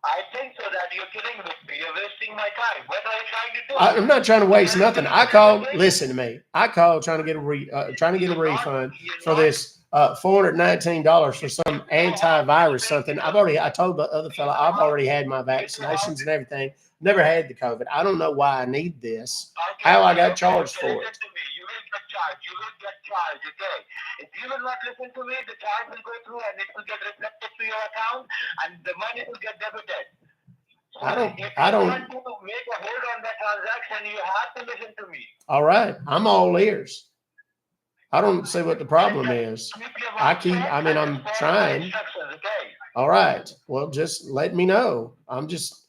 I think so that you're kidding with me. You're wasting my time. What are you trying to do? I'm not trying to waste nothing. I called. Listen to me. I called trying to get a refund for this $419 for some antivirus something. I told the other fella I've already had my vaccinations and everything. Never had the COVID. I don't know why I need this. How I got charged for it. You will get charged. Okay. If you will not listen to me, the charge will go through and it will get reflected to your account and the money will get debited. So I don't. If you want to make a hold on that transaction, you have to listen to me. All right. I'm all ears. I don't see what the problem is. I'm trying. All right. Well, just let me know. I'm just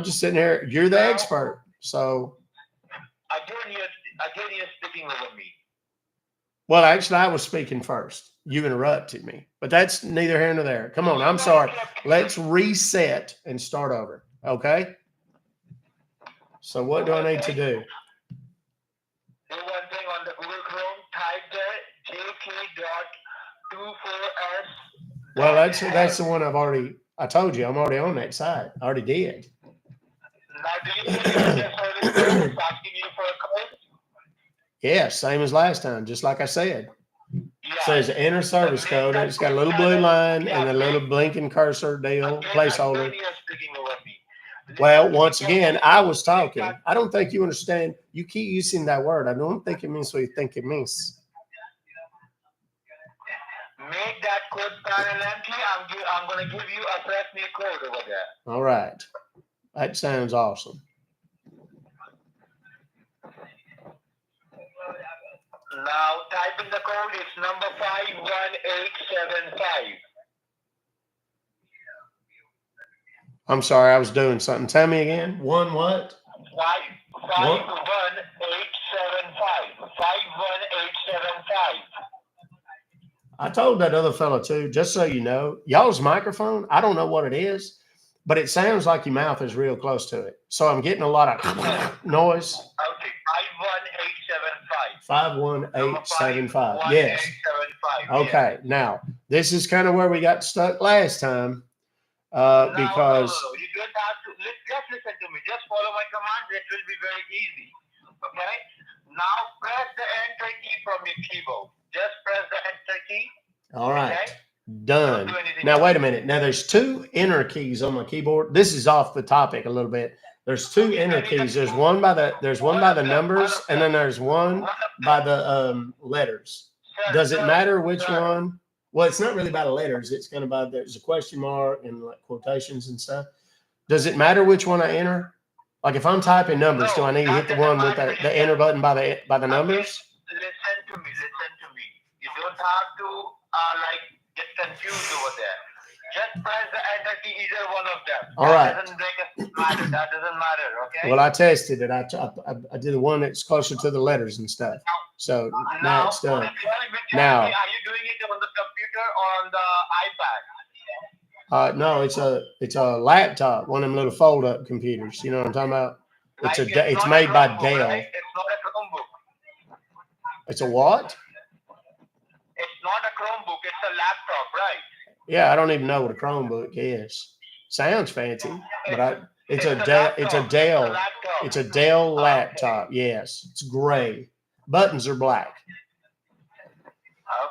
sitting here. You're the expert. So. Again, you're speaking over me. Well, actually, I was speaking first. You interrupted me, but that's neither here nor there. Come on. I'm sorry. Let's reset and start over. Okay. So what do I need to do? Do one thing on the Google Chrome, type there jk.24s. Well, that's the one I told you, I'm already on that site. I already did. Now, do you think the service is asking you for a code? Yeah, same as last time, just like I said. Yeah. It says enter service code, and it's got a little blue line and a little blinking cursor deal, placeholder. Well, once again, I was talking. I don't think you understand. You keep using that word. I don't think it means what you think it means. Make that code panel empty. I'm going to give you a press me code over there. All right. That sounds awesome. Now type in the code. It's number 51875. I'm sorry, I was doing something. Tell me again. One what? 51875. 51875. I told that other fellow too, just so you know, y'all's microphone, I don't know what it is, but it sounds like your mouth is real close to it. So I'm getting a lot of noise. Okay, 51875. 51875. Yes. 51875. Okay. Now, this is kind of where we got stuck last time. Because no, you don't have to. Just listen to me. Just follow my commands. It will be very easy. Okay. Now press the enter key from your keyboard. Just press the enter key. All right. Okay? Done. Now wait a minute. Now there's two enter keys on my keyboard. This is off the topic a little bit. There's two enter keys. There's one by the numbers, and then there's one by the letters. Does it matter which one? Well, it's not really by the letters. It's kind of by there's a question mark and like quotations and stuff. Does it matter which one I enter? Like if I'm typing numbers, do I need to hit the one with the enter button by the numbers? Listen to me. You don't have to get confused over there. Just press the enter key, either one of them. All right. That doesn't matter. That doesn't matter. Okay. Well, I tested it. I did the one that's closer to the letters and stuff. So now it's done. Now, are you doing it on the computer or on the iPad? No, it's a laptop, one of them little fold-up computers. You know what I'm talking about? It's made by Dell. Right? It's not a Chromebook. It's a what? It's not a Chromebook. It's a laptop, right? Yeah, I don't even know what a Chromebook is. Sounds fancy, but it's a Dell laptop. Yes, it's gray. Buttons are black.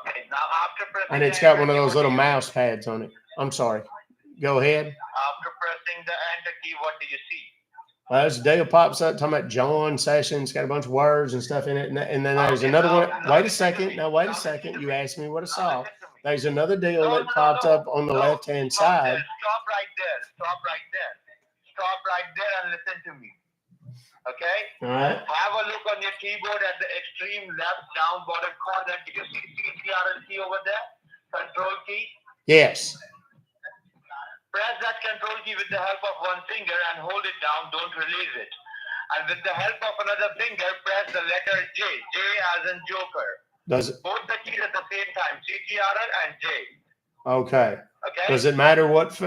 Okay. Now after pressing, and it's got one of those little mouse pads on it. I'm sorry. Go ahead. After pressing the enter key, what do you see? Well, this Dale pops up talking about John Sessions, got a bunch of words and stuff in it. And then there's another one. Wait a second. Now, wait a second. You asked me what I saw. There's another deal that popped up on the left-hand side. Stop right there. Stop right there and listen to me. Okay? All right. Have a look on your keyboard at the extreme left down bottom corner. Do you see CTRL key over there? Control key? Yes. Press that control key with the help of one finger and hold it down. Don't release it. And with the help of another finger, press the letter J. J as in Joker. Does it? Both the keys at the same time. CTRL and J. Okay. Okay. Does it matter what?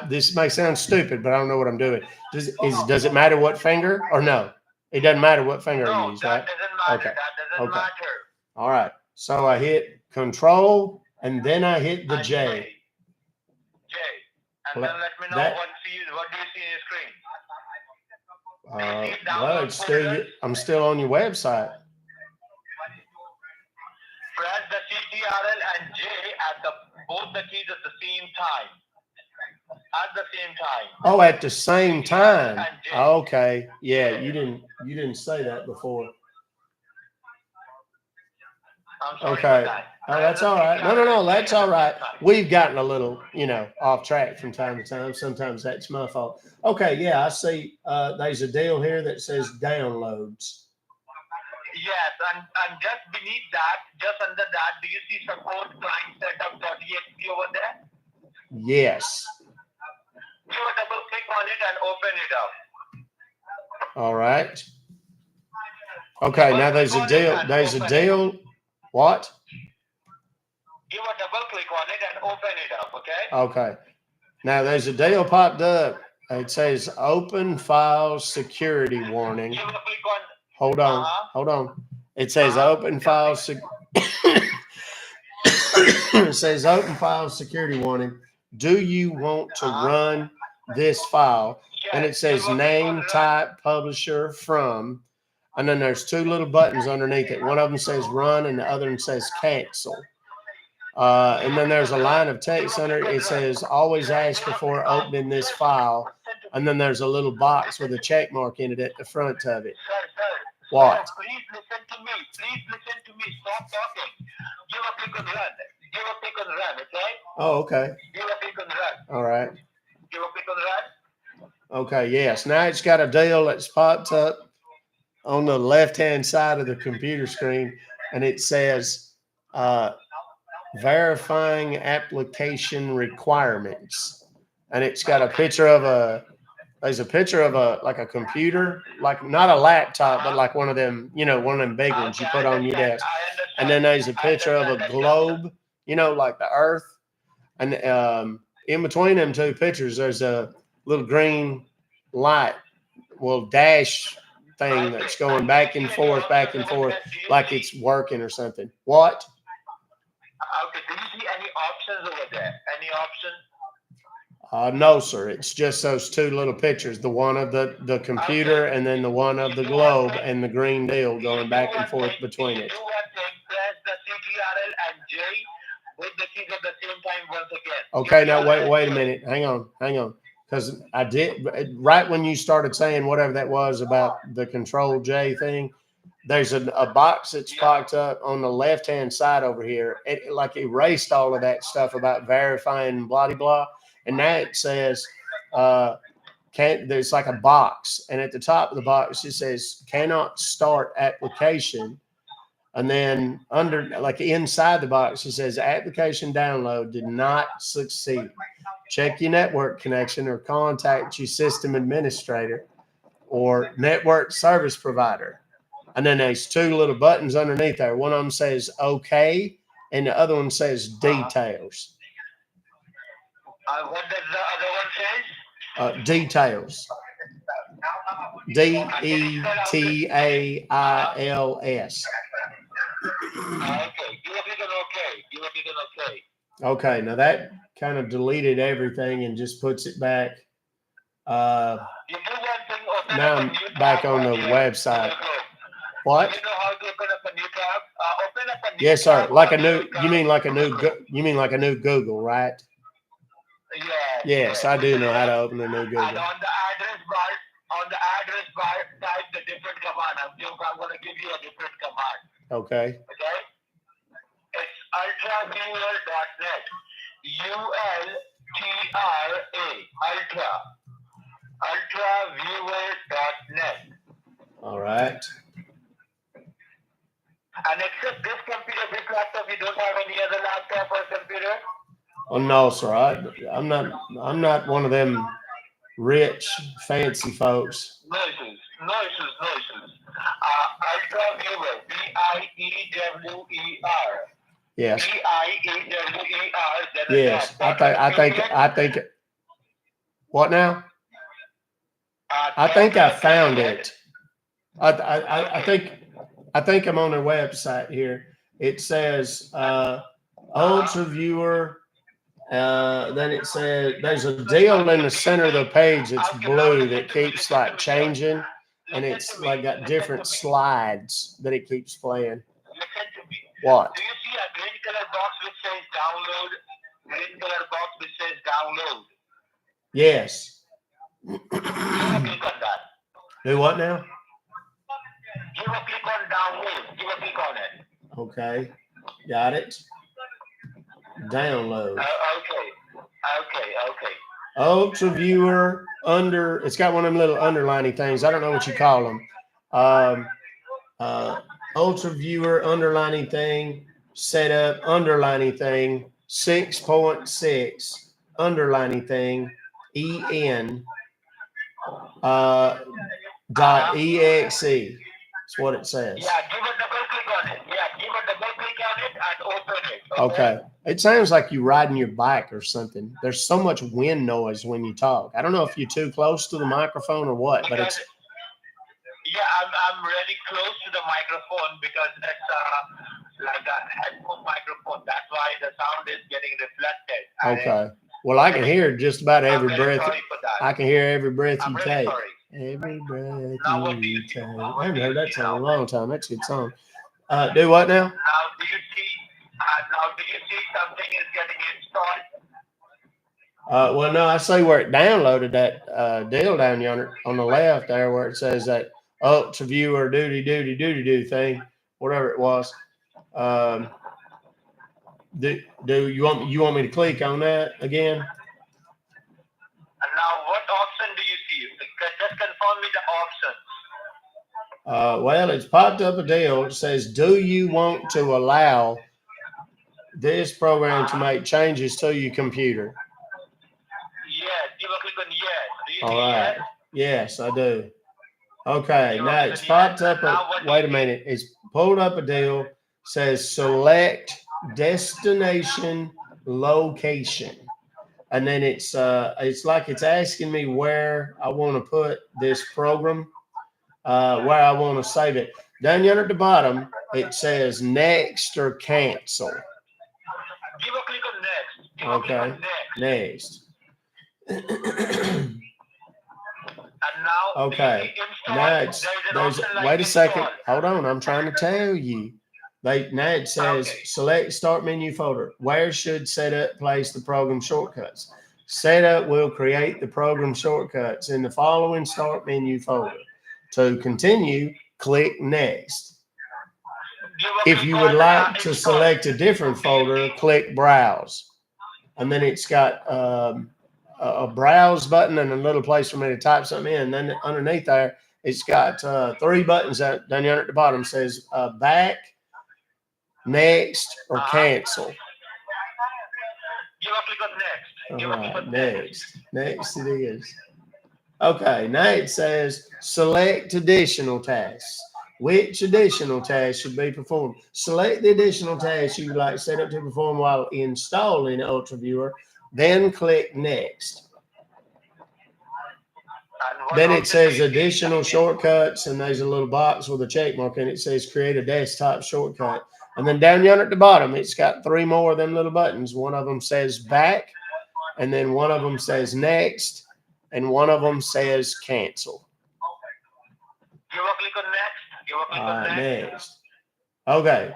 This may sound stupid, but I don't know what I'm doing. Does it matter what finger or no? It doesn't matter what finger I use, right? That doesn't matter. Okay. That doesn't matter. All right. So I hit Control and then I hit the J. J. And then let me know what do you see in your screen? Well, it's still. I'm still on your website. Press the CTRL and J at both the keys at the same time. At the same time. Oh, at the same time. Okay. Yeah, you didn't say that before. I'm sorry okay. about that. Oh, that's all right. No, that's all right. We've gotten a little, off track from time to time. Sometimes that's my fault. Okay, yeah, I see. There's a deal here that says downloads. Yes, and just beneath that, just under that, do you see support client setup.exe over there? Yes. Do a double click on it and open it up. All right. Okay, now there's a deal. There's a deal. What? Give a double click on it and open it up, okay? Okay. Now there's a deal popped up. It says open file security warning. Give a click on. Hold on. Hold on. It says open file. It says open file security warning. Do you want to run this file? And it says name, type, publisher, from. And then there's two little buttons underneath it. One of them says run and the other one says cancel. And then there's a line of text under it. It says always ask before opening this file. And then there's a little box with a check mark in it at the front of it. What? Please listen to me. Stop talking. Give a click on run. Okay? Oh, okay. Give a click on run. All right. Give a click on run. Okay, yes. Now it's got a deal that's popped up on the left-hand side of the computer screen. and it says verifying application requirements, and it's got a picture of there's a picture of like a computer, like not a laptop, but like one of them, one of them big ones you put on your desk. And then there's a picture of a globe, like the Earth. And in between them two pictures, there's a little green light, dash thing that's going back and forth, like it's working or something. What? Okay. Do you see any options over there? Any option? No, sir. It's just those two little pictures, the one of the computer and then the one of the globe and the green deal going back and forth between it. Do one thing, press the CTRL and J with the keys at the same time once again. Okay, now wait a minute. Hang on. Because I did, right when you started saying whatever that was about the Control J thing, there's a box that's popped up on the left-hand side over here. It like erased all of that stuff about verifying blah, blah, blah. And now it says, there's like a box. And at the top of the box, it says, cannot start application. And then like inside the box, it says, application download did not succeed. Check your network connection or contact your system administrator or network service provider. And then there's two little buttons underneath there. One of them says OK, and the other one says details. What does the other one say? Details. DETAILS. Okay, give a big OK. Give a big OK. Okay, now that kind of deleted everything and just puts it back. You do one thing, open Now up a I'm new back tab on the website. What? You know how to open up a new tab? Open up a new Yes, sir. tab Like a on new. your You mean like a new? Google. You mean like a new Google, right? Yes, I do know how to open a new Google. And on the address bar, type the different command. I'm going to give you a different command. Okay. Okay? It's ultraviewer.net. ULTRA. Ultraviewer.net. All right. And except this computer, this laptop, you don't have any other laptop or computer? Oh no, sir. I'm not one of them rich, fancy folks. No issues. Ultraviewer. VIEWER. Yes. VIEWER. Yes. I think. What now? I think I found it. I think I'm on their website here. It says Ultra Viewer. Then it says there's a deal in the center of the page that's blue that keeps like changing, and it's like got different slides that it keeps playing. Listen to me. What? Do you see a green color box which says download? Green color box which says download. Yes. Give a click on that. Do what now? Give a click on download. Give a click on it. Okay. Got it. Download. Okay. Ultra Viewer under. It's got one of them little underlining things. I don't know what you call them. Ultra Viewer underlining thing. Setup underlining thing. 6.6 underlining thing. EN. .exe. That's what it says. Yeah, give a double click on it. And open it. Okay. It sounds like you're riding your bike or something. There's so much wind noise when you talk. I don't know if you're too close to the microphone or what, but it's. Yeah, I'm really close to the microphone because it's like a headphone microphone. That's why the sound is getting reflected. Okay. Well, I can hear just about every I'm breath. sorry for that. I can hear every breath you I'm really take. sorry. Every breath Now what do you you take. do? I haven't heard that song in a long time. That's a good song. Do what now? Now do you see something is getting installed? Well, no, I see where it downloaded that deal down yonder on the left there where it says that Ultra Viewer do thing, whatever it was. Do you want me to click on that again? And now what option do you see? Just confirm me the options. Well, it's popped up a deal. It says, do you want to allow this program to make changes to your computer? Yes. Give a click on yes. Do you All see right. yes? Yes, I do. Okay, Give a now click it's on popped yes. up. And now what do Wait you a see? minute. It's pulled up a deal. Says select destination location. And then it's like it's asking me where I want to put this program, where I want to save it. Down yonder at the bottom, it says next or cancel. Give a click on next. Give a click Okay, on next. next. And now, Okay, install, now it's there's. Wait a second. Hold on, I'm trying to tell you. Now it says Okay. select start menu folder. Where should setup place the program shortcuts? Setup will create the program shortcuts in the following start menu folder. To continue, click next. If you would like to select a different folder, click browse. And then it's got a browse button and a little place for me to type something in. And then underneath there, it's got 3 buttons that down yonder at the bottom says back, next, or cancel. Give a click on next. Give a click All right, on next. next it is. Okay, now it says select additional tasks. Which additional tasks should be performed? Select the additional tasks you would like set up to perform while installing UltraViewer, then click next. Then it says additional shortcuts, and there's a little box with a check mark, and it says create a desktop shortcut. And then down yonder at the bottom, it's got 3 more of them little buttons. One of them says back, and then one of them says next, and one of them says cancel. Give a click on next. Give a click on next. Next. Okay.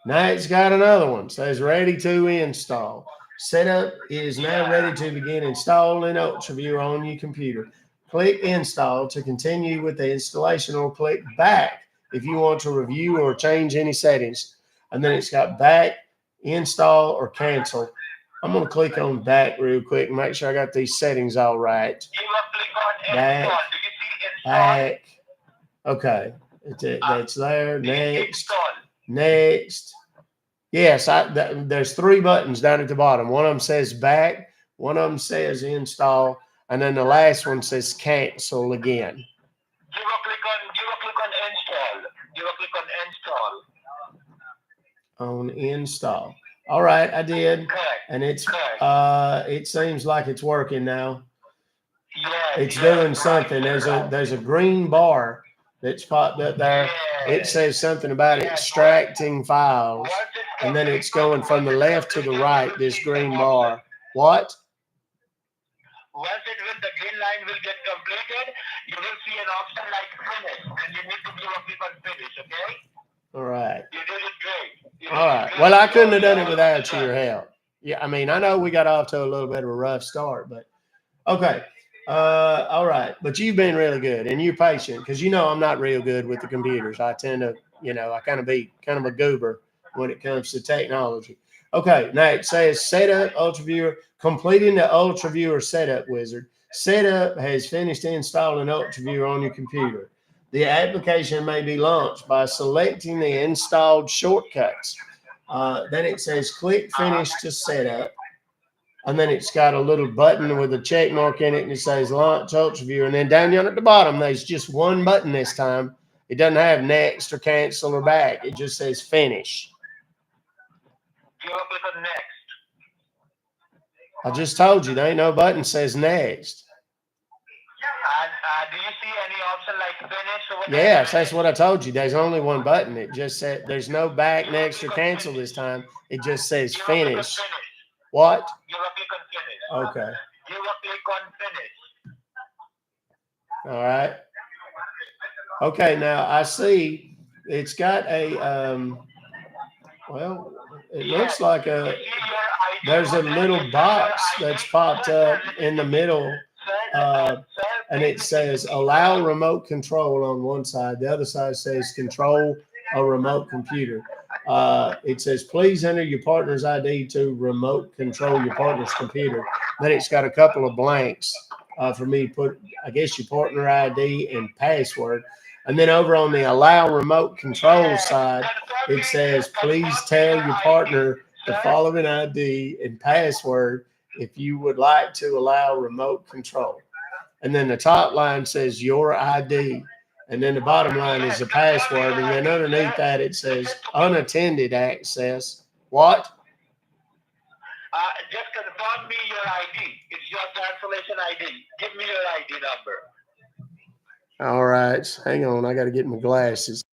Now it's got another one. Says ready to install. Setup is now ready to begin installing UltraViewer on your computer. Click install to continue with the installation, or click back if you want to review or change any settings. And then it's got back, install, or cancel. I'm going to click on back real quick and make sure I got these settings all right. Give a click on Back. install. Do you see install? Back. Okay. That's there. Next. Next. Yes, there's 3 buttons down at the bottom. One of them says back, one of them says install, and then the last one says cancel again. Give a click on install. Give a click on install. On install. All right, I did. Correct. And it's Correct. it seems like it's working now. Yes. It's doing something. There's a green bar that's popped up there. It says something about extracting files, and then it's going from the left to the right, this green bar. What? Once the green line will get completed, you will see an option like finish, and you need to give a click on finish, okay? All right. You did it great. All right. Well, I couldn't have done it without your help. Yeah, I mean, I know we got off to a little bit of a rough start, but okay. All right. But you've been really good, and you're patient, because you know I'm not real good with the computers. I tend to, I kind of a goober when it comes to technology. Okay. Now it says setup UltraViewer, completing the UltraViewer setup wizard. Setup has finished installing UltraViewer on your computer. The application may be launched by selecting the installed shortcuts. Then it says click finish to setup. And then it's got a little button with a check mark in it, and it says launch UltraViewer. And then down yonder at the bottom, there's just one button this time. It doesn't have next or cancel or back. It just says finish. Give a click on next. I just told you, there ain't no button says next. And do you see any option like finish? Yes, that's what I told you. There's only one button. It just said there's no back, next, or cancel this time. It just says finish. What? Give a click on finish. Okay. Give a click on finish. All right. Okay, now I see it's got a, well, it looks like there's a little box that's popped up in the middle, and it says allow remote control on one side. The other side says control a remote computer. It says, please enter your partner's ID to remote control your partner's computer. Then it's got a couple of blanks for me to put, I guess, your partner ID and password. And then over on the allow remote control side, it says, please tell your partner the following ID and password if you would like to allow remote control. And then the top line says your ID. And then the bottom line is the password. And then underneath that, it says unattended access. What? Just confirm me your ID. It's your cancellation ID. Give me your ID number. All right. Hang on. I got to get my glasses.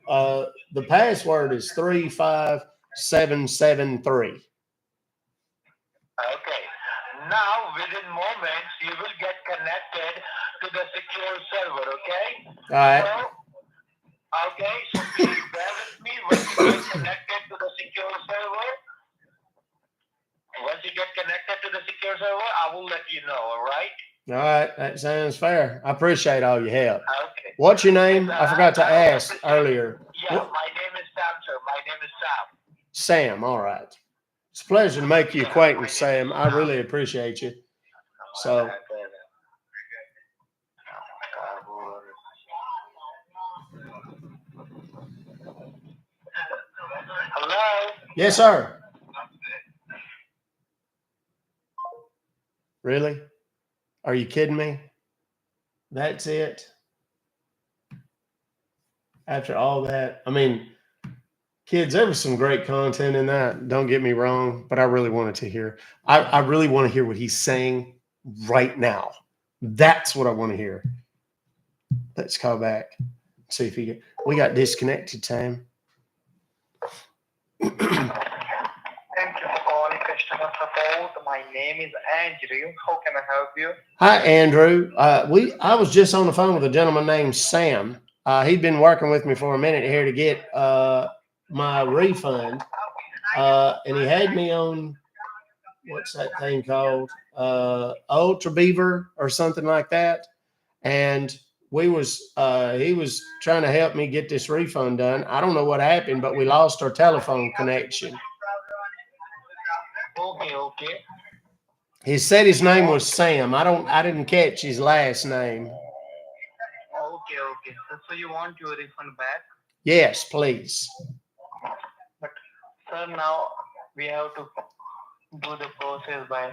The password is 35773. Okay. Now, within moments, you will get connected to the secure server, okay? All right. So please bear with me when you get connected to the secure server. Once you get connected to the secure server, I will let you know, all right? All right. That sounds fair. I appreciate all your help. Okay. What's your name? I forgot to ask earlier. Yeah, my name is Sam, sir. My name is Sam. Sam. All right. It's a pleasure to make you acquaintance, Sam. I really appreciate you. So, Hello? yes, sir. Really? Are you kidding me? That's it? After all that? I mean, kids, there was some great content in that. Don't get me wrong, but I really wanted to hear. I really want to hear what he's saying right now. That's what I want to hear. Let's call back. See if we got disconnected, Sam. Thank you for calling customer support. My name is Andrew. How can I help you? Hi, Andrew. I was just on the phone with a gentleman named Sam. He'd been working with me for a minute here to get my refund, and he had me on what's that thing called, Ultra Beaver or something like that, and he was trying to help me get this refund done. I don't know what happened, but we lost our telephone connection. Okay. He said his name was Sam. I didn't catch his last name. Okay. So you want your refund back? Yes, please. But sir, now we have to do the process by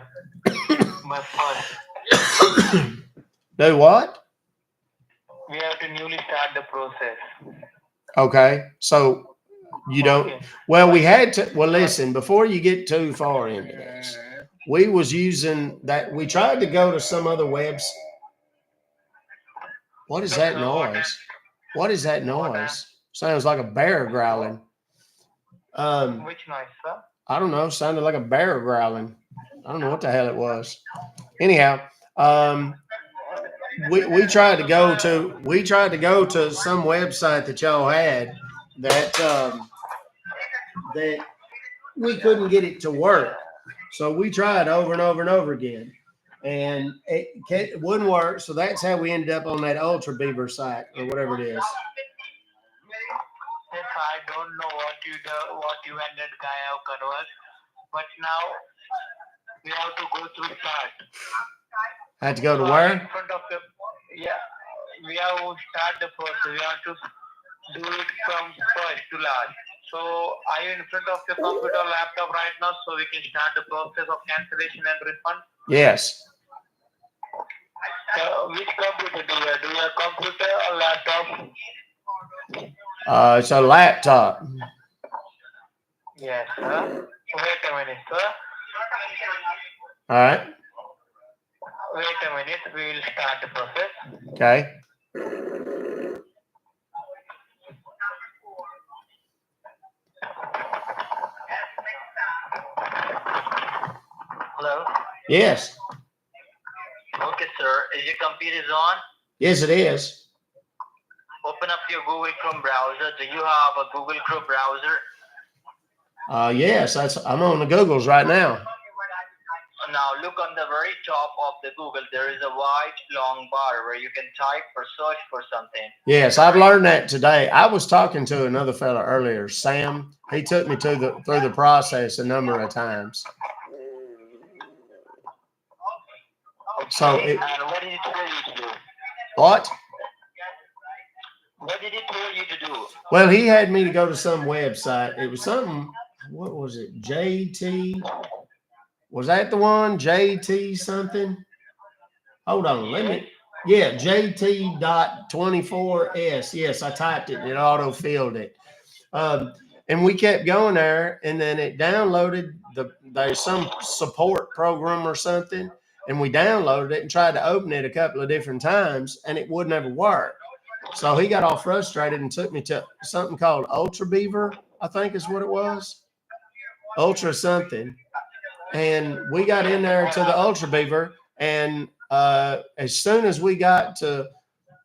first. Do what? We have to newly start the process. Okay. So you don't, well, we had to, well, listen, before you get too far into this, we was using that, we tried to go to some other webs. What is that noise? What is that noise? Sounds like a bear growling. Which noise, sir? I don't know. Sounded like a bear growling. I don't know what the hell it was. Anyhow, we tried to go to some website that y'all had that that we couldn't get it to work. So we tried over and over and over again, and it wouldn't work. So that's how we ended up on that Ultra Beaver site or whatever it is. Yes, I don't know what you and that guy have conversed, but now we have to go through start. Had to go to where? In front of the, yeah, we have to start the process. We have to do it from first to last. So are you in front of your computer or laptop right now so we can start the process of cancellation and refund? Yes. Which computer do you have? Do you have computer or laptop? It's a laptop. Yes, sir. Wait a minute, sir. All right. Wait a minute. We will start the process. Okay. Hello. Yes. Okay, sir. Is your computer is on? Yes, it is. Open up your Google Chrome browser. Do you have a Google Chrome browser? Yes, I'm on the Googles right now. Now look on the very top of the Google. There is a white long bar where you can type or search for something. Yes, I've learned that today. I was talking to another fella earlier, Sam. He took me through the process a number of times. So and what did he tell you to do? What? What did he tell you to do? Well, he had me to go to some website. It was something. What was it? JT. Was that the one? JT something? Hold on. Let me. Yeah, JT.24S. Yes, I typed it and it auto-filled it. And we kept going there, and then it downloaded there's some support program or something, and we downloaded it and tried to open it a couple of different times, and it would never work. So he got all frustrated and took me to something called Ultra Beaver, I think is what it was. Ultra something. And we got in there to the Ultra Beaver, and as soon as we got to,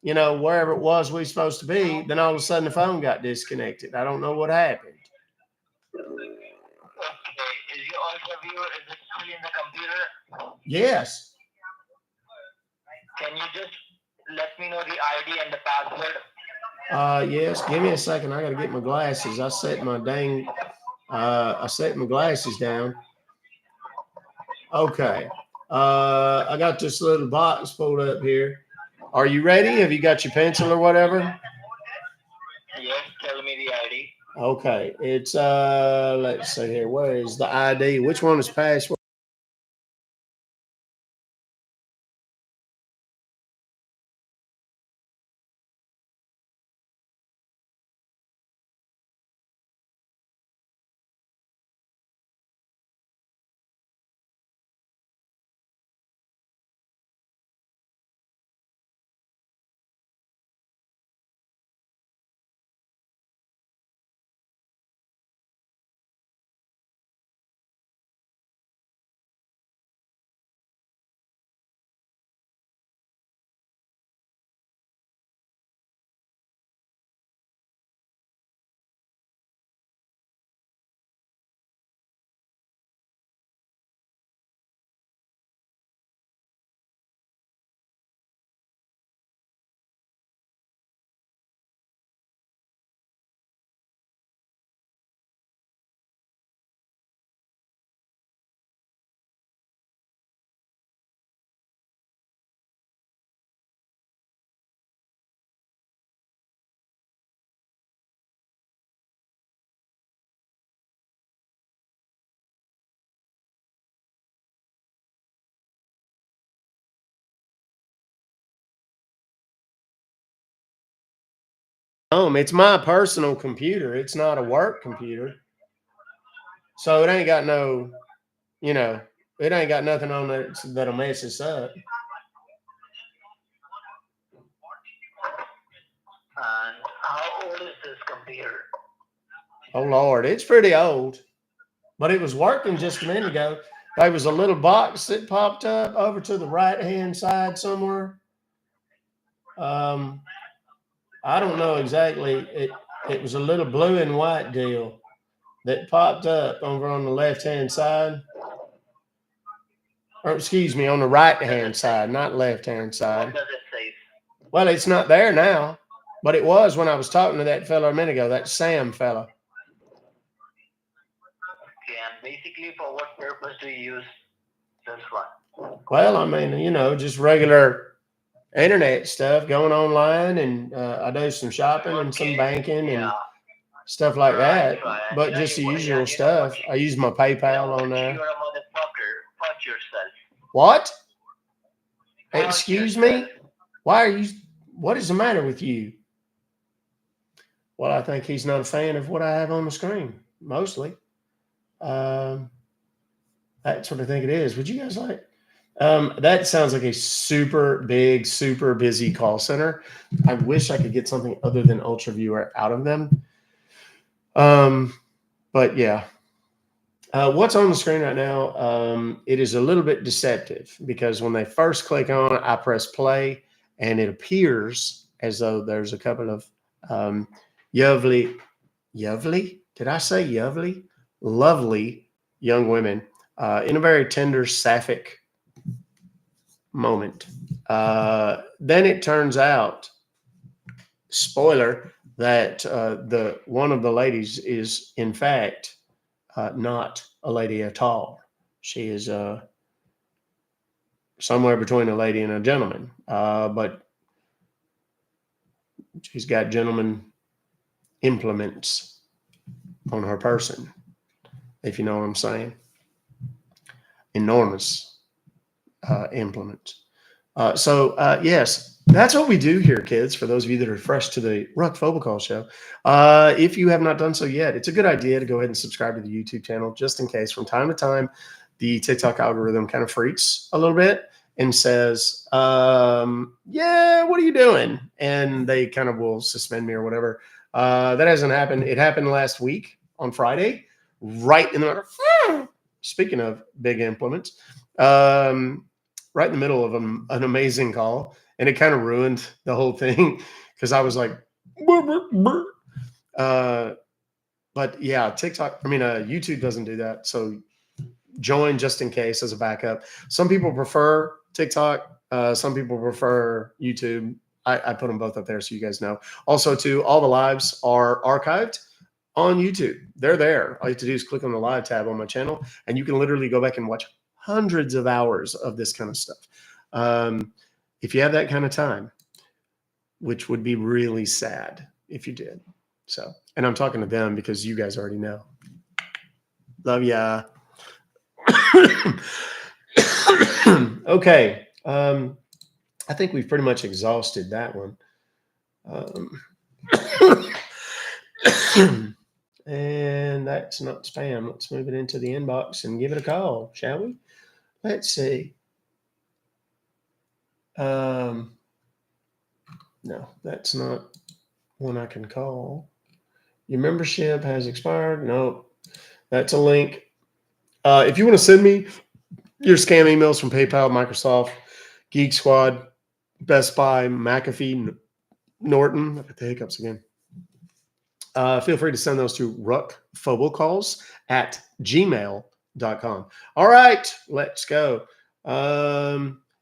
wherever it was we were supposed to be, then all of a sudden the phone got disconnected. I don't know what happened. Okay. Is your Ultra Viewer, is it still in the computer? Yes. Can you just let me know the ID and the password? Yes. Give me a second. I got to get my glasses. I set my glasses down. Okay. I got this little box pulled up here. Are you ready? Have you got your pencil or whatever? Yes, tell me the ID. Okay. It's let's see here. Where is the ID? Which one is password? It's my personal computer. It's not a work computer. So it ain't got no, it ain't got nothing on it that'll mess us up. And how old is this computer? Oh Lord, it's pretty old. But it was working just a minute ago. There was a little box that popped up over to the right-hand side somewhere. I don't know exactly. It was a little blue and white deal that popped up over on the left-hand side. Or excuse me, on the right-hand side, not left-hand side. What does it say? Well, it's not there now, but it was when I was talking to that fella a minute ago, that Sam fella. Okay, and basically for what purpose do you use this one? Well, I mean, just regular internet stuff, going online, and I do some shopping and some banking and stuff like that. But just the usual stuff. I use my PayPal on there. You're a motherfucker. Fuck yourself. What? Excuse me? What is the matter with you? Well, I think he's not a fan of what I have on the screen, mostly. That's what I think it is. Would you guys like? That sounds like a super big, super busy call center. I wish I could get something other than Ultra Viewer out of them. But yeah. What's on the screen right now, it is a little bit deceptive because when they first click on it, I press play and it appears as though there's a couple of lovely, did I say lovely? Lovely young women in a very tender, sapphic moment. Then it turns out, spoiler, that the one of the ladies is in fact not a lady at all. She is somewhere between a lady and a gentleman, but she's got gentleman implements on her person, if you know what I'm saying. Enormous implements. Yes, that's what we do here, kids. For those of you that are fresh to the Ruck Fobocalls show, if you have not done so yet, it's a good idea to go ahead and subscribe to the YouTube channel just in case from time to time the TikTok algorithm kind of freaks a little bit and says, yeah, what are you doing? And they kind of will suspend me or whatever. That hasn't happened. It happened last week on Friday, right in the speaking of big implements, right in the middle of an amazing call. And it kind of ruined the whole thing because I was like, burr, burr, burr. But yeah, YouTube doesn't do that. So join just in case as a backup. Some people prefer TikTok. Some people prefer YouTube. I put them both up there so you guys know. Also, too, all the lives are archived on YouTube. They're there. All you have to do is click on the live tab on my channel, and you can literally go back and watch hundreds of hours of this kind of stuff. If you have that kind of time, which would be really sad if you did. So, and I'm talking to them because you guys already know. Love ya. Okay. I think we've pretty much exhausted that one. And that's not spam. Let's move it into the inbox and give it a call, shall we? Let's see. No, that's not one I can call. Your membership has expired. No, that's a link. If you want to send me your scam emails from PayPal, Microsoft, Geek Squad, Best Buy, McAfee, Norton, I got the hiccups again. Feel free to send those to ruckfobocalls@gmail.com. All right, let's go.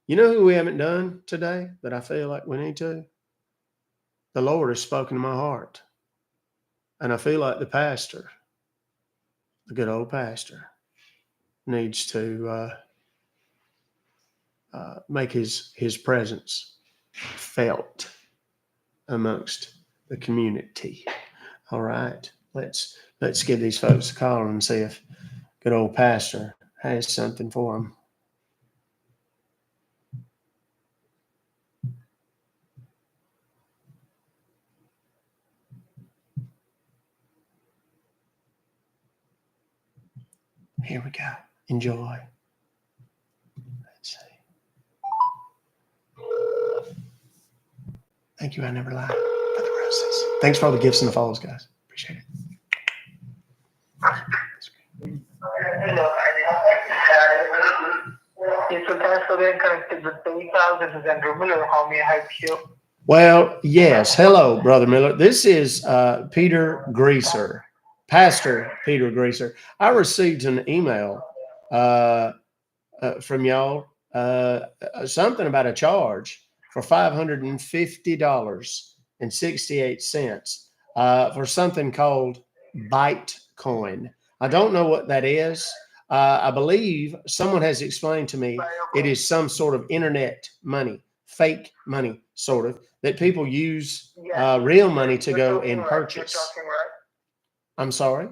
You know who we haven't done today that I feel like we need to? The Lord has spoken to my heart. And I feel like the pastor, the good old pastor, needs to make his presence felt amongst the community. All right, let's give these folks a call and see if good old pastor has something for them. Here we go. Enjoy. Let's see. Thank you. I never lie. For the roses. Thanks for all the gifts and the follows, guys. Appreciate it. So thanks for being connected with PayPal. This is Andrew Miller. How may I help you? Well, yes. Hello, Brother Miller. This is Peter Greaser, Pastor Peter Greaser. I received an email from y'all, something about a charge for $550.68 for something called Bytecoin. I don't know what that is. I believe someone has explained to me it is some sort of internet money, fake money, sort of, that people use real money to go and purchase. I'm sorry?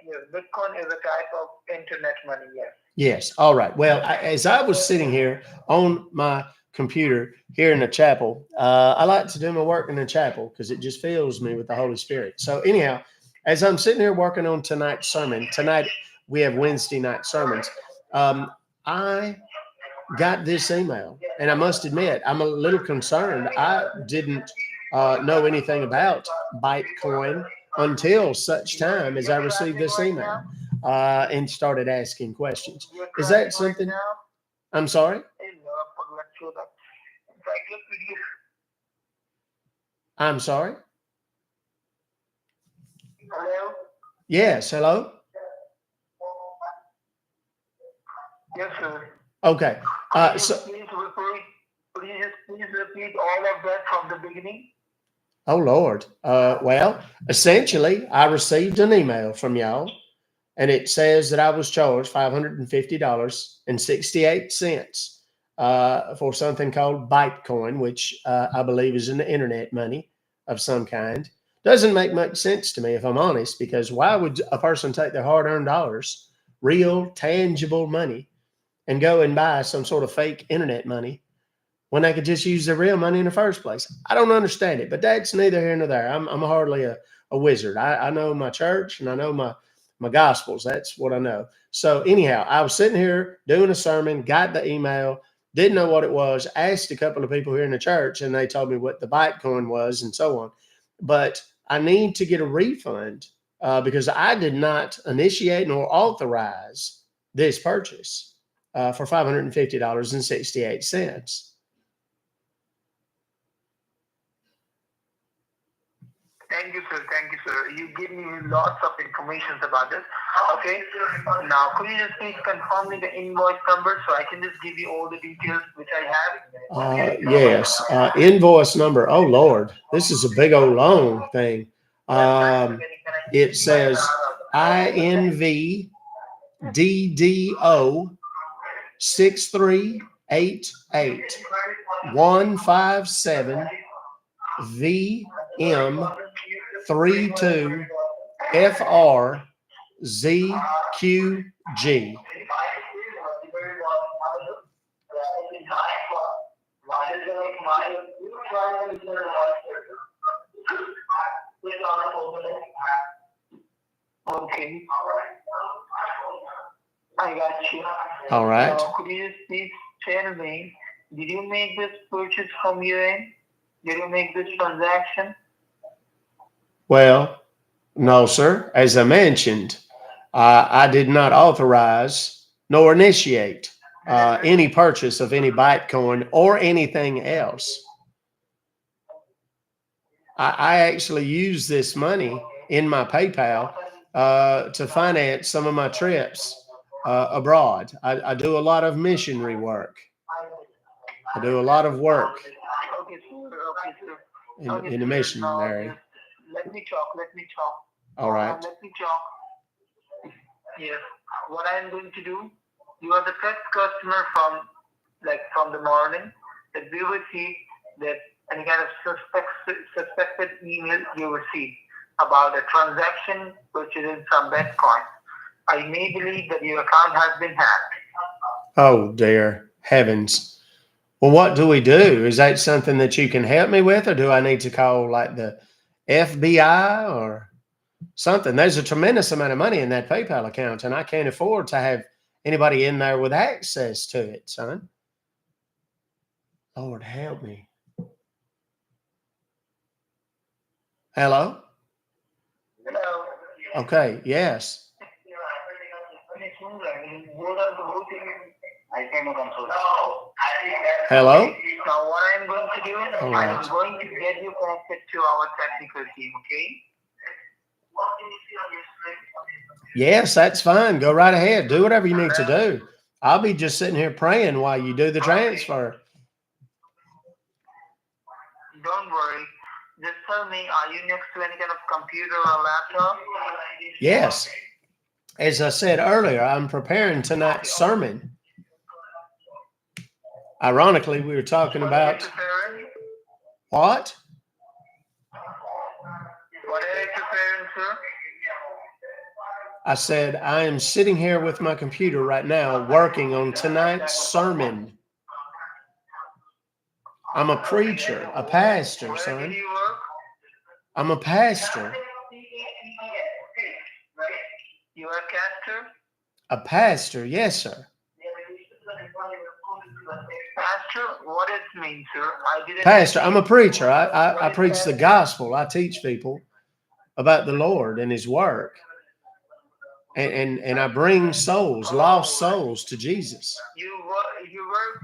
Yes, Bitcoin is a type of internet money, yes. Yes. All right. Well, as I was sitting here on my computer here in the chapel, I like to do my work in the chapel because it just fills me with the Holy Spirit. So anyhow, as I'm sitting here working on tonight's sermon, tonight we have Wednesday night sermons, I got this email, and I must admit, I'm a little concerned. I didn't know anything about Bytecoin until such time as I received this email. and started asking questions. Is that something? I'm sorry? I'm sorry? Hello? Yes, hello? Yes, sir. Okay. So, Could you just please repeat all of that from the beginning? oh, Lord. Well, essentially, I received an email from y'all, and it says that I was charged $550.68 for something called Bitcoin, which I believe is an internet money of some kind. Doesn't make much sense to me, if I'm honest, because why would a person take their hard-earned dollars, real, tangible money, and go and buy some sort of fake internet money when they could just use their real money in the first place? I don't understand it, but that's neither here nor there. I'm hardly a wizard. I know my church and I know my gospels. That's what I know. So anyhow, I was sitting here doing a sermon, got the email, didn't know what it was, asked a couple of people here in the church, and they told me what the Bitcoin was and so on. But I need to get a refund because I did not initiate nor authorize this purchase for $550.68. Thank you, sir. Thank you, sir. You gave me lots of information about this. Okay. Now, could you just please confirm me the invoice number so I can just give you all the details which I have? Yes. Invoice number. Oh, Lord. This is a big old long thing. It says INVDDO 6388157 VM32 FRZQG. Okay. I got you. All right. Now, could you just please tell me, did you make this purchase from your end? Did you make this transaction? Well, no, sir. As I mentioned, I did not authorize nor initiate any purchase of any Bitcoin or anything else. I actually use this money in my PayPal to finance some of my trips abroad. I do a lot of missionary work. I do a lot of work Okay, sir. in the missionary. Let me talk. All right. Let me talk. Yes. What I am going to do, you are the first customer from the morning that we received that any kind of suspected email you received about a transaction which is in some Bitcoin. I may believe that your account has been hacked. Oh, dear heavens. Well, what do we do? Is that something that you can help me with, or do I need to call like the FBI or something? There's a tremendous amount of money in that PayPal account, and I can't afford to have anybody in there with access to it, son. Lord, help me. Hello? Hello. Okay, yes. Hello? Now, what I'm going to do, All right. I'm going to get you connected to our technical team, okay? Yes, that's fine. Go right ahead. Do whatever you need to do. I'll be just sitting here praying while you do the transfer. Don't worry. Just tell me, are you next to any kind of computer or laptop? Yes. As I said earlier, I'm preparing tonight's sermon. Ironically, we were talking about what? What are you preparing, sir? I said, I am sitting here with my computer right now working on tonight's sermon. I'm a preacher, a pastor, Where son. do you work? I'm a pastor. You are a caster? A pastor, yes, sir. Pastor? What does it mean, sir? I didn't. Pastor, I'm a preacher. I preach the gospel. I teach people about the Lord and his work. and I bring souls, lost souls, to Jesus. You work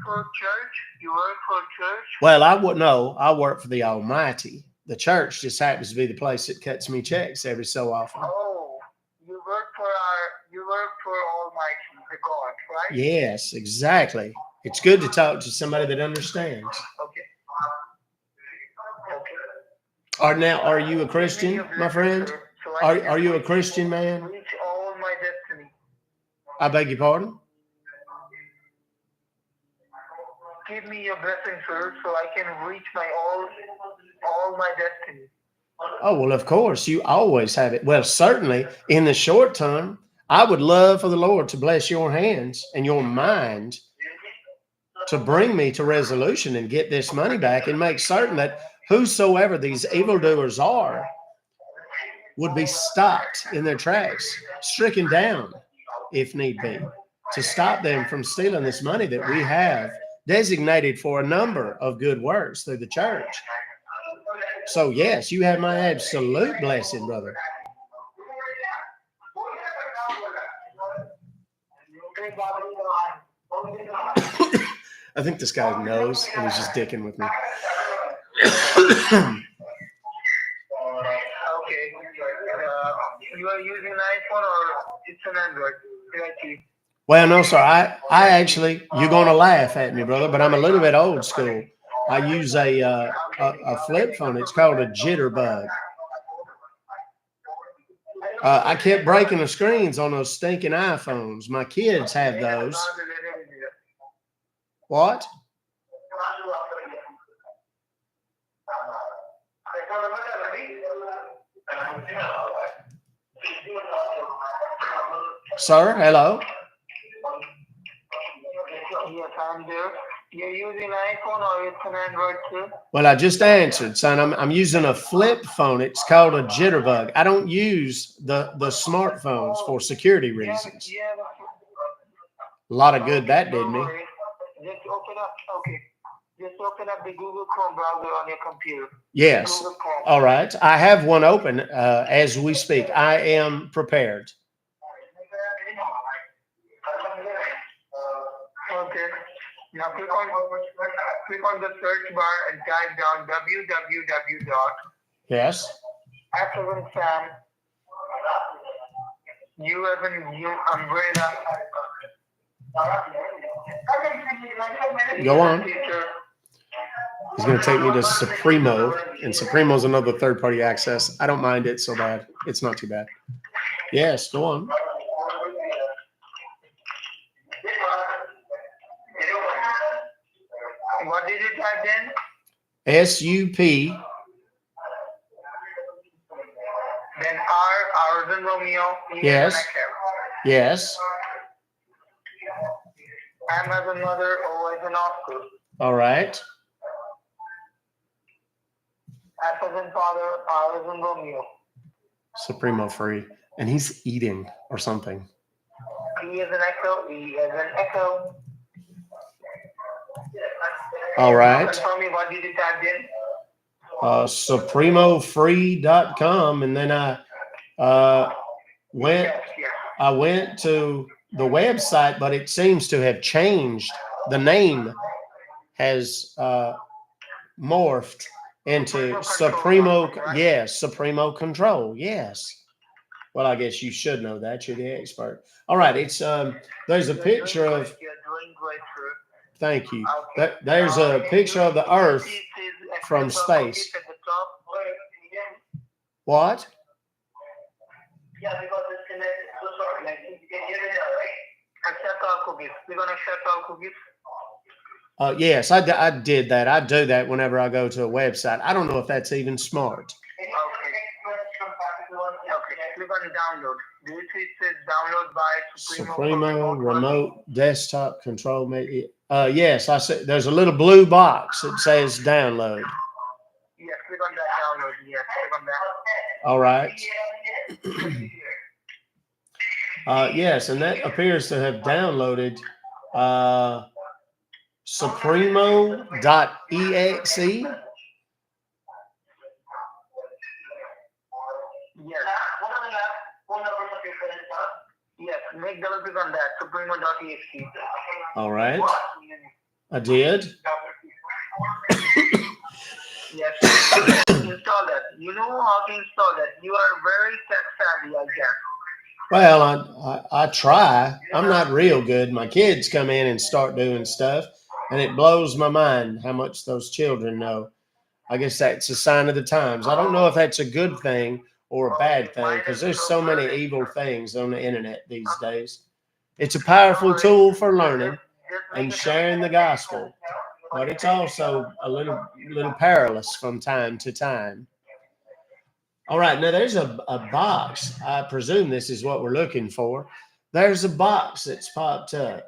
for church? You work for church? Well, I would know. I work for the Almighty. The church just happens to be the place that cuts me checks every so often. Oh, you work for Almighty, the God, right? Yes, exactly. It's good to talk to somebody that understands. Okay. Now, are you a Christian, my friend? Are you a Christian man? Reach all my destiny. I beg your pardon? Give me your blessing, sir, so I can reach my all my destiny. Oh, well, of course, you always have it. Well, certainly in the short term, I would love for the Lord to bless your hands and your mind to bring me to resolution and get this money back and make certain that whosoever these evildoers are would be stopped in their tracks, stricken down if need be, to stop them from stealing this money that we have designated for a number of good works through the church. So yes, you have my absolute blessing, brother. I think this guy knows, and he's just dicking with me. Okay. You are using an iPhone or it's an Android? Well, no, sir. I actually, you're going to laugh at me, brother, but I'm a little bit old school. I use a flip phone. It's called a jitterbug. I kept breaking the screens on those stinking iPhones. My kids have those. What? Sir, hello. Yes, I'm there. You're using an iPhone or it's an Android too? Well, I just answered, son. I'm using a flip phone. It's called a jitterbug. I don't use the smartphones for security reasons. A lot of good that did me. Just open up. Okay. Just open up the Google Chrome browser on your computer. Yes. All right. I have one open as we speak. I am prepared. Okay. Now click on the search bar and type down www. Yes. F as in Sam, U as in U, umbrella. Go on. He's going to take me to Supremo, and Supremo's another third-party access. I don't mind it so bad. It's not too bad. Yes, go on. What did you type in? S-U-P. Then R as in Romeo. Yes. Yes. M as in mother, O as in Oscar. All right. F as in father, R as in Romeo. Supremo free. And he's eating or something. E as in echo, E as in echo. All right. Tell me what did you type in? SupremoFree.com, and then I went to the website, but it seems to have changed. The name has morphed into Supremo. Yes, Supremo Control. Yes. Well, I guess you should know that. You're the expert. All right. It's there's a picture of. You're doing great, sir. Thank you. There's a picture of the Earth from space. What? Yeah, because it's connected. So sorry, like you can hear it, right? Accept all cookies. We're gonna accept all cookies. Yes, I did that. I do that whenever I go to a website. I don't know if that's even smart. Okay. Click on download. Do you see it says download by Supremo remote desktop control? Yes, I see. There's a little blue box that says download. Yes, click on that download. Yes, click on that. All right. Yes, and that appears to have downloaded Supremo.exe. Yes. Yes, make double click on that. Supremo.exe. All right. I did. Yes. Install that. You know how to install that. You are very tech savvy, I guess. Well, I try. I'm not real good. My kids come in and start doing stuff, and it blows my mind how much those children know. I guess that's a sign of the times. I don't know if that's a good thing or a bad thing because there's so many evil things on the internet these days. It's a powerful tool for learning and sharing the gospel, but it's also a little perilous from time to time. All right, now there's a box. I presume this is what we're looking for. There's a box that's popped up,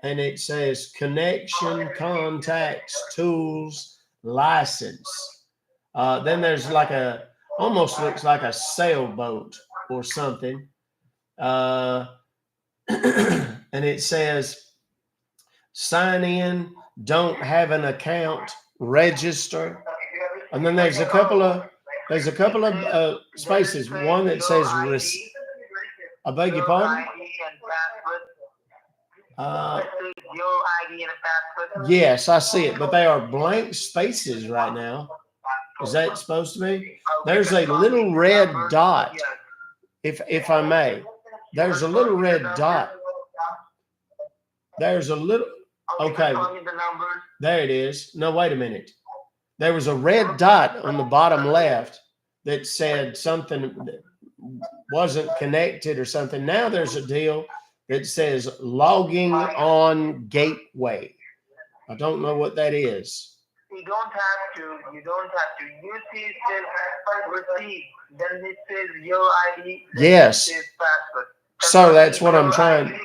and it says connection, contacts, tools, license. Then there's like almost looks like a sailboat or something. Uh, and it says sign in, don't have an account, register. And then there's a couple of spaces. One that says I beg your pardon? Your ID and password. Yes, I see it, but they are blank spaces right now. Is that supposed to be? There's a little red dot, if I may. There's a little red dot. There's a little, okay, there it is. No, wait a minute. There was a red dot on the bottom left that said something that wasn't connected or something. Now there's a deal that says logging on gateway. I don't know what that is. You don't have to. You see it says receive. Then it says your ID. Yes. It says password. So that's what I'm trying.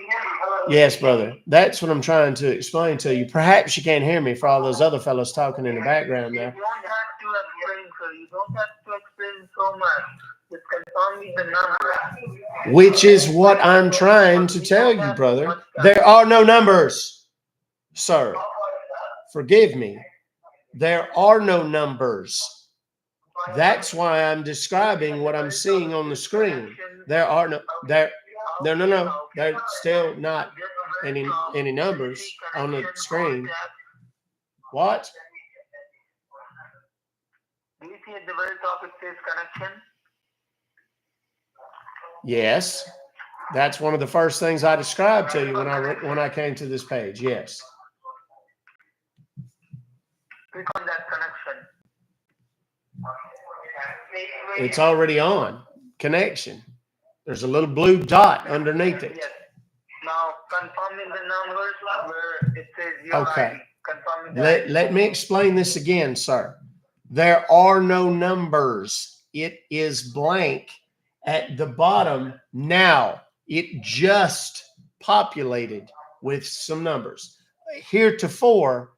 Yes, brother. That's what I'm trying to explain to you. Perhaps you can't hear me for all those other fellows talking in the background there. You don't have to explain, sir. You don't have to explain so much. Just confirm me the number. Which is what I'm trying to tell you, brother. There are no numbers, sir. Forgive me. There are no numbers. That's why I'm describing what I'm seeing on the screen. There are no There's still not any numbers on the screen. What? Do you see at the very top it says connection? Yes. That's one of the first things I described to you when I came to this page. Yes. Click on that connection. It's already on. Connection. There's a little blue dot underneath it. Yes. Now confirming the numbers where it says your Okay. ID. Let me explain this again, sir. There are no numbers. It is blank at the bottom. Now it just populated with some numbers. Heretofore,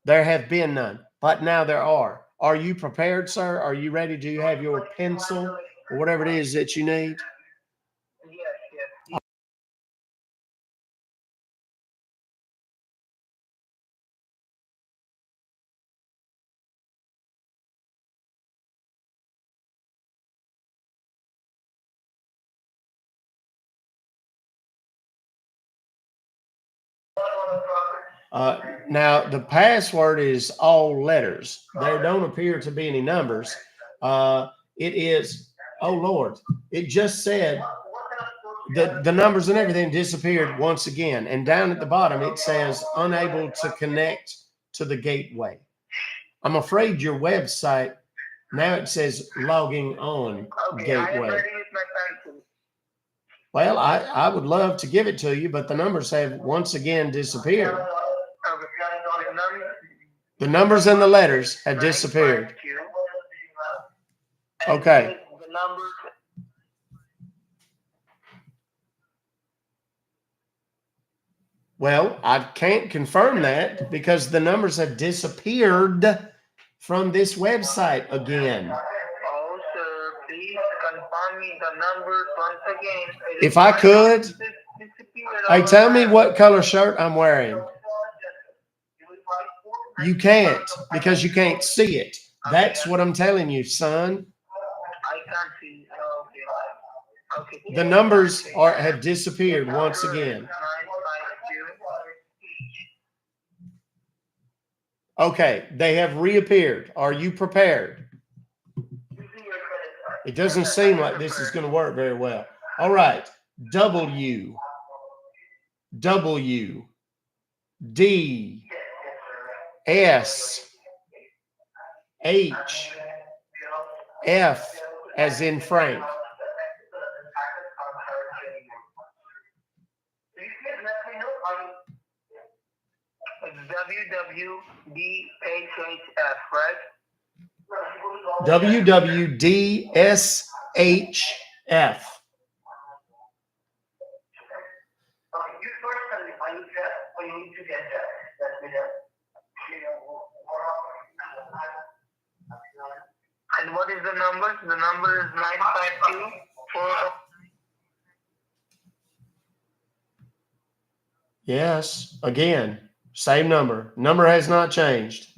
there have been none, but now there are. Are you prepared, sir? Are you ready? Do you have your pencil or whatever it is that you need? Yes. Now, the password is all letters. There don't appear to be any numbers. It is, oh, Lord, it just said the numbers and everything disappeared once again. And down at the bottom, it says unable to connect to the gateway. I'm afraid your website, now it says logging on gateway. Well, I would love to give it to you, but the numbers have once again disappeared. The numbers and the letters have disappeared. Okay. Well, I can't confirm that because the numbers have disappeared from this website again. Oh, sir, please confirm me the numbers once again. If I could, hey, tell me what color shirt I'm wearing. You can't because you can't see it. That's what I'm telling you, son. I can't see. Okay. The numbers have disappeared once again. 952. Okay, they have reappeared. Are you prepared? It doesn't seem like this is going to work very well. All right. W D S H F as in Frank. WWDHHF, right? WWDSHF. And what is the number? The number is 952. Yes, again, same number. Number has not changed.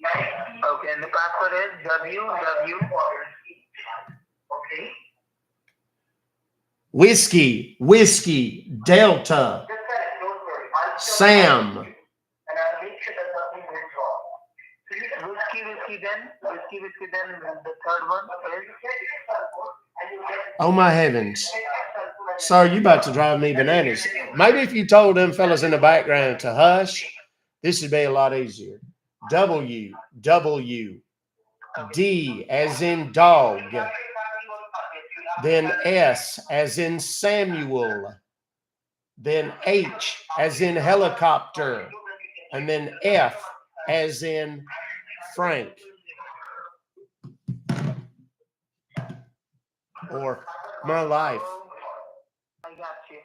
Okay, and the password is WW. Okay. Whiskey, Delta, Sam. Whiskey, then the third one is. Oh my heavens. Sir, you about to drive me bananas. Maybe if you told them fellas in the background to hush, this would be a lot easier. W D as in dog. Then S as in Samuel. Then H as in helicopter. And then F as in Frank. Or my life. I got you.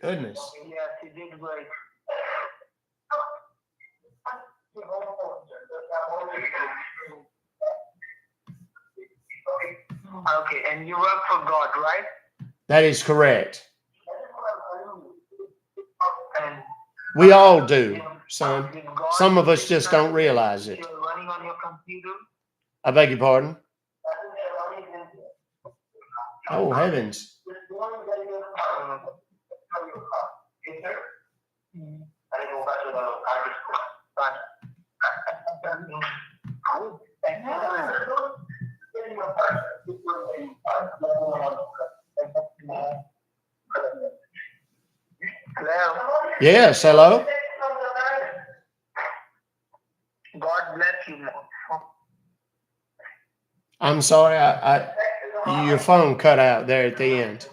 Goodness. Yes, you did great. Okay, and you work for God, right? That is correct. And We all do, son. Some of us just don't realize it. you're running on your computer. I beg your pardon? Oh, heavens. Hello. Yes, hello? God bless you. I'm sorry, your phone cut out there at the end.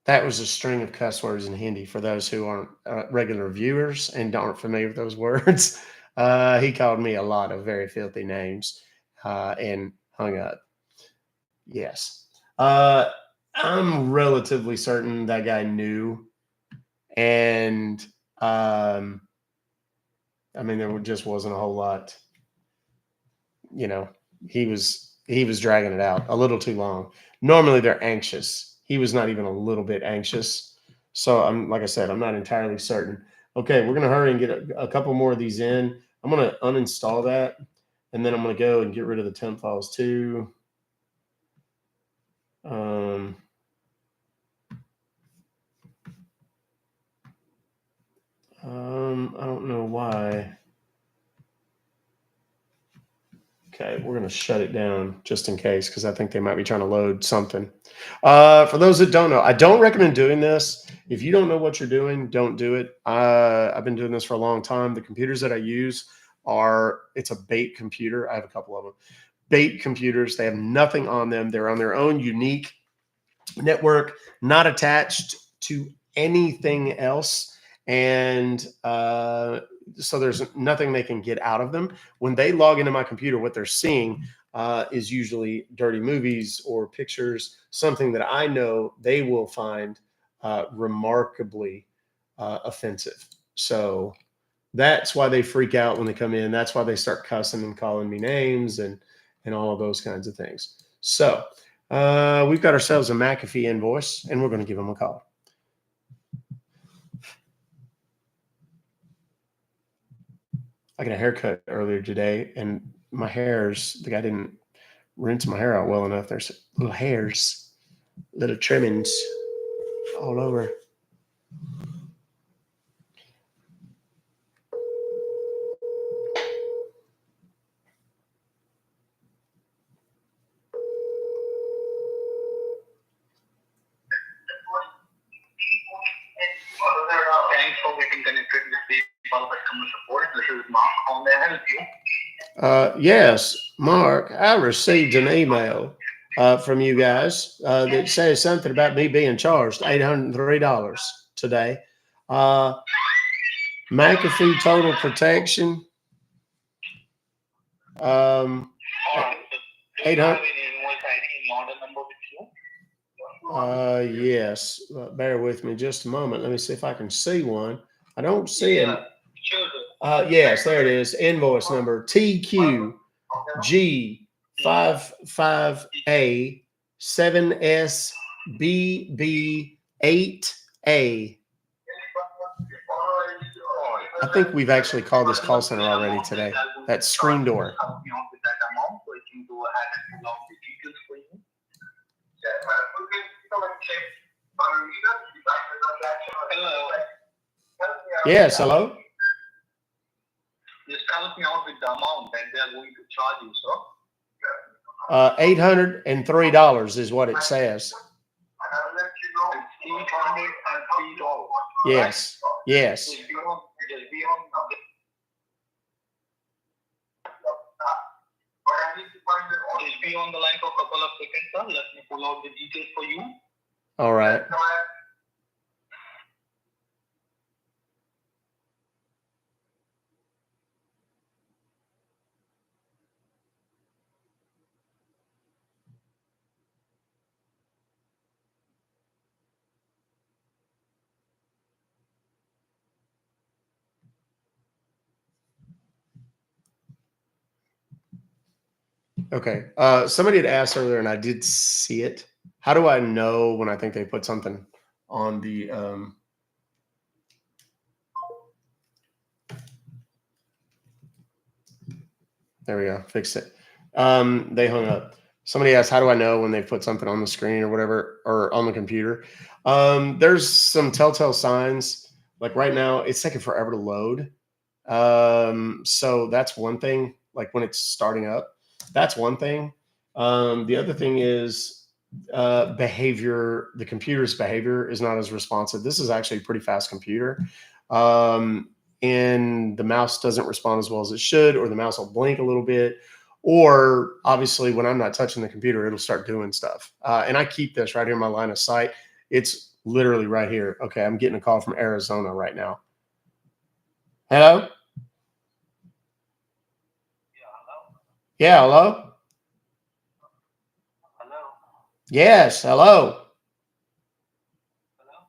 That was a string of cuss words in Hindi for those who aren't regular viewers and aren't familiar with those words. He called me a lot of very filthy names and hung up. Yes. I'm relatively certain that guy knew. And I mean, there just wasn't a whole lot. You know, he was dragging it out a little too long. Normally they're anxious. He was not even a little bit anxious. So like I said, I'm not entirely certain. Okay, we're gonna hurry and get a couple more of these in. I'm gonna uninstall that, and then I'm gonna go and get rid of the temp files too. I don't know why. Okay, we're going to shut it down just in case because I think they might be trying to load something. For those that don't know, I don't recommend doing this. If you don't know what you're doing, don't do it. I've been doing this for a long time. The computers that I use it's a bait computer. I have a couple of them. Bait computers. They have nothing on them. They're on their own unique network, not attached to anything else. And so there's nothing they can get out of them. When they log into my computer, what they're seeing is usually dirty movies or pictures, something that I know they will find remarkably offensive. So that's why they freak out when they come in. That's why they start cussing and calling me names and all of those kinds of things. So we've got ourselves a McAfee invoice, and we're going to give them a call. I got a haircut earlier today, and my hairs, the guy didn't rinse my hair out well enough. There's little hairs, little trimmings all over. Thanks for getting connected with the customer support. This is Mark. How may I help you? Yes, Mark, I received an email from you guys that says something about me being charged $803 today. McAfee Total Protection. 800. Yes. Bear with me just a moment. Let me see if I can see one. I don't see it. Yes, there it is. Invoice number TQG55A7SBB8A. I think we've actually called this call center already today. That screen door. Hello. Yes, hello? Just help me out with the amount that they are going to charge you, sir. $803 is what it says. It's $803. Yes, yes. Just be on the line for a couple of seconds, sir. Let me pull out the details for you. All right. Okay. Somebody had asked earlier, and I did see it. How do I know when I think they put something on the there we go. Fixed it. They hung up. Somebody asked, how do I know when they put something on the screen or whatever, or on the computer? There's some telltale signs. Like right now, it's taking forever to load. So that's one thing. Like when it's starting up, that's one thing. The other thing is behavior. The computer's behavior is not as responsive. This is actually a pretty fast computer. And the mouse doesn't respond as well as it should, or the mouse will blink a little bit, or obviously when I'm not touching the computer, it'll start doing stuff. And I keep this right here in my line of sight. It's literally right here. Okay, I'm getting a call from Arizona right now. Hello? Yeah, hello? Hello. Yes, hello. Hello.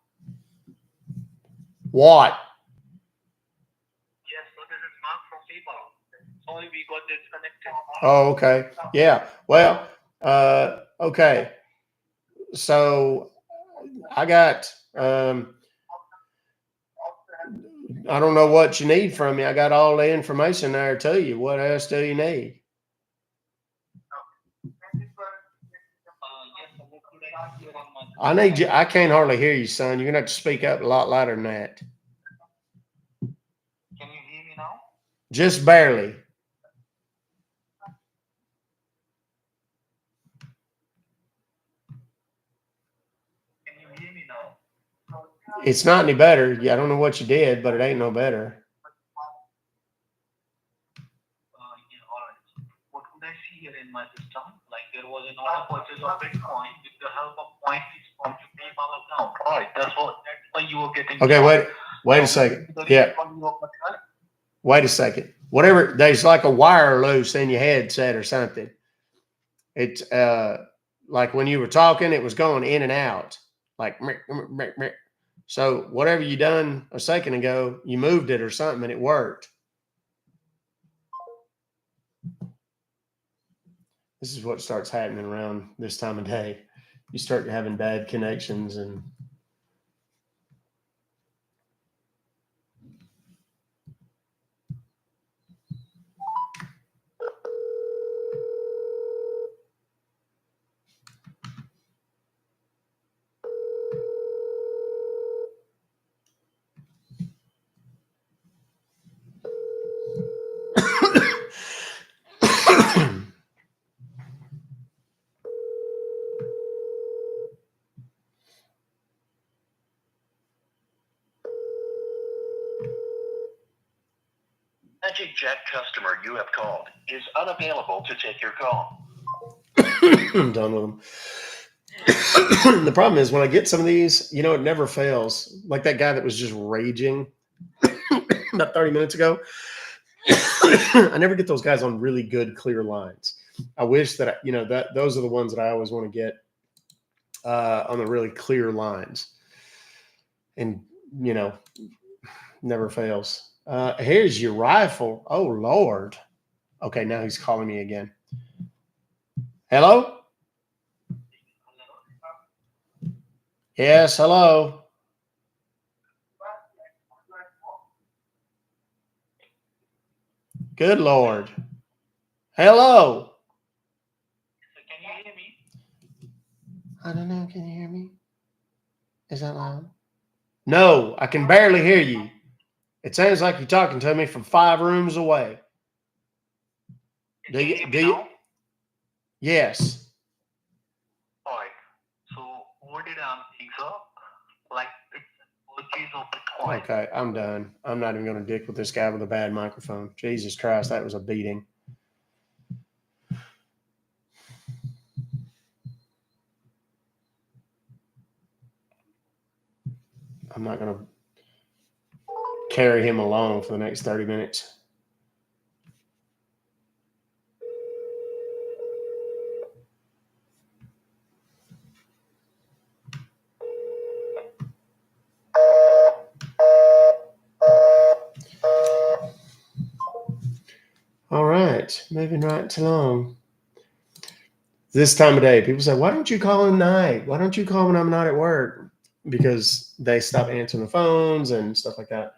What? Yes, so this is Mark from PayPal. Sorry, we got disconnected. Oh, okay. Yeah. Well, okay. So I got, I don't know what you need from me. I got all the information there to you. What else do you need? I need you. I can't hardly hear you, son. You're gonna have to speak up a lot louder than that. Can you hear me now? Just barely. Can you hear me now? It's not any better. Yeah, I don't know what you did, but it ain't no better. Yeah, all right. What could I see here in my system? Like there was an order purchase of Bitcoin with the help of points from your PayPal account. All right, that's why you were getting. Okay, wait a second. Yeah. Wait a second. Whatever, there's like a wire loose in your headset or something. It's like when you were talking, it was going in and out. Like meh, meh, meh. So whatever you done a second ago, you moved it or something and it worked. This is what starts happening around this time of day. You start having bad connections and Magic Jack customer you have called is unavailable to take your call. I'm done with them. The problem is when I get some of these, you know, it never fails. Like that guy that was just raging about 30 minutes ago. I never get those guys on really good, clear lines. I wish that, you know, that those are the ones that I always want to get on the really clear lines. And, you know, never fails. Here's your rifle. Oh, Lord. Okay, now he's calling me again. Hello? Yes, hello. Good Lord. Hello. Can you hear me? I don't know. Can you hear me? Is that loud? No, I can barely hear you. It sounds like you're talking to me from 5 rooms away. Do you? Yes. Alright. So what did I think so? Like it's which is of the point. Okay, I'm done. I'm not even going to dick with this guy with a bad microphone. Jesus Christ, that was a beating. I'm not going to carry him along for the next 30 minutes. All right, moving right along. This time of day, people say, why don't you call at night? Why don't you call when I'm not at work? Because they stop answering the phones and stuff like that.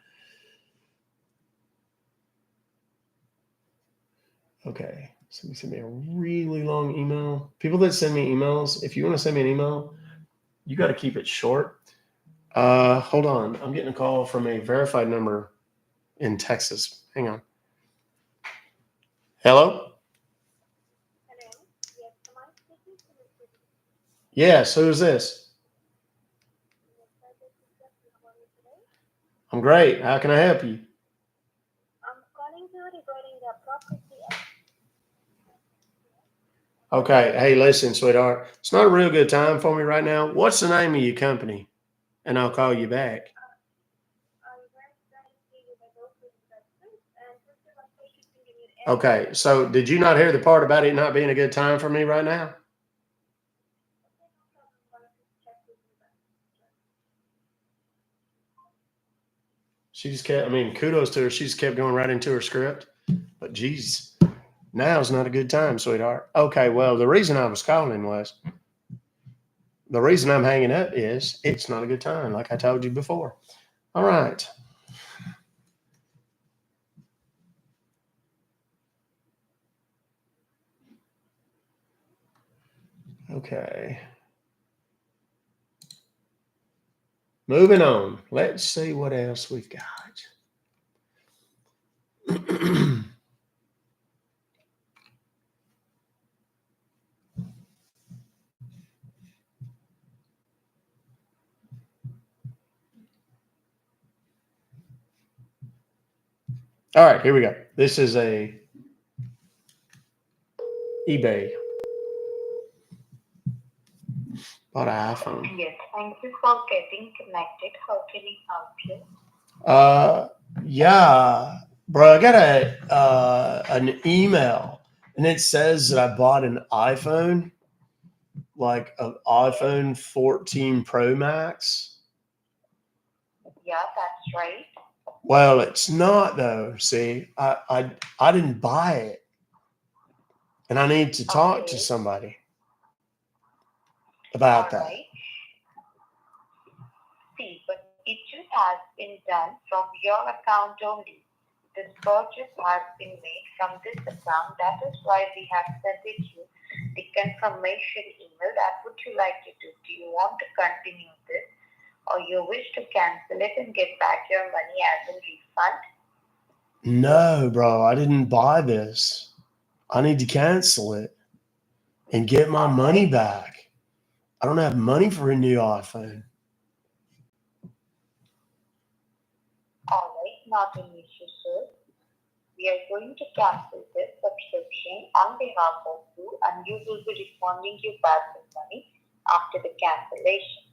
Okay, somebody send me a really long email. People that send me emails, if you want to send me an email, you got to keep it short. Hold on. I'm getting a call from a verified number in Texas. Hang on. Hello? Hello. Yes, am I speaking to Mr. Yes, who is this? I'm great. How can I help you? I'm calling you regarding the property. Okay. Hey, listen, sweetheart. It's not a real good time for me right now. What's the name of your company? And I'll call you back. Okay. So did you not hear the part about it not being a good time for me right now? She just kept, I mean, kudos to her. She just kept going right into her script. But geez, now's not a good time, sweetheart. Okay, well, the reason I was calling was, the reason I'm hanging up is it's not a good time, like I told you before. All right. Okay. Moving on. Let's see what else we've got. All right, here we go. This is a eBay. Bought an iPhone. Yes, thank you for getting connected. How can I help you? Yeah, bro, I got an email and it says that I bought an iPhone, like an iPhone 14 Pro Max. Yeah, that's right. Well, it's not though. See, I didn't buy it, and I need to talk to somebody about that. Right. See, but it just has been done from your account only. This purchase has been made from this account. That is why we have sent it you the confirmation email. That would you like to do? Do you want to continue this, or you wish to cancel it and get back your money as a refund? No, bro, I didn't buy this. I need to cancel it and get my money back. I don't have money for a new iPhone. All right, not an issue, sir. We are going to cancel this subscription on behalf of you, and you will be refunding you back the money after the cancellation.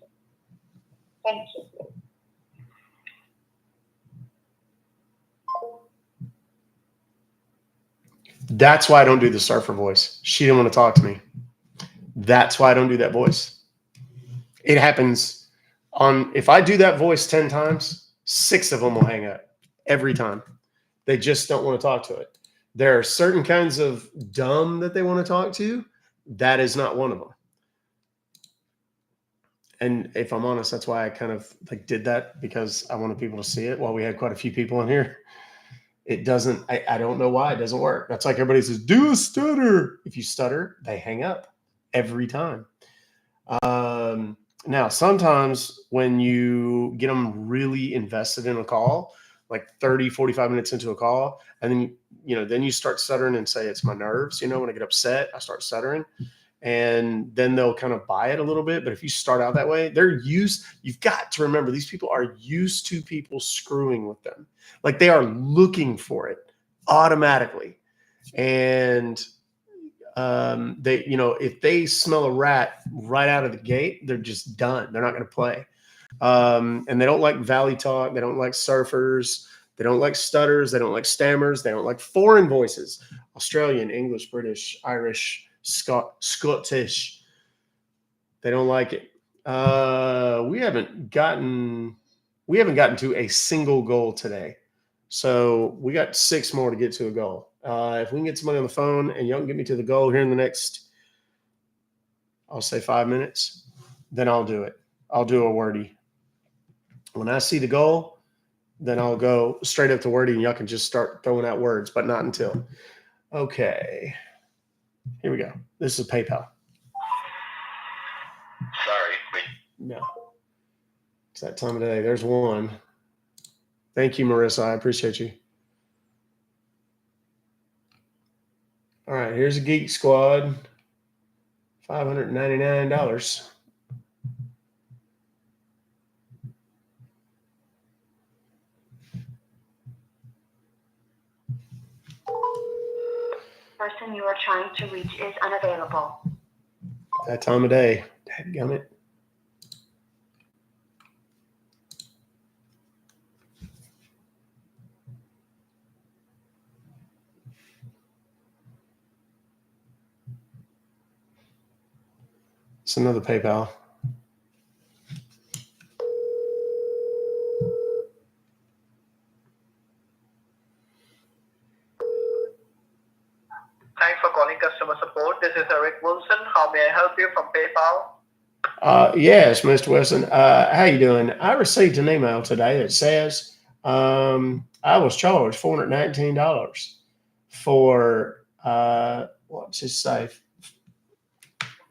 Thank you. That's why I don't do the surfer voice. She didn't want to talk to me. That's why I don't do that voice. It happens on, if I do that voice 10 times, 6 of them will hang up every time. They just don't want to talk to it. There are certain kinds of dumb that they want to talk to. That is not one of them. And if I'm honest, that's why I kind of like did that, because I wanted people to see it. While we had quite a few people in here, it doesn't, I don't know why it doesn't work. That's like everybody says, do a stutter. If you stutter, they hang up every time. Now, sometimes when you get them really invested in a call, like 30, 45 minutes into a call, and then, then you start stuttering and say, it's my nerves. When I get upset, I start stuttering, and then they'll kind of buy it a little bit. But if you start out that way, you've got to remember, these people are used to people screwing with them. Like, they are looking for it automatically. And they, if they smell a rat right out of the gate, they're just done. They're not going to play. And they don't like valley talk. They don't like surfers. They don't like stutters. They don't like stammers. They don't like foreign voices. Australian, English, British, Irish, Scottish. They don't like it. We haven't gotten to a single goal today. So we got 6 more to get to a goal. If we can get somebody on the phone and y'all can get me to the goal here in the next, I'll say 5 minutes, then I'll do it. I'll do a wordy. When I see the goal, then I'll go straight up to wordy, and y'all can just start throwing out words, but not until. Okay. Here we go. This is PayPal. Sorry, wait. No. It's that time of day. There's one. Thank you, Marissa. I appreciate you. All right, here's a Geek Squad. $599. Person you are trying to reach is unavailable. That time of day. Dadgummit. It's another PayPal. Thanks for calling customer support. This is Eric Wilson. How may I help you from PayPal? Yes, Mr. Wilson. How you doing? I received an email today that says I was charged $419 for what's his safe?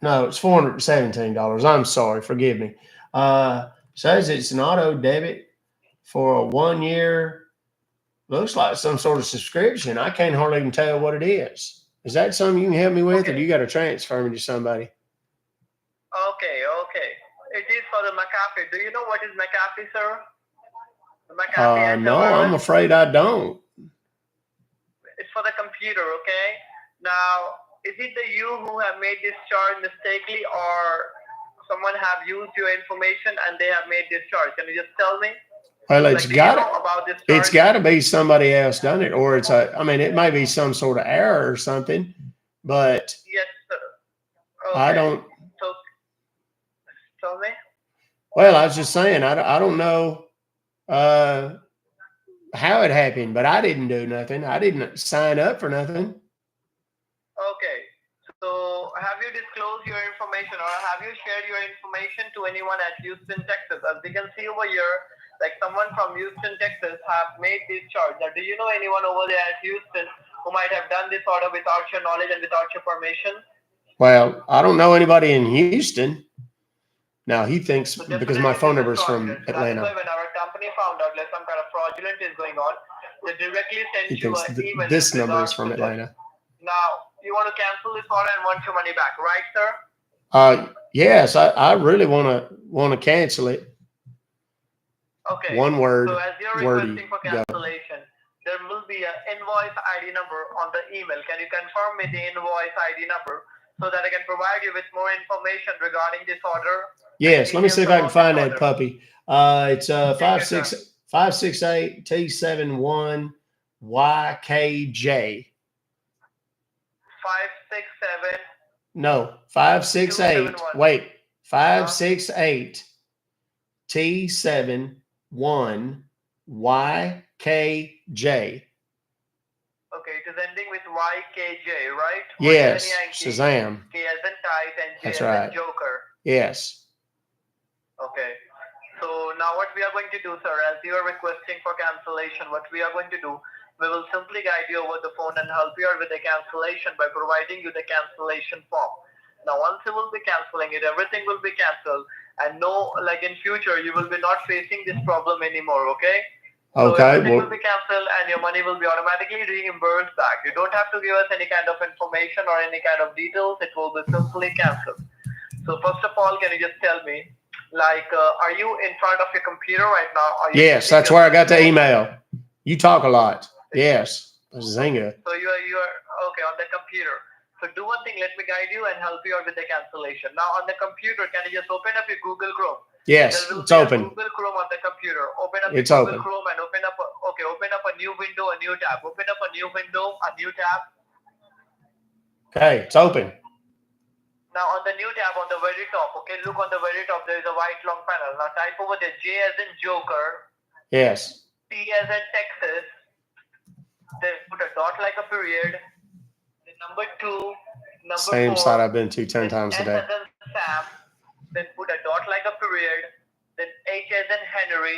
No, it's $417. I'm sorry, forgive me. Says it's an auto debit for a 1 year. Looks like some sort of subscription. I can't hardly even tell what it is. Is that something you can help me with, or do you got to transfer me to somebody? Okay. It is for the McAfee. Do you know what is McAfee, sir? The McAfee No, I'm afraid I don't. It's for the computer, okay? Now, is it you who have made this charge mistakenly, or someone have used your information and they have made this charge? Can you just tell me? Well, Like, it's got to be somebody else done it, or it may be some sort of error or something, but yes, sir. Okay. I don't. So, tell me. Well, I was just saying, I don't know how it happened, but I didn't do nothing. I didn't sign up for nothing. Okay. So, have you disclosed your information, or have you shared your information to anyone at Houston, Texas? As we can see over here, like someone from Houston, Texas have made this charge. Now, do you know anyone over there at Houston who might have done this order without your knowledge and without your permission? Well, I don't know anybody in Houston. Now, he thinks because my phone number is from Atlanta. That's why when our company found out that some kind of fraudulent is going on, they directly sent you an email. This number is from Atlanta. Now, you want to cancel this order and want your money back, right, sir? Yes, I really want to cancel it. Okay. One word. So as you're wordy, requesting for cancellation, there will be an invoice ID number on the email. Can you confirm me the invoice ID number so that I can provide you with more information regarding this order? Yes, let me see if I can find that order. puppy. It's 568 T71 YKJ. 567. No, 568. 271. Wait, 568 T71 YKJ. Okay, it is ending with YKJ, right? Yes, Yankee, Shazam. K as in kite and J That's as right. in Joker. Yes. Okay. So now what we are going to do, sir, as you are requesting for cancellation, what we are going to do, we will simply guide you over the phone and help you out with the cancellation by providing you the cancellation form. Now, once you will be canceling it, everything will be canceled. And no, like in future, you will be not facing this problem anymore, okay? So Okay. everything will be canceled and your money will be automatically reimbursed back. You don't have to give us any kind of information or any kind of details. It will be simply canceled. So first of all, can you just tell me, like, are you in front of your computer right now? Are you Yes, that's where I got the email. You talk a lot. Yes. Zinga. So you are okay on the computer. So do one thing, let me guide you and help you out with the cancellation. Now on the computer, can you just open up your Google Chrome? Yes, it's open. Google Chrome on the computer. Open up It's Google open. Chrome and open up a new window, a new tab. Open up a new window, a new tab. Okay, it's open. Now on the new tab on the very top, okay, look on the very top, there is a white long panel. Now type over there J as in Joker. Yes. T as in Texas. Then put a dot like a period. Then number 2, number Same 4. site I've been to 10 times a day. S as in Sam. Then put a dot like a period. Then H as in Henry.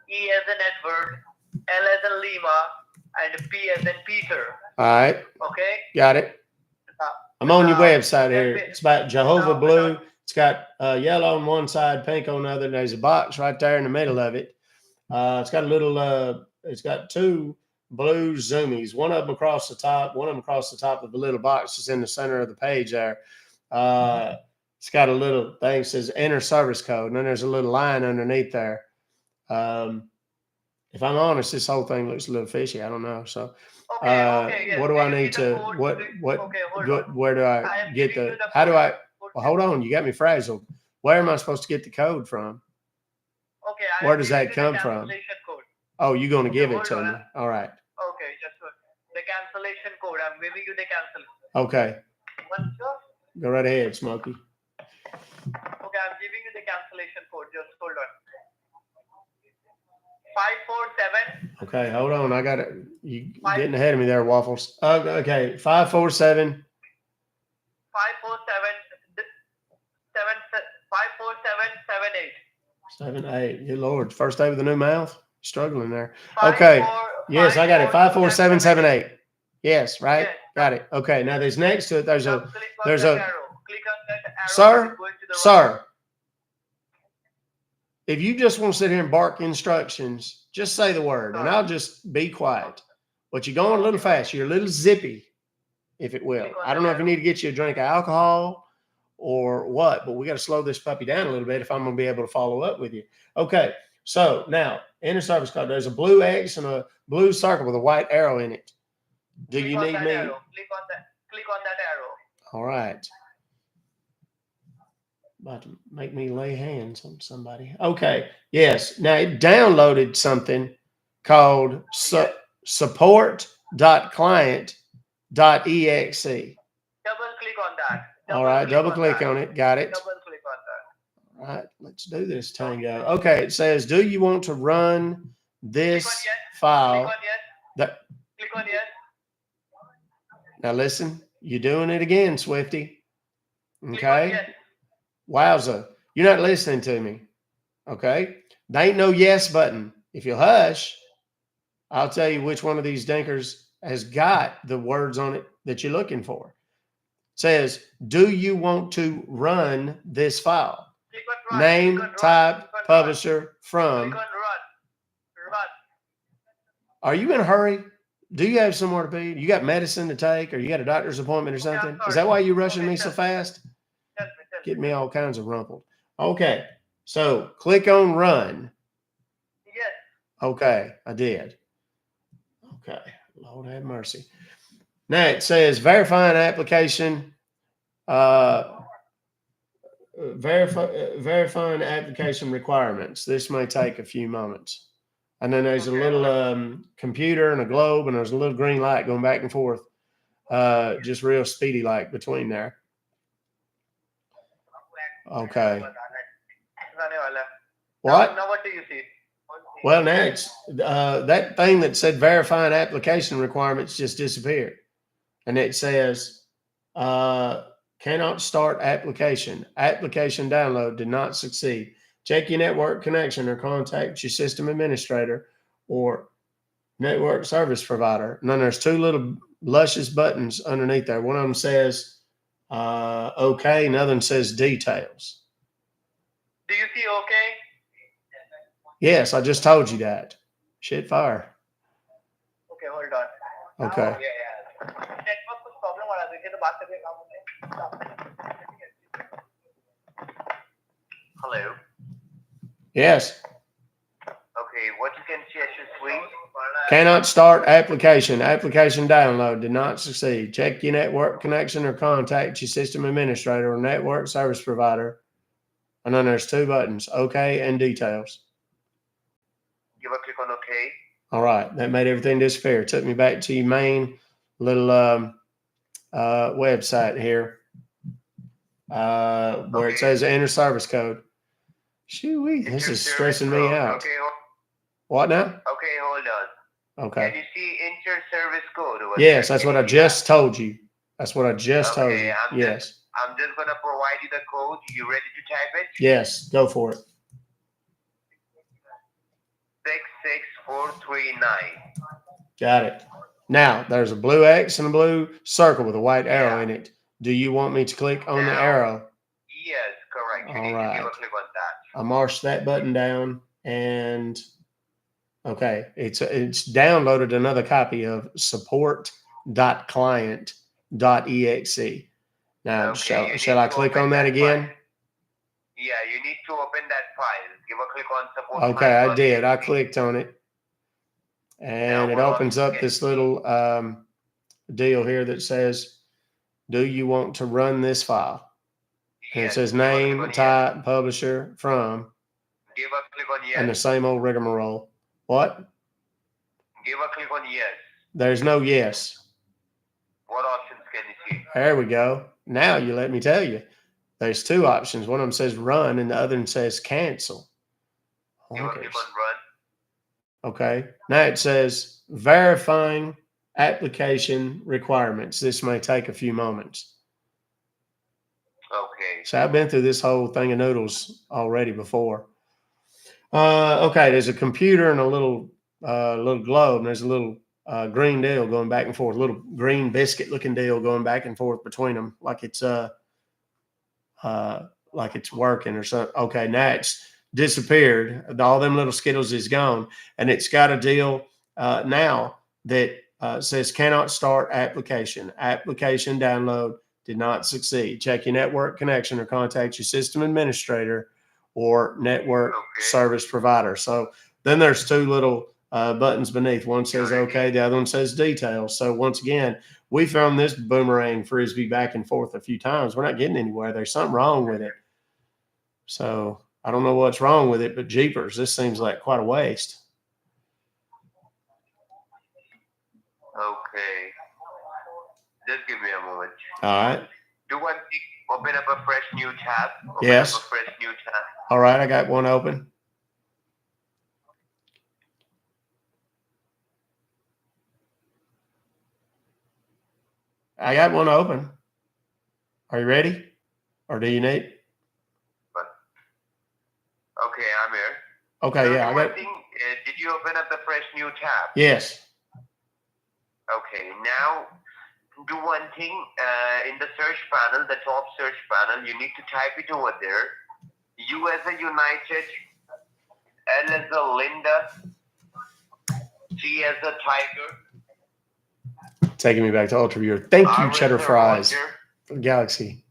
E as in Edward. L as in Lima. And P as in Peter. All right. Okay? Got it. I'm on your website here. It's about Jehovah Blue. It's got yellow on one side, pink on the other. There's a box right there in the middle of it. It's got a little, it's got 2 blue zoomies, one of them across the top, one of them across the top of the little box that's in the center of the page there. It's got a little thing that says enter service code, and then there's a little line underneath there. If I'm honest, this whole thing looks a little fishy. I don't know. So, yes. what do I need to, where do I get the, how do I, well, hold on. You got me frazzled. Where am I supposed to get the code from? Okay. Where does that come from? Code. Oh, you're going to give it to me. All right. Okay, just the cancellation code. I'm giving you the cancel. Okay. Go right ahead, Smokey. Okay, I'm giving you the cancellation code. Just hold on. 547. Okay, hold on. I got it. You getting ahead of me there, Waffles. Okay, 547. 54778. Good Lord. First day with a new mouth. Struggling there. Okay. Yes, I got it. 54778. Yes, right? Yes. Got it. Okay. Now there's next to it. There's a Click on that arrow. Sir, Going to the sir. If you just want to sit here and bark instructions, just say the word and I'll just be quiet. But you're going a little fast. You're a little zippy, if it will. I don't know if you need to get you a drink of alcohol or what, but we got to slow this puppy down a little bit if I'm going to be able to follow up with you. Okay. So now enter service code. There's a blue X and a blue circle with a white arrow in it. Do you need me? Click on that arrow. All right. About to make me lay hands on somebody. Okay. Yes. Now it downloaded something called support.client.exe. Double click on that. All right. Double click on it. Got it. Double click on that. All right. Let's do this tango. Okay. It says, do you want to run this file? Click on yes. Now listen, you're doing it again, Swifty. Click on Okay. yes. Wowza. You're not listening to me. Okay. There ain't no yes button. If you hush, I'll tell you which one of these dinkers has got the words on it that you're looking for. It says, do you want to run this file? Click on run. Name, Click on type, run. Click on publisher, run. from. Click on run. Are you in a hurry? Do you have somewhere to be? You got medicine to take or you got a doctor's appointment or something? Is that why you're rushing me so fast? Get me all kinds of rumpled. Okay. So click on run. Yes. Okay. I did. Okay. Lord have mercy. Now it says verifying application. Verifying application requirements. This may take a few moments. And then there's a little computer and a globe, and there's a little green light going back and forth, just real speedy like between there. Okay. What? Now what do you see? Well, now it's that thing that said verifying application requirements just disappeared. And it says cannot start application. Application download did not succeed. Check your network connection or contact your system administrator or network service provider. And then there's two little luscious buttons underneath there. One of them says okay, another one says details. Do you see okay? Yes, I just told you that. Shit fire. Okay, hold on. Okay. Yeah. Network कुछ problem हो रहा है देखिए तो बात करके काम होता है. Hello. Yes. Okay, what you can see, please? Cannot start application. Application download did not succeed. Check your network connection or contact your system administrator or network service provider. And then there's two buttons, okay and details. Give a click on okay. All right. That made everything disappear. It took me back to your main little website here where it says enter service code. Shoo-wee, this is stressing me out. Okay. What now? Okay, hold on. Okay. Can you see enter service code? Yes, that's what I just told you. That's what I just told you. Yes. I'm just going to provide you the code. You ready to type it? Yes, go for it. 66439. Got it. Now, there's a blue X and a blue circle with a white arrow in it. Do you want me to click on the arrow? Yes, correct. You All need right. to give a click on that. I marched that button down and okay, it's downloaded another copy of support.client.exe. Now, shall I click on that again? Yeah, you need to open that file. Give a click on support. Okay, I did. I clicked on it. And it opens up this little deal here that says, do you want to run this file? And it says name, type, publisher, from, Give a click on yes. and the same old rigmarole. What? Give a click on yes. There's no yes. What options can you see? There we go. Now you let me tell you. There's two options. One of them says run and the other one says cancel. Give a click on run. Okay. Now it says verifying application requirements. This may take a few moments. Okay. So I've been through this whole thing of noodles already before. Okay. There's a computer and a little globe, and there's a little green deal going back and forth, a little green biscuit looking deal going back and forth between them, like it's working or something. Okay. Now it's disappeared. All them little Skittles is gone, and it's got a deal now that says cannot start application. Application download did not succeed. Check your network connection or contact your system administrator or network service provider. So then there's two little buttons beneath. One says okay, the other one says details. So once again, we found this boomerang frisbee back and forth a few times. We're not getting anywhere. There's something wrong with it. So I don't know what's wrong with it, but jeepers, this seems like quite a waste. Okay. Just give me a moment. All right. Do one thing. Open up a fresh new tab. Yes. Open up a fresh new tab. All right. I got one open. I got one open. Are you ready? Or do you need? Okay, I'm here. Okay, so yeah. I got. Did you open up the fresh new tab? Yes. Okay, now do one thing. In the search panel, the top search panel, you need to type it over there. U as a United, L as a Linda, G as a Tiger. Taking me back to Ultra Viewer. Thank you, R Cheddar as a Fries. Roger, From Galaxy.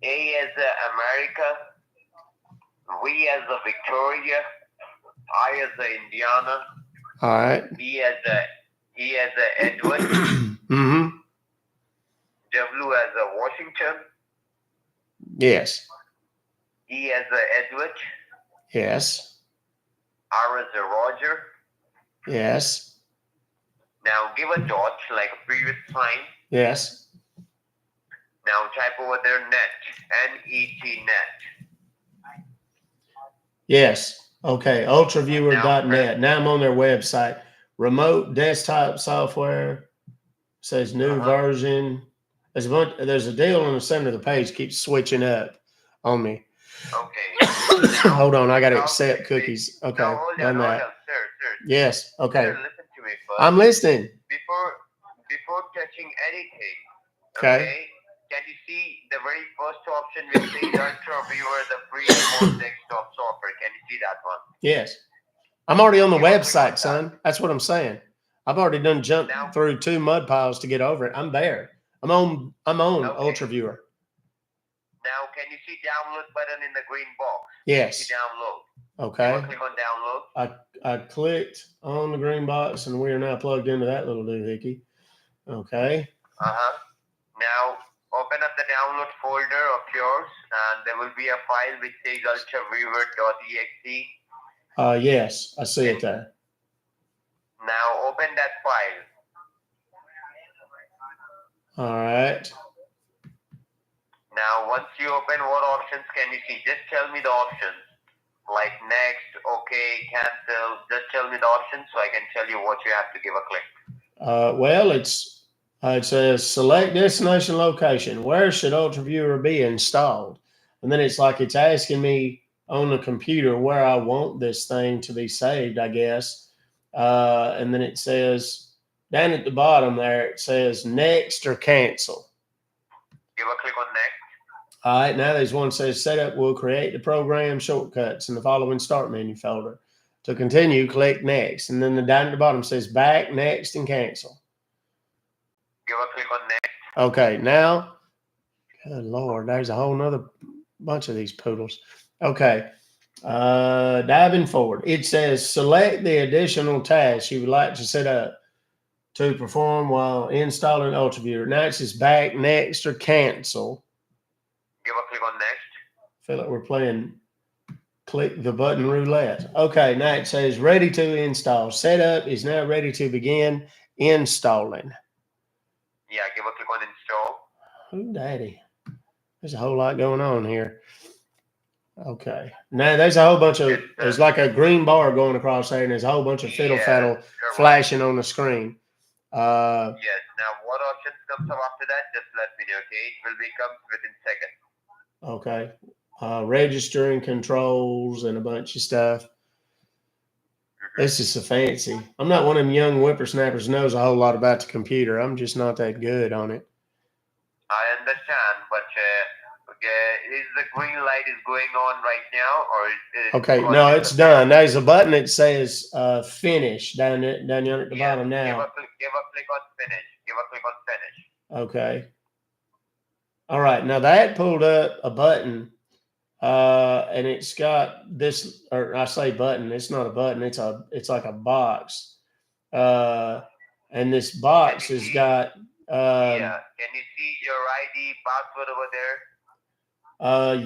A as a America, V as a Victoria, I as a Indiana, All right. B as a E as a Edward, Mm-hmm. W as a Washington, Yes. E as a Edward, Yes. R as a Roger. Yes. Now give a dot like a previous sign. Yes. Now type over there net, N-E-T net. Yes. Okay. Ultraviewer.net. Now I'm on their website. Remote desktop software. Says new version. There's a deal in the center of the page keeps switching up on me. Okay. Hold on, I gotta accept cookies. Okay, Now hold done on, that. sir. Yes, okay. Sir, listen to me first. I'm listening. Before touching anything, Okay. can you see the very first option which says Ultra Viewer, the free remote desktop software? Can you see that one? Yes. I'm already on the Okay, I'll click on website, son. That's what I'm saying. I've already done jumped through 2 mud piles to get over it. I'm there. I'm on Okay. UltraViewer. Now, can you see download button in the green box? Yes. See download. Okay. Click on download. I clicked on the green box and we are now plugged into that little doohickey. Okay. Now, open up the download folder of yours and there will be a file which says ultraviewer.exe. Yes, I see it there. Now, open that file. All right. Now, once you open, what options can you see? Just tell me the options. Like next, okay, cancel. Just tell me the options so I can tell you what you have to give a click. Well, it says select destination location. Where should UltraViewer be installed? And then it's like it's asking me on the computer where I want this thing to be saved, I guess. And then it says down at the bottom there, it says next or cancel. Give a click on next. All right, now there's one that says setup will create the program shortcuts in the following start menu folder. To continue, click next. And then down at the bottom says back, next, and cancel. Give a click on next. Okay, now, good Lord, there's a whole nother bunch of these poodles. Okay, diving forward. It says select the additional tasks you would like to set up to perform while installing UltraViewer. Now it says back, next, or cancel. Give a click on next. I feel like we're playing click the button roulette. Okay, now it says ready to install. Setup is now ready to begin installing. Yeah, give a click on install. Oh, daddy. There's a whole lot going on here. Okay. Now there's a whole bunch of, there's like a green bar going across there, and there's a whole bunch of fiddle faddle flashing on the screen. Yes. Now, what options comes up after that? Just let me know, okay? It will become within seconds. Okay. Registering controls and a bunch of stuff. This is so fancy. I'm not one of them young whippersnappers who knows a whole lot about the computer. I'm just not that good on it. I understand, but is the green light is going on right now, or is okay? No, it's done. There's a button that says finish down there at the bottom now. Give a click on finish. Give a click on finish. Okay. All right. Now that pulled up a button. And it's got this, or I say button, it's not a button, it's like a box. And this box has got yeah. Can you see your ID password over there?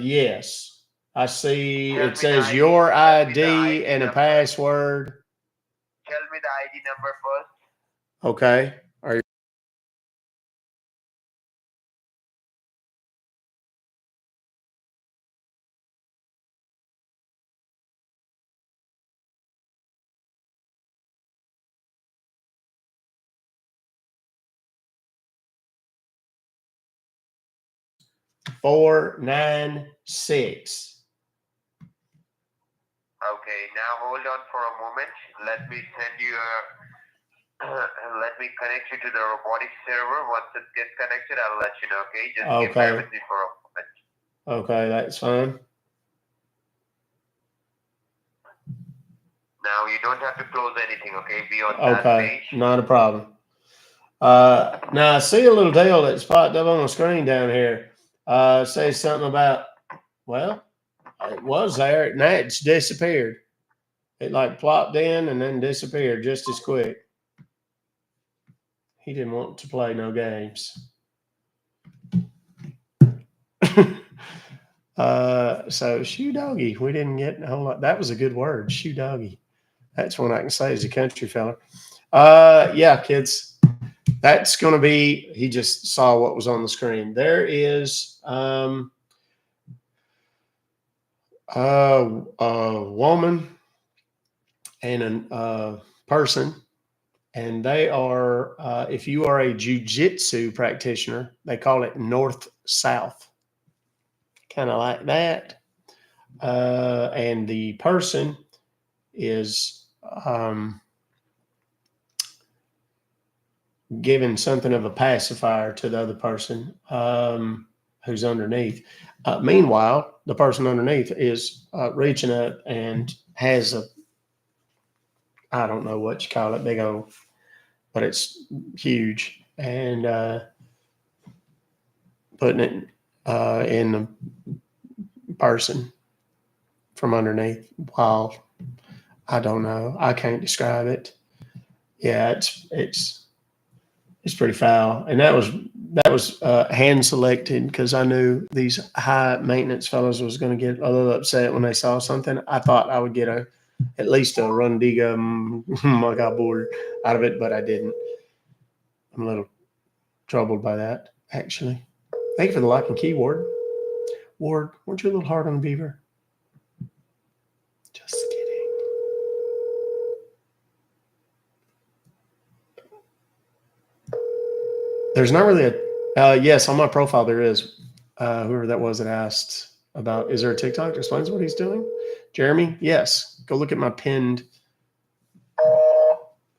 Yes. I see it says your ID and a password. Tell me the ID number first. Okay. Are you 496. Okay, now hold on for a moment. Let me send you let me connect you to the robotics server. Once it gets connected, I'll let you know, okay? Just bear with me for a moment. Okay, that's fine. Now you don't have to close anything, okay? Be on that page. Not a problem. Now I see a little deal that's popped up on the screen down here. Says something about, well, it was there. Now it's disappeared. It like plopped in and then disappeared just as quick. He didn't want to play no games. So shoe doggy. We didn't get a whole lot. That was a good word, shoe doggy. That's one I can say as a country fella. Yeah, kids. That's going to be, he just saw what was on the screen. There is a woman and a person, and they are, if you are a jiu-jitsu practitioner, they call it north-south, kind of like that. And the person is giving something of a pacifier to the other person who's underneath. Meanwhile, the person underneath is reaching up and has a, I don't know what you call it, big old, but it's huge, and putting it in the person from underneath. While I don't know, I can't describe it. Yeah, it's pretty foul, and that was hand selected because I knew these high maintenance fellows was going to get a little upset when they saw something. I thought I would get at least a rundiga magabur out of it, but I didn't. I'm a little troubled by that, actually. Thank you for the lock and key, Ward. Ward, weren't you a little hard on Beaver? Just kidding. There's not really a, yes, on my profile there is, whoever that was that asked about, is there a TikTok that explains what he's doing? Jeremy, yes. Go look at my pinned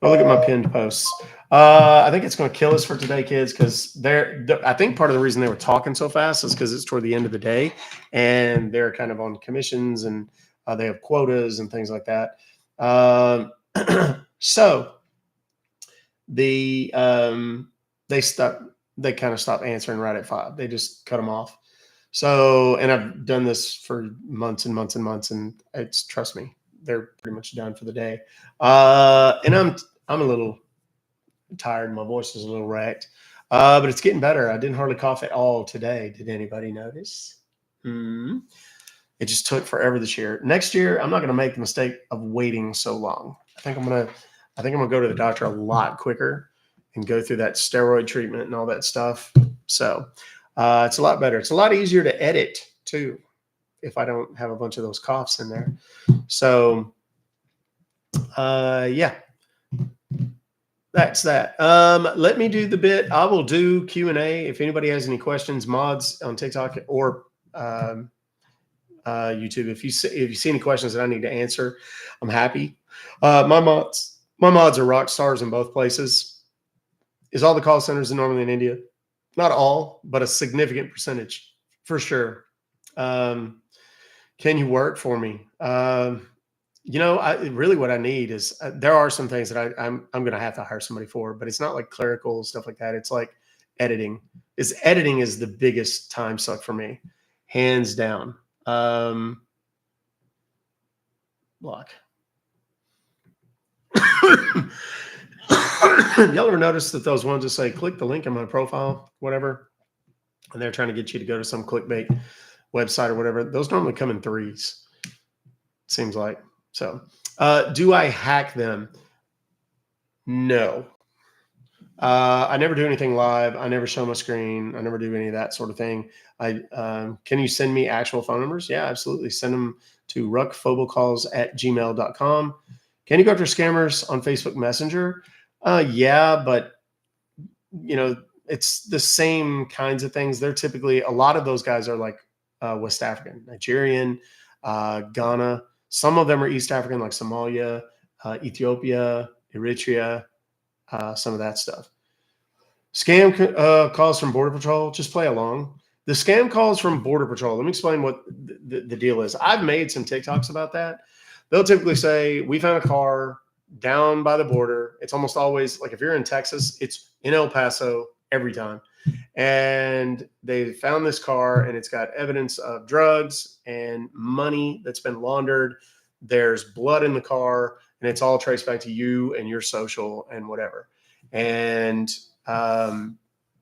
posts. I think it's going to kill us for today, kids, because I think part of the reason they were talking so fast is because it's toward the end of the day, and they're kind of on commissions, and they have quotas and things like that. So they kind of stopped answering right at 5. They just cut them off. So, and I've done this for months and months and months, and trust me, they're pretty much done for the day. And I'm a little tired. My voice is a little wrecked, but it's getting better. I didn't hardly cough at all today. Did anybody notice? It just took forever this year. Next year, I'm not going to make the mistake of waiting so long. I think I'm going to go to the doctor a lot quicker and go through that steroid treatment and all that stuff. So it's a lot better. It's a lot easier to edit too if I don't have a bunch of those coughs in there. So yeah, that's that. Let me do the bit. I will do Q&A. If anybody has any questions, mods on TikTok or YouTube, if you see any questions that I need to answer, I'm happy. My mods are rock stars in both places. Is all the call centers normally in India? Not all, but a significant percentage for sure. Can you work for me? Really what I need is there are some things that I'm going to have to hire somebody for, but it's not like clerical stuff like that. It's like editing. Editing is the biggest time suck for me, hands down. Block. Y'all ever notice that those ones that say click the link in my profile, whatever, and they're trying to get you to go to some clickbait website or whatever? Those normally come in 3s. Seems like. So, do I hack them? No. I never do anything live. I never show my screen. I never do any of that sort of thing. Can you send me actual phone numbers? Yeah, absolutely. Send them to ruckfobocalls@gmail.com. Can you go after scammers on Facebook Messenger? Yeah, but it's the same kinds of things. They're typically, a lot of those guys are like West African, Nigerian, Ghana. Some of them are East African, like Somalia, Ethiopia, Eritrea, some of that stuff. Scam calls from Border Patrol, just play along. The scam calls from Border Patrol, let me explain what the deal is. I've made some TikToks about that. They'll typically say, we found a car down by the border. It's almost always, like if you're in Texas, it's in El Paso every time. And they found this car, and it's got evidence of drugs and money that's been laundered. There's blood in the car, and it's all traced back to you and your social and whatever. And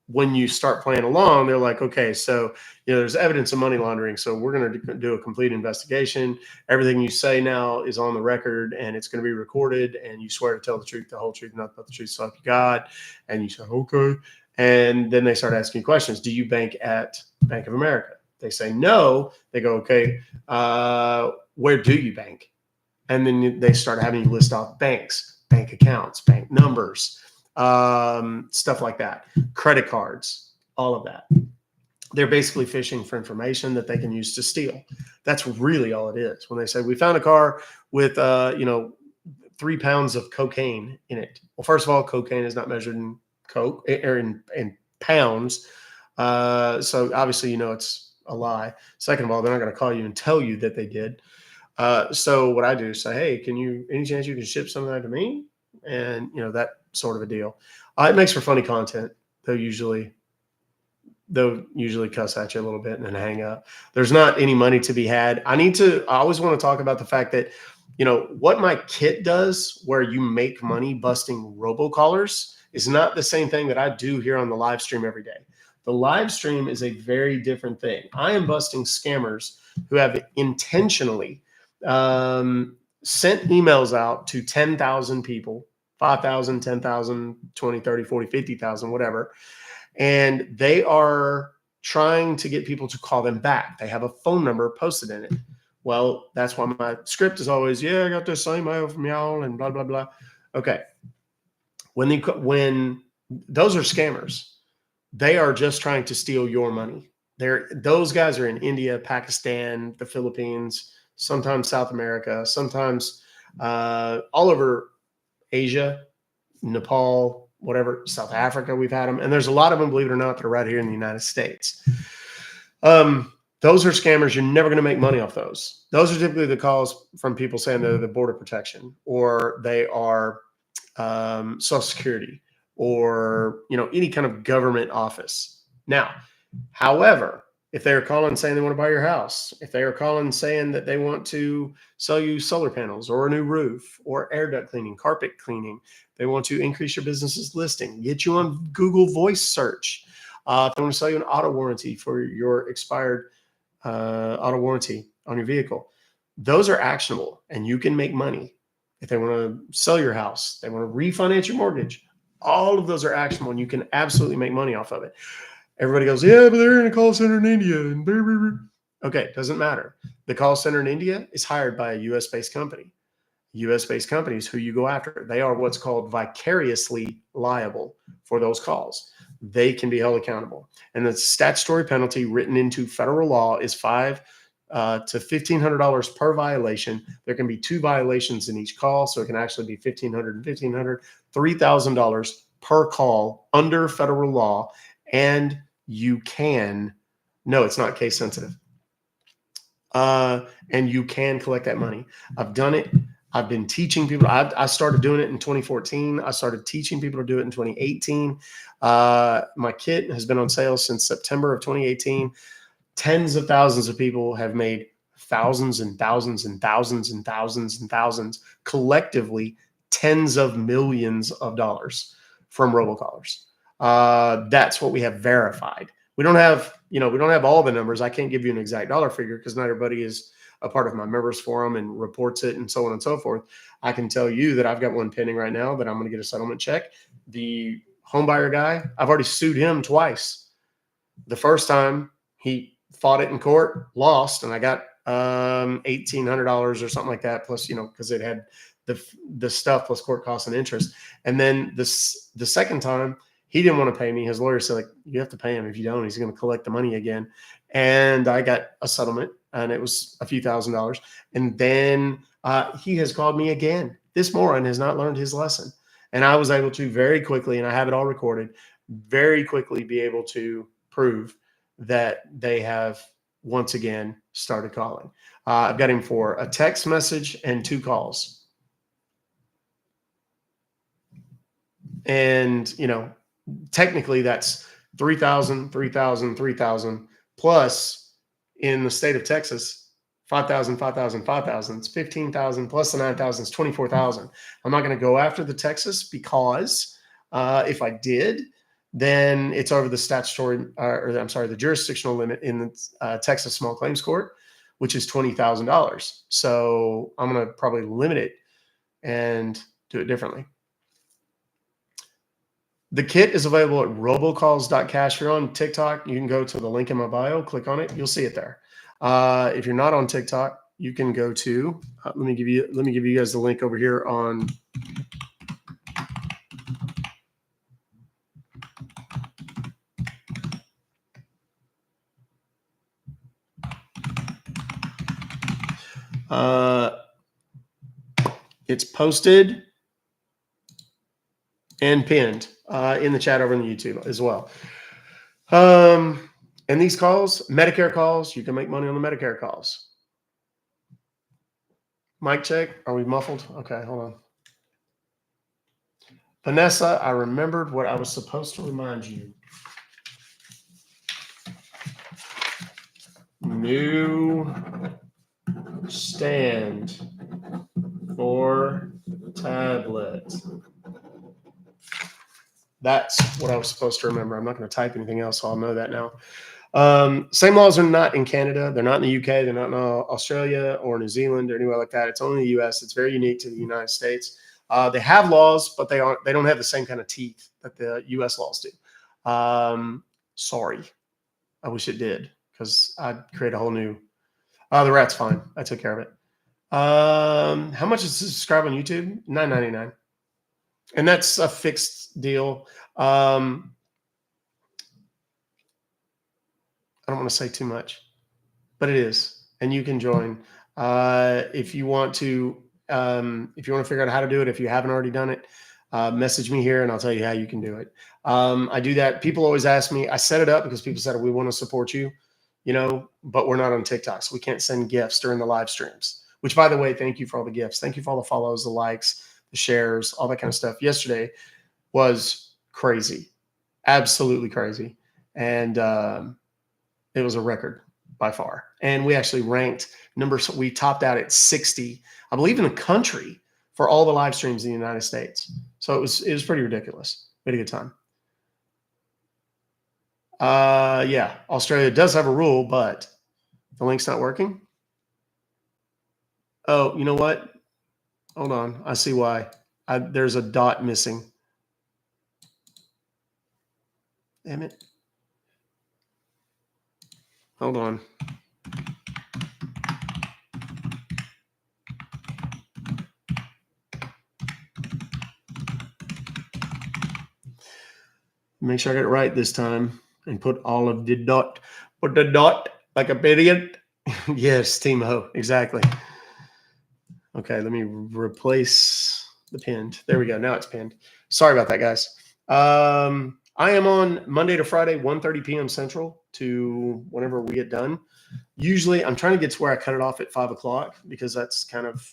when you start playing along, they're like, okay, so, there's evidence of money laundering. So we're going to do a complete investigation. Everything you say now is on the record and it's going to be recorded. And you swear to tell the truth, the whole truth, nothing but the truth, so help you God. And you say, okay. And then they start asking you questions. Do you bank at Bank of America? They say no. They go, okay, where do you bank? And then they start having you list off banks, bank accounts, bank numbers, stuff like that, credit cards, all of that. They're basically fishing for information that they can use to steal. That's really all it is. When they say we found a car with 3 pounds of cocaine in it. Well, first of all, cocaine is not measured in coke or in pounds. So obviously, it's a lie. Second of all, they're not going to call you and tell you that they did. So what I do is say, hey, any chance you can ship some of that to me? And, that sort of a deal. It makes for funny content. They'll usually cuss at you a little bit and then hang up. There's not any money to be had. I always want to talk about the fact that, what my kit does where you make money busting robocallers is not the same thing that I do here on the live stream every day. The live stream is a very different thing. I am busting scammers who have intentionally sent emails out to 10,000 people, 5,000, 10,000, 20, 30, 40, 50,000, whatever. And they are trying to get people to call them back. They have a phone number posted in it. Well, that's why my script is always, I got this email from y'all and blah, blah, blah. Okay. When those are scammers, they are just trying to steal your money. Those guys are in India, Pakistan, the Philippines, sometimes South America, sometimes all over Asia, Nepal, whatever, South Africa, we've had them. And there's a lot of them, believe it or not, that are right here in the United States. Those are scammers. You're never going to make money off those. Those are typically the calls from people saying they're the border protection or they are Social Security or, any kind of government office. Now, however, if they are calling saying they want to buy your house, if they are calling saying that they want to sell you solar panels or a new roof or air duct cleaning, carpet cleaning, they want to increase your business's listing, get you on Google voice search. If they want to sell you an auto warranty for your expired auto warranty on your vehicle, those are actionable and you can make money. If they want to sell your house, they want to refinance your mortgage, all of those are actionable and you can absolutely make money off of it. Everybody goes, yeah, but they're in a call center in India. And blah, blah, blah. Okay, doesn't matter. The call center in India is hired by a U.S.-based company. U.S.-based companies who you go after, they are what's called vicariously liable for those calls. They can be held accountable. And the statutory penalty written into federal law is $500 to $1,500 per violation. There can be 2 violations in each call, so it can actually be $1,500 and $1,500, $3,000 per call under federal law. And you can, no, it's not case sensitive. And you can collect that money. I've done it. I've been teaching people. I started doing it in 2014. I started teaching people to do it in 2018. My kit has been on sale since September of 2018. Tens of thousands of people have made thousands and thousands and thousands and thousands and thousands, collectively tens of millions of dollars from robocallers. That's what we have verified. We don't have all the numbers. I can't give you an exact dollar figure because not everybody is a part of my members forum and reports it and so on and so forth. I can tell you that I've got one pending right now that I'm going to get a settlement check. The homebuyer guy, I've already sued him twice. The first time he fought it in court, lost, and I got $1,800 or something like that, plus, because it had the stuff plus court costs and interest. And then the second time, he didn't want to pay me. His lawyer said, you have to pay him. If you don't, he's going to collect the money again. And I got a settlement, and it was a few $1,000s. And then he has called me again. This moron has not learned his lesson. And I was able to very quickly, and I have it all recorded, very quickly be able to prove that they have once again started calling. I've got him for a text message and 2 calls. And, technically that's 3,000, 3,000, 3,000 plus in the state of Texas, 5,000, 5,000, 5,000. It's 15,000 plus the 9,000 is 24,000. I'm not going to go after the Texas because if I did, then it's over the statutory, the jurisdictional limit in the Texas Small Claims Court, which is $20,000. So I'm going to probably limit it and do it differently. The kit is available at robocalls.cash. If you're on TikTok, you can go to the link in my bio, click on it. You'll see it there. If you're not on TikTok, you can go to, let me give you guys the link over here on it's posted and pinned in the chat over on the YouTube as well. And these calls, Medicare calls, you can make money on the Medicare calls. Mic check. Are we muffled? Okay, hold on. Vanessa, I remembered what I was supposed to remind you. New stand for tablet. That's what I was supposed to remember. I'm not going to type anything else, so I'll know that now. Same laws are not in Canada. They're not in the UK. They're not in Australia or New Zealand or anywhere like that. It's only the US. It's very unique to the United States. They have laws, but they don't have the same kind of teeth that the US laws do. Sorry. I wish it did, because I'd create a whole new. The rat's fine. I took care of it. How much is to subscribe on YouTube? $9.99. And that's a fixed deal. I don't want to say too much, but it is, and you can join if you want to. If you want to figure out how to do it, if you haven't already done it, message me here, and I'll tell you how you can do it. I do that. People always ask me. I set it up because people said we want to support you, but we're not on TikTok, so we can't send gifts during the live streams. Which, by the way, thank you for all the gifts. Thank you for all the follows, the likes, the shares, all that kind of stuff. Yesterday was crazy, absolutely crazy, and it was a record by far. And we actually ranked numbers. We topped out at 60, I believe, in the country for all the live streams in the United States. So it was pretty ridiculous. We had a good time. Yeah, Australia does have a rule, but the link's not working. Oh, you know what? Hold on. I see why. There's a dot missing. Damn it. Hold on. Make sure I get it right this time and put all of the dot. Put the dot like a period. Yes, Timo. Exactly. Okay, let me replace the pinned. There we go. Now it's pinned. Sorry about that, guys. I am on Monday to Friday, 1:30 p.m. Central to whenever we get done. Usually, I'm trying to get to where I cut it off at 5 o'clock because that's kind of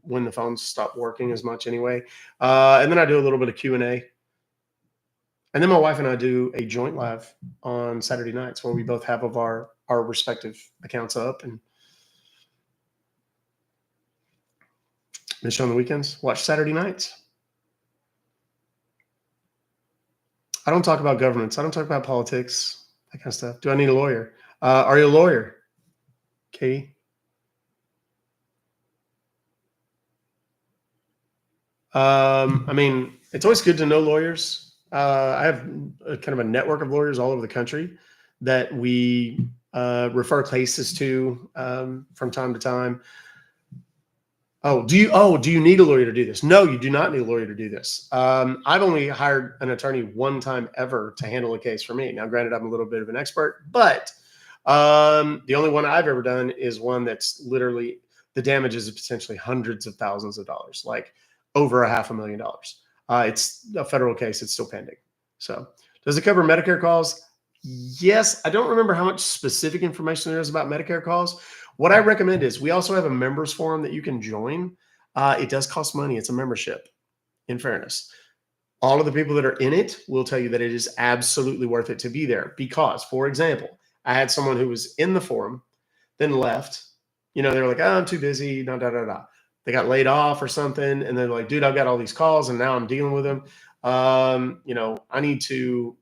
when the phones stop working as much anyway. And then I do a little bit of Q&A. And then my wife and I do a joint live on Saturday nights where we both have of our respective accounts up and miss you on the weekends. Watch Saturday nights. I don't talk about governments. I don't talk about politics, that kind of stuff. Do I need a lawyer? Are you a lawyer, Katie? I mean, it's always good to know lawyers. I have kind of a network of lawyers all over the country that we refer cases to from time to time. Do you need a lawyer to do this? No, you do not need a lawyer to do this. I've only hired an attorney one time ever to handle a case for me. Now, granted, I'm a little bit of an expert, but the only one I've ever done is one that's literally the damages of potentially hundreds of thousands of dollars, like over $500,000. It's a federal case. It's still pending. So does it cover Medicare calls? Yes. I don't remember how much specific information there is about Medicare calls. What I recommend is we also have a members forum that you can join. It does cost money. It's a membership, in fairness. All of the people that are in it will tell you that it is absolutely worth it to be there because, for example, I had someone who was in the forum, then left. They were like, I'm too busy, They got laid off or something. And they're like, dude, I've got all these calls and now I'm dealing with them. You know, I need you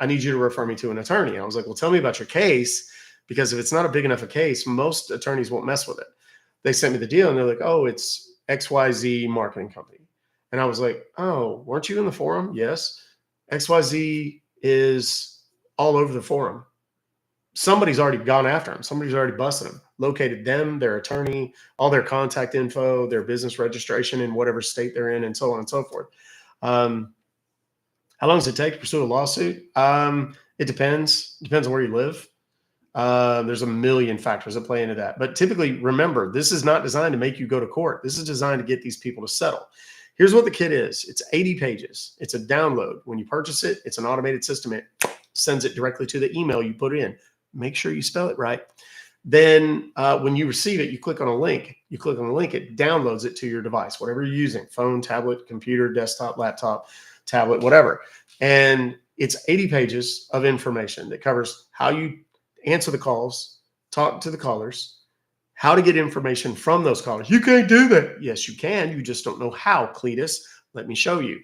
to refer me to an attorney. I was like, well, tell me about your case, because if it's not a big enough a case, most attorneys won't mess with it. They sent me the deal and they're like, oh, it's XYZ marketing company. And I was like, oh, weren't you in the forum? Yes. XYZ is all over the forum. Somebody's already gone after him. Somebody's already busted him, located them, their attorney, all their contact info, their business registration in whatever state they're in, and so on and so forth. How long does it take to pursue a lawsuit? It depends. Depends on where you live. There's a million factors that play into that. But typically, remember, this is not designed to make you go to court. This is designed to get these people to settle. Here's what the kit is. It's 80 pages. It's a download. When you purchase it, it's an automated system. It sends it directly to the email you put in. Make sure you spell it right. Then when you receive it, you click on a link. You click on the link, it downloads it to your device, whatever you're using, phone, tablet, computer, desktop, laptop, tablet, whatever. And it's 80 pages of information that covers how you answer the calls, talk to the callers, how to get information from those callers. You can't do that. Yes, you can. You just don't know how, Cletus. Let me show you.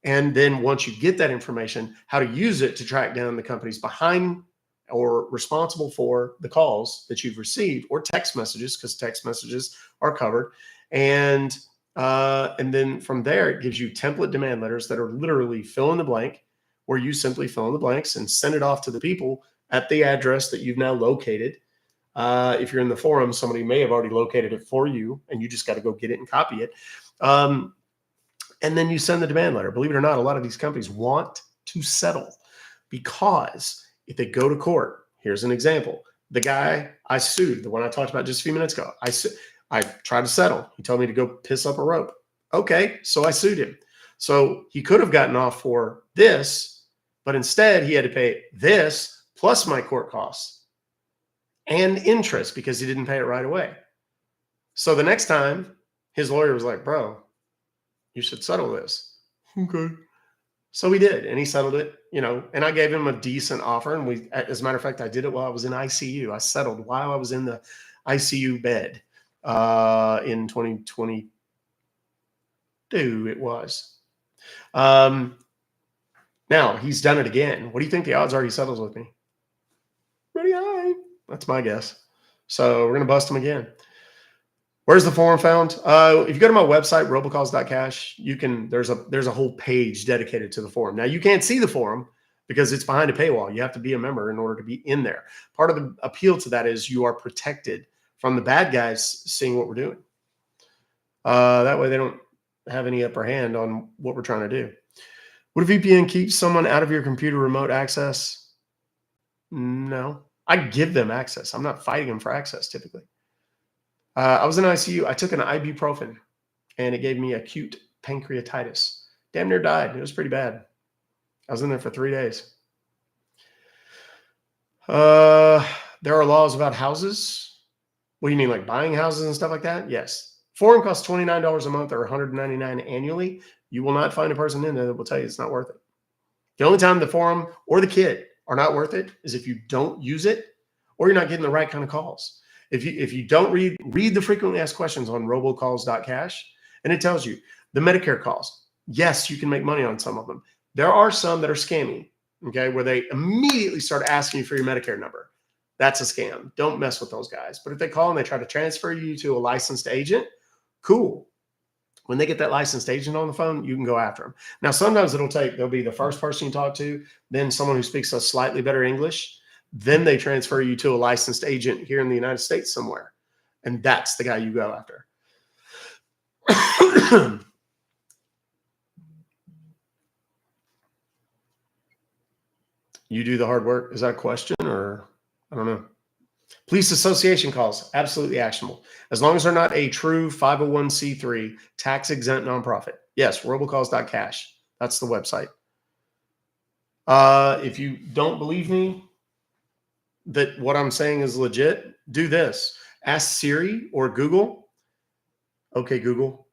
And then once you get that information, how to use it to track down the companies behind or responsible for the calls that you've received, or text messages, because text messages are covered. And then from there, it gives you template demand letters that are literally fill in the blank, where you simply fill in the blanks and send it off to the people at the address that you've now located. If you're in the forum, somebody may have already located it for you, and you just got to go get it and copy it. And then you send the demand letter. Believe it or not, a lot of these companies want to settle, because if they go to court, here's an example. The guy I sued, the one I talked about just a few minutes ago, I tried to settle. He told me to go piss up a rope. Okay, so I sued him. So he could have gotten off for this, but instead he had to pay this plus my court costs and interest, because he didn't pay it right away. So the next time, his lawyer was like, bro, you should settle this. Okay. So we did, and he settled it, you know, and I gave him a decent offer. And as a matter of fact, I did it while I was in ICU. I settled while I was in the ICU bed in 2022, it was. Now he's done it again. What do you think the odds are he settles with me? Pretty high. That's my guess. So we're going to bust him again. Where's the forum found? If you go to my website, robocalls.cash, there's a whole page dedicated to the forum. Now, you can't see the forum because it's behind a paywall. You have to be a member in order to be in there. Part of the appeal to that is you are protected from the bad guys seeing what we're doing. That way they don't have any upper hand on what we're trying to do. Would a VPN keep someone out of your computer remote access? No. I give them access. I'm not fighting them for access typically. I was in ICU. I took an ibuprofen, and it gave me acute pancreatitis. Damn near died. It was pretty bad. I was in there for 3 days. There are laws about houses. What do you mean, like buying houses and stuff like that? Yes. Forum costs $29 a month or $199 annually. You will not find a person in there that will tell you it's not worth it. The only time the forum or the kit are not worth it is if you don't use it, or you're not getting the right kind of calls. If you don't read the frequently asked questions on robocalls.cash, and it tells you the Medicare calls. Yes, you can make money on some of them. There are some that are scammy, okay, where they immediately start asking you for your Medicare number. That's a scam. Don't mess with those guys. But if they call and they try to transfer you to a licensed agent, cool. When they get that licensed agent on the phone, you can go after them. Now, sometimes they'll be the first person you talk to, then someone who speaks a slightly better English. Then they transfer you to a licensed agent here in the United States somewhere. And that's the guy you go after. You do the hard work. Is that a question, or I don't know? Police association calls, absolutely actionable. As long as they're not a true 501c3 tax-exempt nonprofit. Yes, robocalls.cash. That's the website. If you don't believe me that what I'm saying is legit, do this. Ask Siri or Google. Okay, Google.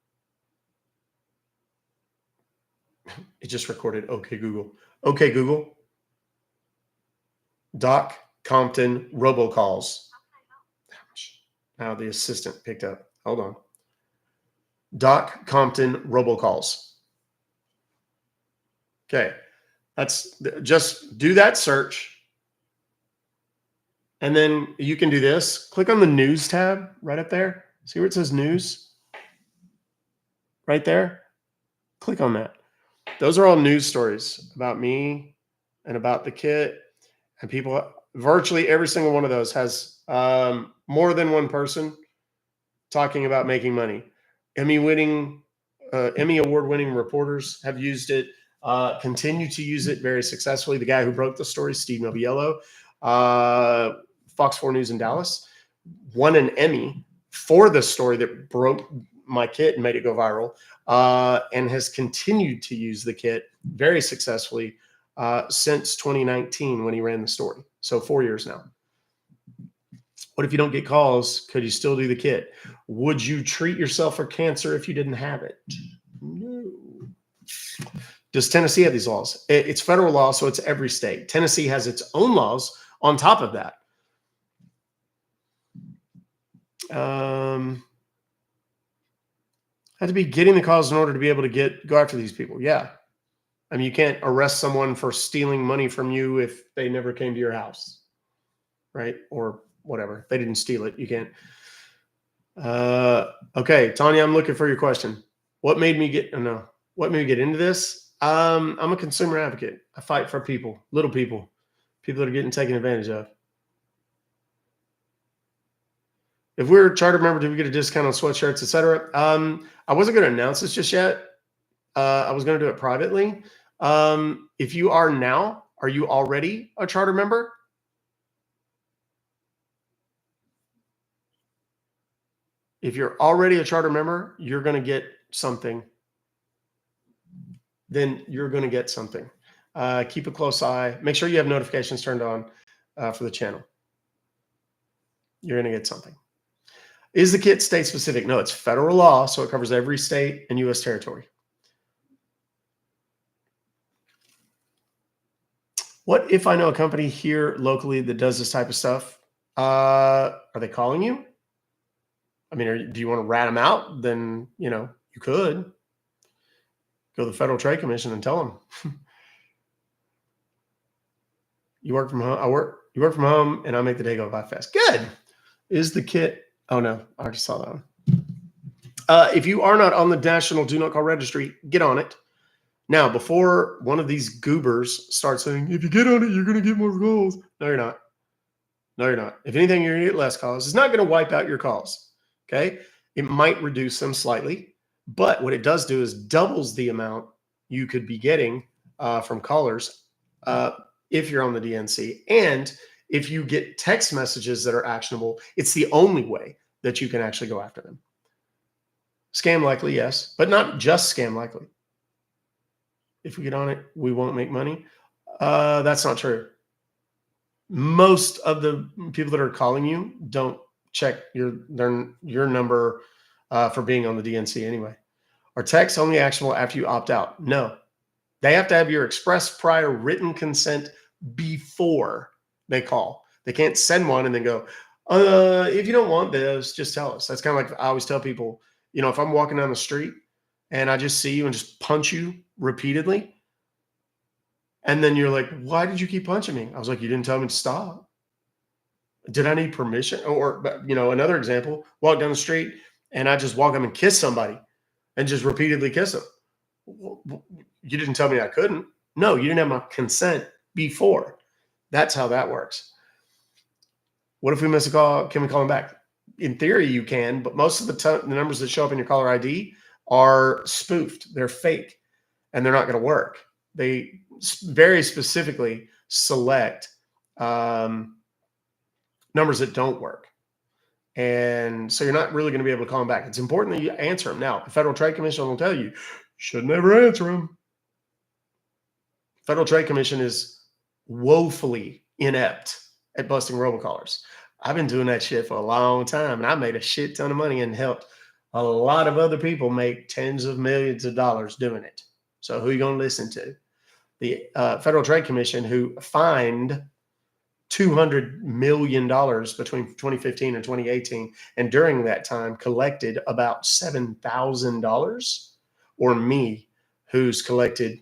It just recorded okay, Google. Okay, Google. Doc Compton robocalls. Now the assistant picked up. Hold on. Doc Compton robocalls. Okay. That's just do that search. And then you can do this. Click on the news tab right up there. See where it says news? Right there. Click on that. Those are all news stories about me and about the kit. And people, virtually every single one of those has more than one person talking about making money. Emmy award-winning reporters have used it, continue to use it very successfully. The guy who broke the story, Steve Noviello, Fox 4 News in Dallas, won an Emmy for the story that broke my kit and made it go viral, and has continued to use the kit very successfully since 2019 when he ran the story. So 4 years now. What if you don't get calls? Could you still do the kit? Would you treat yourself for cancer if you didn't have it? No. Does Tennessee have these laws? It's federal law, so it's every state. Tennessee has its own laws on top of that. Have to be getting the calls in order to be able to go after these people. Yeah. I mean, you can't arrest someone for stealing money from you if they never came to your house, right? Or whatever. They didn't steal it. You can't. Okay, Tanya, I'm looking for your question. What made me get into this? I'm a consumer advocate. I fight for people, little people that are getting taken advantage of. If we're a charter member, do we get a discount on sweatshirts, etc.? I wasn't going to announce this just yet. I was going to do it privately. If you are now, are you already a charter member? If you're already a charter member, you're going to get something. Then you're going to get something. Keep a close eye. Make sure you have notifications turned on for the channel. You're going to get something. Is the kit state specific? No, it's federal law, so it covers every state and U.S. territory. What if I know a company here locally that does this type of stuff? Are they calling you? I mean, do you want to rat them out? Then, you could go to the Federal Trade Commission and tell them. You work from home. You work from home, and I make the day go by fast. Good. Is the kit? Oh no, I already saw that one. If you are not on the National Do Not Call Registry, get on it. Now, before one of these goobers starts saying, if you get on it, you're going to get more calls. No, you're not. No, you're not. If anything, you're going to get less calls. It's not going to wipe out your calls. Okay. It might reduce them slightly, but what it does do is doubles the amount you could be getting from callers if you're on the DNC. And if you get text messages that are actionable, it's the only way that you can actually go after them. Scam likely, yes, but not just scam likely. If we get on it, we won't make money. That's not true. Most of the people that are calling you don't check your number for being on the DNC anyway. Are texts only actionable after you opt out? No. They have to have your express prior written consent before they call. They can't send one and then go, if you don't want this, just tell us. That's kind of like I always tell people, if I'm walking down the street and I just see you and just punch you repeatedly, and then you're like, why did you keep punching me? I was like, you didn't tell me to stop. Did I need permission? Or, another example, walk down the street and I just walk up and kiss somebody and just repeatedly kiss them. You didn't tell me I couldn't. No, you didn't have my consent before. That's how that works. What if we miss a call? Can we call them back? In theory, you can, but most of the numbers that show up in your caller ID are spoofed. They're fake, and they're not going to work. They very specifically select numbers that don't work. And so you're not really going to be able to call them back. It's important that you answer them. Now, the Federal Trade Commission will tell you, should never answer them. Federal Trade Commission is woefully inept at busting robocallers. I've been doing that shit for a long time, and I made a shit ton of money and helped a lot of other people make tens of millions of dollars doing it. So who are you going to listen to? The Federal Trade Commission, who fined $200 million between 2015 and 2018, and during that time collected about $7,000, or me, who's collected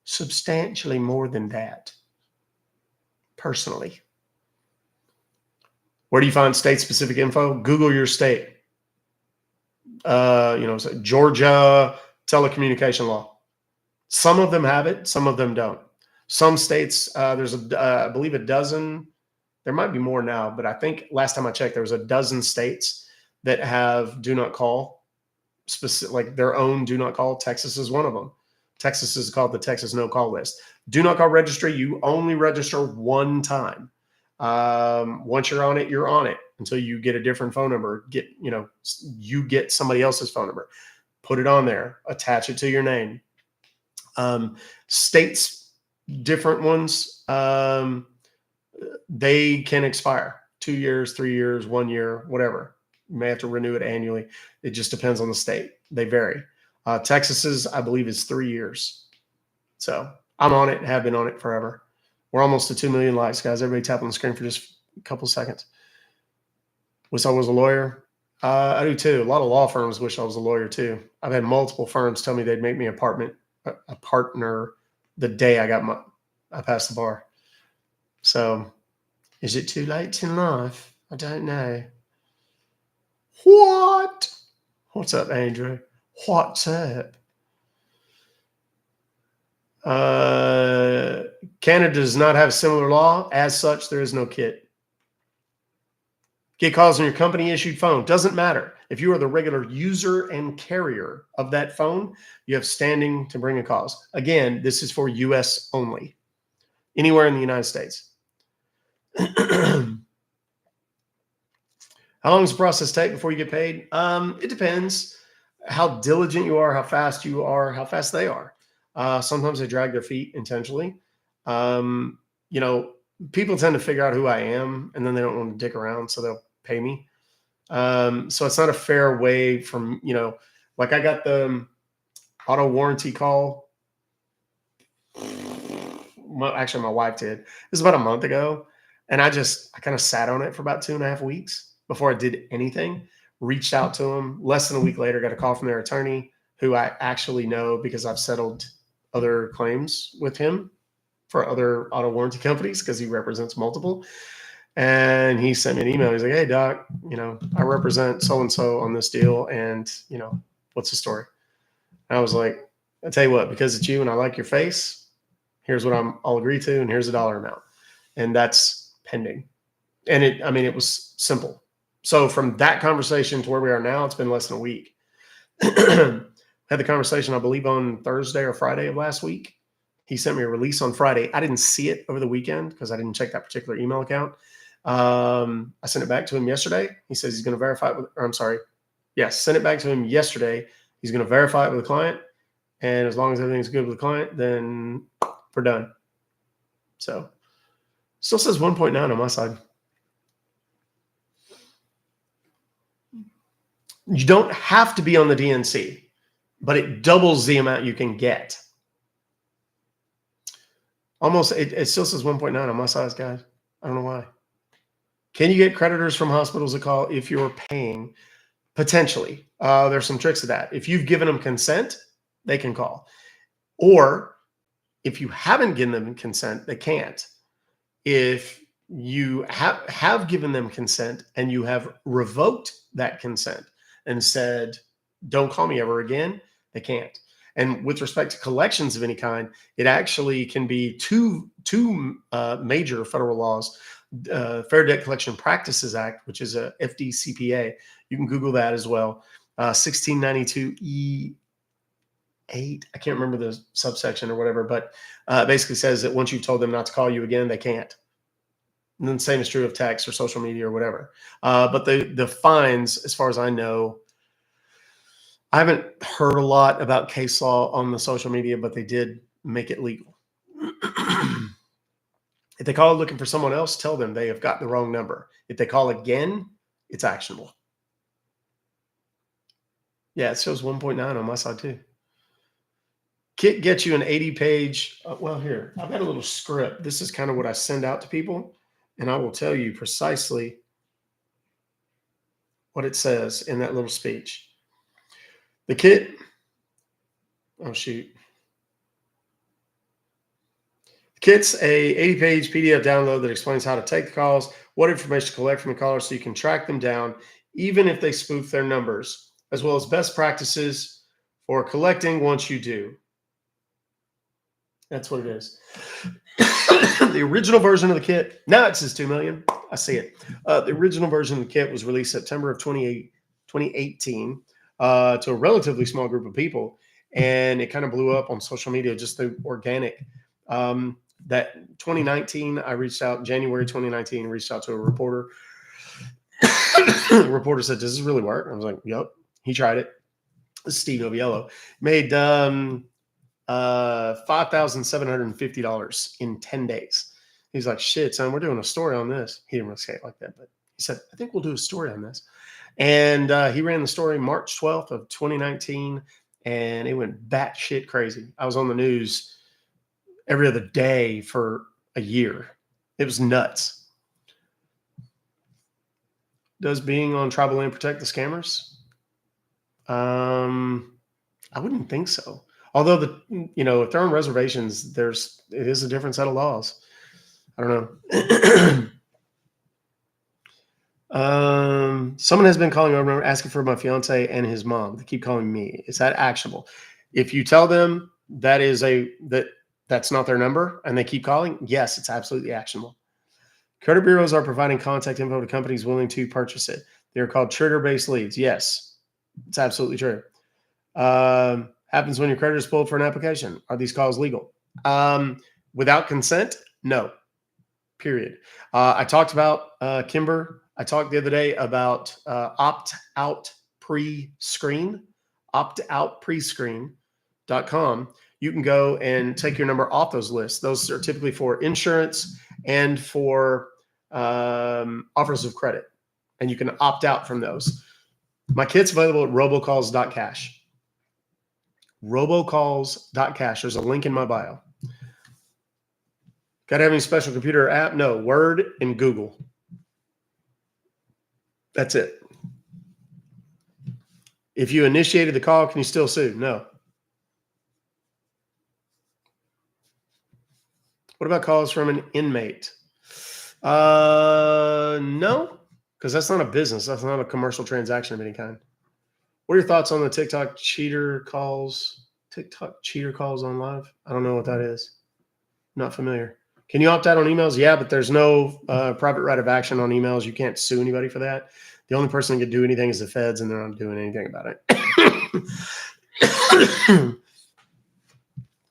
substantially more than that, personally. Where do you find state-specific info? Google your state. Georgia telecommunication law. Some of them have it, some of them don't. Some states, there's I believe a dozen. There might be more now, but I think last time I checked, there was a dozen states that have do not call, specific, like their own do not call. Texas is one of them. Texas is called the Texas no call list. Do not call registry. You only register one time. Once you're on it until you get a different phone number. You get somebody else's phone number. Put it on there. Attach it to your name. States, different ones. They can expire 2 years, 3 years, 1 year, whatever. You may have to renew it annually. It just depends on the state. They vary. Texas's, I believe, is 3 years. So I'm on it, have been on it forever. We're almost to 2 million likes, guys. Everybody tap on the screen for just a couple seconds. Wish I was a lawyer. I do too. A lot of law firms wish I was a lawyer too. I've had multiple firms tell me they'd make me a partner the day I passed the bar. So, is it too late in life? I don't know. What? What's up, Andrew? What's up? Canada does not have a similar law. As such, there is no kit. Get calls on your company-issued phone. Doesn't matter. If you are the regular user and carrier of that phone, you have standing to bring a calls. Again, this is for U.S. only. Anywhere in the United States. How long does the process take before you get paid? It depends how diligent you are, how fast you are, how fast they are. Sometimes they drag their feet intentionally. People tend to figure out who I am, and then they don't want to dick around, so they'll pay me. So it's not a fair way from, like I got the auto warranty call. Well, actually, my wife did. It was about a month ago. And I kind of sat on it for about 2.5 weeks before I did anything. Reached out to them. Less than a week later, got a call from their attorney, who I actually know because I've settled other claims with him for other auto warranty companies because he represents multiple. And he sent me an email. He's like, "Hey, Doc, I represent so-and-so on this deal. And, what's the story?" And I was like, "I tell you what, because it's you and I like your face, here's what I'll agree to. And here's the dollar amount." And that's pending. And it was simple. So from that conversation to where we are now, it's been less than a week. Had the conversation, I believe, on Thursday or Friday of last week. He sent me a release on Friday. I didn't see it over the weekend because I didn't check that particular email account. I sent it back to him yesterday. He says he's going to verify it sent it back to him yesterday. He's going to verify it with the client. And as long as everything's good with the client, then we're done. So still says 1.9 on my side. You don't have to be on the DNC, but it doubles the amount you can get. Almost, it still says 1.9 on my side, guys. I don't know why. Can you get creditors from hospitals to call if you're paying? Potentially. There's some tricks to that. If you've given them consent, they can call. Or if you haven't given them consent, they can't. If you have given them consent and you have revoked that consent and said, "Don't call me ever again," they can't. And with respect to collections of any kind, it actually can be two major federal laws. Fair Debt Collection Practices Act, which is a FDCPA. You can Google that as well. 1692E8. I can't remember the subsection or whatever, but basically says that once you've told them not to call you again, they can't. And then the same is true of text or social media or whatever. But the fines, as far as I know, I haven't heard a lot about case law on the social media, but they did make it legal. If they call looking for someone else, tell them they have got the wrong number. If they call again, it's actionable. Yeah, it shows 1.9 on my side too. Kit gets you an 80-page. Well, here, I've got a little script. This is kind of what I send out to people, and I will tell you precisely what it says in that little speech. The kit. Oh, shoot. Kit's a 80-page PDF download that explains how to take the calls, what information to collect from the caller so you can track them down, even if they spoof their numbers, as well as best practices for collecting once you do. That's what it is. The original version of the kit, now it says 2 million. I see it. The original version of the kit was released September of 2018 to a relatively small group of people. And it kind of blew up on social media, just through organic. That 2019, I reached out, January 2019, reached out to a reporter. The reporter said, "Does this really work?" I was like, "Yep." He tried it. This is Steve Noviello. Made $5,750 in 10 days. He's like, "Shit, son, we're doing a story on this." He didn't really say it like that, but he said, "I think we'll do a story on this." And he ran the story March 12th of 2019, and it went batshit crazy. I was on the news every other day for a year. It was nuts. Does being on tribal land protect the scammers? I wouldn't think so. Although if they're on reservations, it is a different set of laws. I don't know. Someone has been calling over asking for my fiance and his mom. They keep calling me. Is that actionable? If you tell them that's not their number and they keep calling, yes, it's absolutely actionable. Credit bureaus are providing contact info to companies willing to purchase it. They're called trigger-based leads. Yes, it's absolutely true. Happens when your credit is pulled for an application. Are these calls legal? Without consent? No. Period. I talked about Kimber. I talked the other day about opt-out pre-screen, optoutprescreen.com. You can go and take your number off those lists. Those are typically for insurance and for offers of credit, and you can opt out from those. My kit's available at robocalls.cash. Robocalls.cash. There's a link in my bio. Got to have any special computer or app? No. Word and Google. That's it. If you initiated the call, can you still sue? No. What about calls from an inmate? No, because that's not a business. That's not a commercial transaction of any kind. What are your thoughts on the TikTok cheater calls? TikTok cheater calls on live? I don't know what that is. Not familiar. Can you opt out on emails? Yeah, but there's no private right of action on emails. You can't sue anybody for that. The only person that can do anything is the feds, and they're not doing anything about it.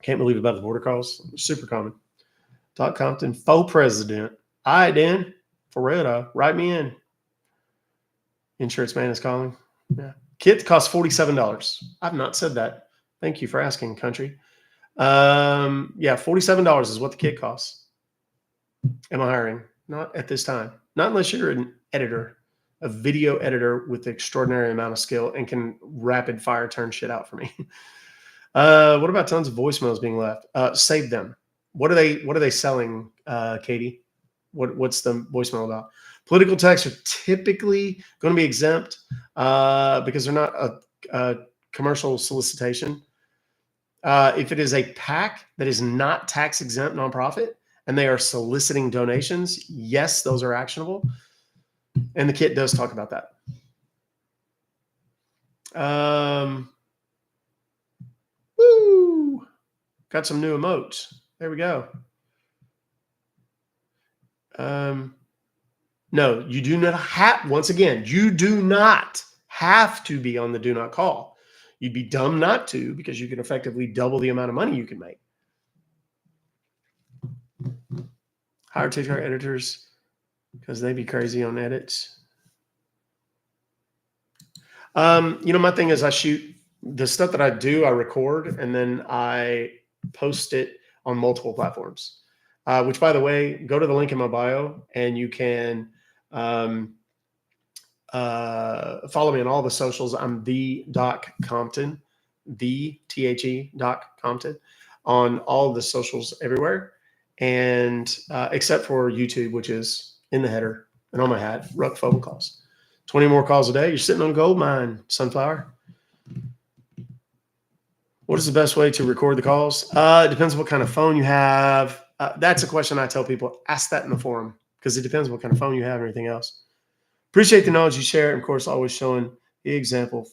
Can't believe about the border calls. Super common. Doc Compton, faux president. All right, Dan. For real, though. Write me in. Insurance man is calling. Yeah. Kit costs $47. I've not said that. Thank you for asking, country. Yeah, $47 is what the kit costs. Am I hiring? Not at this time. Not unless you're an editor, a video editor with extraordinary amount of skill and can rapid fire turn shit out for me. What about tons of voicemails being left? Save them. What are they selling, Katie? What's the voicemail about? Political texts are typically going to be exempt because they're not a commercial solicitation. If it is a PAC that is not tax exempt nonprofit and they are soliciting donations, yes, those are actionable. And the kit does talk about that. Woo! Got some new emotes. There we go. No, you do not have, once again, you do not have to be on the do not call. You'd be dumb not to, because you can effectively double the amount of money you can make. Hire TikTok editors because they be crazy on edits. My thing is I shoot the stuff that I do, I record, and then I post it on multiple platforms. Which, by the way, go to the link in my bio, and you can follow me on all the socials. I'm the Doc Compton, the THE Doc Compton, on all the socials everywhere, and except for YouTube, which is in the header and on my hat. Ruck Fobocalls. 20 more calls a day. You're sitting on a gold mine, Sunflower. What is the best way to record the calls? It depends on what kind of phone you have. That's a question I tell people, ask that in the forum, because it depends what kind of phone you have and everything else. Appreciate the knowledge you share. And of course, always showing the example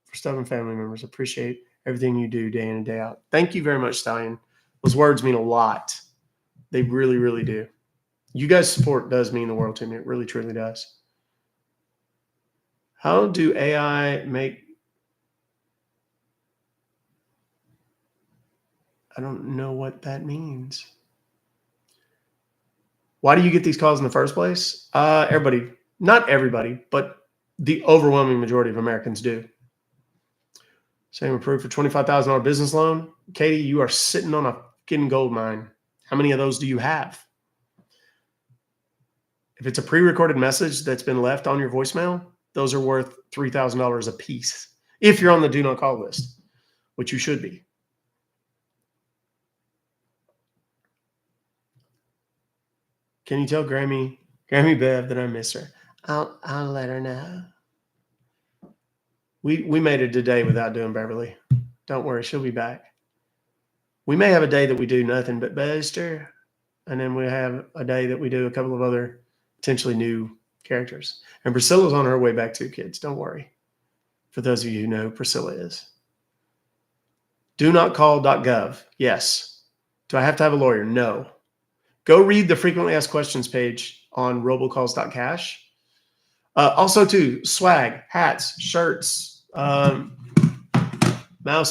for stubborn family members. Appreciate everything you do day in and day out. Thank you very much, Stallion. Those words mean a lot. They really, really do. You guys' support does mean the world to me. It really, truly does. How do AI make... I don't know what that means. Why do you get these calls in the first place? Everybody, not everybody, but the overwhelming majority of Americans do. Same approved for $25,000 business loan. Katie, you are sitting on a fucking gold mine. How many of those do you have? If it's a pre-recorded message that's been left on your voicemail, those are worth $3,000 a piece. If you're on the do not call list, which you should be. Can you tell Grammy Bev that I miss her? I'll let her know. We made it a day without doing Beverly. Don't worry, she'll be back. We may have a day that we do nothing but Buster, and then we have a day that we do a couple of other potentially new characters. And Priscilla's on her way back too, kids. Don't worry. For those of you who know who Priscilla is. Do not call.gov. Yes. Do I have to have a lawyer? No. Go read the frequently asked questions page on robocalls.cash. Also, too, swag, hats, shirts, mouse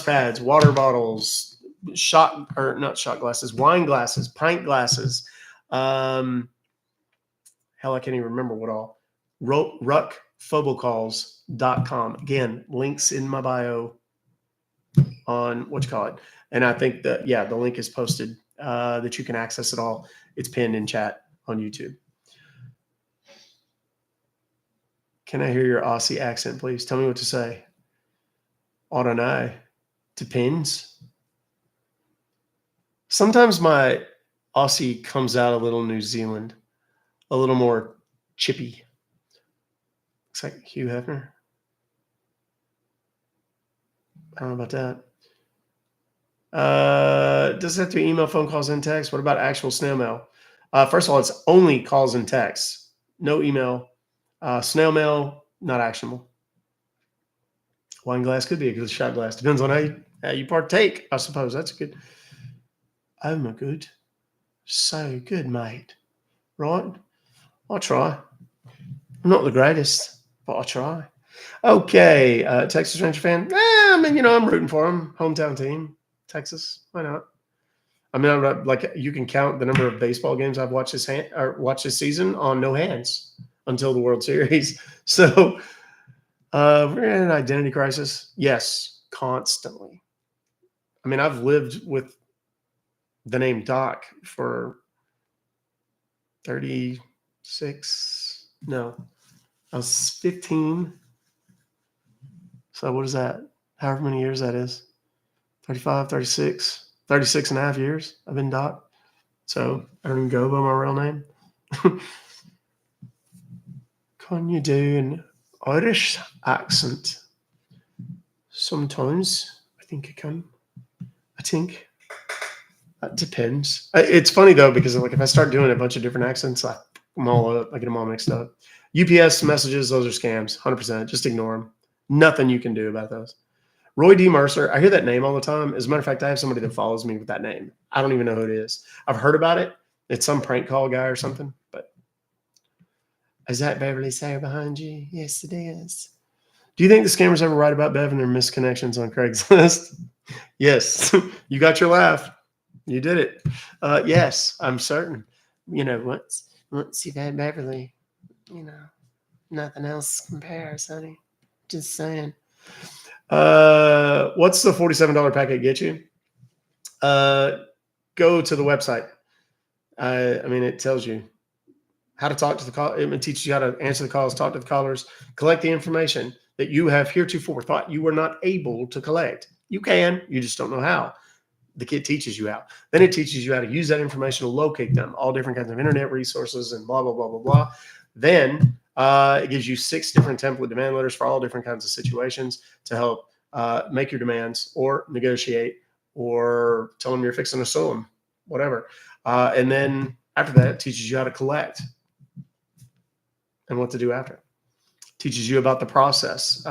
pads, water bottles, not shot glasses, wine glasses, pint glasses. Hell, I can't even remember what all. Ruck, Fobocalls.com. Again, links in my bio on what you call it. And I think that, yeah, the link is posted that you can access it all. It's pinned in chat on YouTube. Can I hear your Aussie accent, please? Tell me what to say. I don't know. Depends. Sometimes my Aussie comes out a little New Zealand, a little more chippy. Looks like Hugh Hefner. I don't know about that. Does it have to be email, phone calls, and text? What about actual snail mail? First of all, it's only calls and texts. No email. Snail mail, not actionable. Wine glass could be a good shot glass. Depends on how you partake, I suppose. That's good. Oh, my good. So good, mate. Right? I'll try. I'm not the greatest, but I'll try. Okay. Texas Ranger fan. I mean, I'm rooting for him. Hometown team. Texas. Why not? I mean, I'm not, like, you can count the number of baseball games I've watched this season on no hands until the World Series. So we're in an identity crisis. Yes, constantly. I mean, I've lived with the name Doc for 36. No, I was 15. So what is that? However many years that is. 35, 36 and a half years I've been Doc. So I don't even go by my real name. Can you do an Irish accent? Sometimes I think I can. I think that depends. It's funny though, because like if I start doing a bunch of different accents, I get them all mixed up. UPS messages, those are scams, 100%. Just ignore them. Nothing you can do about those. Roy D. Mercer, I hear that name all the time. As a matter of fact, I have somebody that follows me with that name. I don't even know who it is. I've heard about it. It's some prank call guy or something. But is that Beverly Sayre behind you? Yes, it is. Do you think the scammers ever write about Bev and their misconnections on Craigslist? Yes. You got your laugh. You did it. Yes, I'm certain. Once you've had Beverly, nothing else compares, honey. Just saying. What's the $47 packet get you? Go to the website. I mean, it tells you how to talk to the call. It teaches you how to answer the calls, talk to the callers, collect the information that you have heretofore thought you were not able to collect. You can, you just don't know how. The kid teaches you how. Then it teaches you how to use that information to locate them, all different kinds of internet resources and blah, blah, blah, blah, blah. Then it gives you 6 different template demand letters for all different kinds of situations to help make your demands or negotiate or tell them you're fixing to sue them. whatever. And then after that, it teaches you how to collect and what to do after. Teaches you about the process,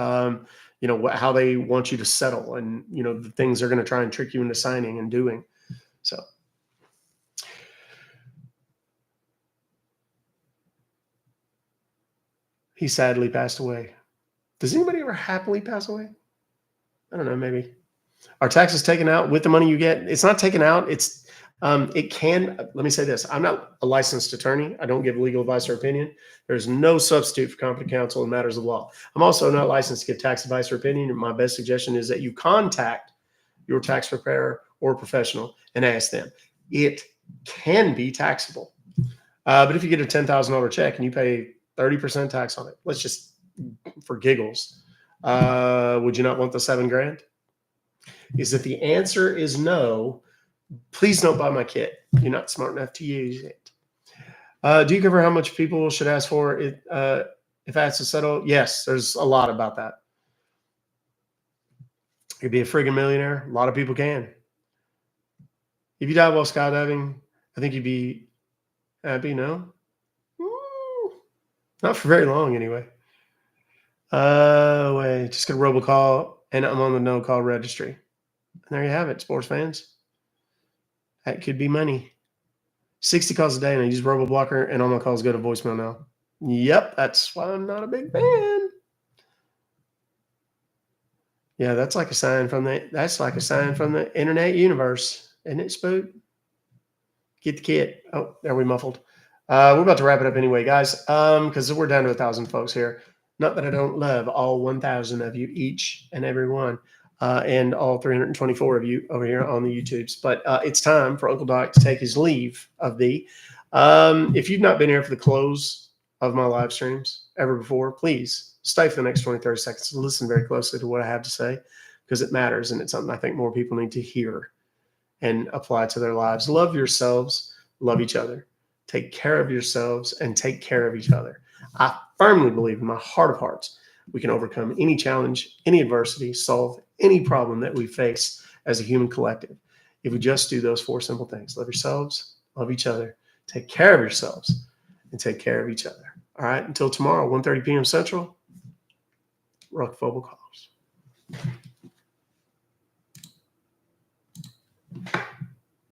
you know, how they want you to settle, and, you know, the things they're going to try and trick you into signing and doing. So he sadly passed away. Does anybody ever happily pass away? I don't know, maybe. Are taxes taken out with the money you get? It's not taken out. It's it can. Let me say this: I'm not a licensed attorney. I don't give legal advice or opinion. There's no substitute for competent counsel in matters of law. I'm also not licensed to give tax advice or opinion. And my best suggestion is that you contact your tax preparer or professional and ask them. It can be taxable, but if you get a $10,000 check and you pay 30% tax on it, let's just for giggles, would you not want the $7,000? Is that the answer is no? Please don't buy my kit. You're not smart enough to use it. Do you cover how much people should ask for it if asked to settle? Yes, there's a lot about that. You could be a friggin' millionaire. A lot of people can. If you died while skydiving, I think you'd be happy, no? Not for very long, anyway. Wait, just get a robocall, and I'm on the no-call registry. And there you have it, sports fans. That could be money. 60 calls a day, and I use RoboBlocker, and all my calls go to voicemail now. Yep, that's why I'm not a big fan. Yeah, that's like a sign from the internet universe, isn't it, Spook? Get the kit. Oh, there we muffled. We're about to wrap it up anyway, guys, because we're down to 1,000 folks here. Not that I don't love all 1,000 of you, each and every one, and all 324 of you over here on the YouTubes. But it's time for Uncle Doc to take his leave of thee. If you've not been here for the close of my live streams ever before, please stay for the next 20, 30 seconds and listen very closely to what I have to say, because it matters, and it's something I think more people need to hear and apply to their lives. Love yourselves, love each other, take care of yourselves, and take care of each other. I firmly believe in my heart of hearts we can overcome any challenge, any adversity, solve any problem that we face as a human collective if we just do those 4 simple things. Love yourselves, love each other, take care of yourselves, and take care of each other. All right, until tomorrow, 1:30 p.m. Central, Ruck Fobocalls.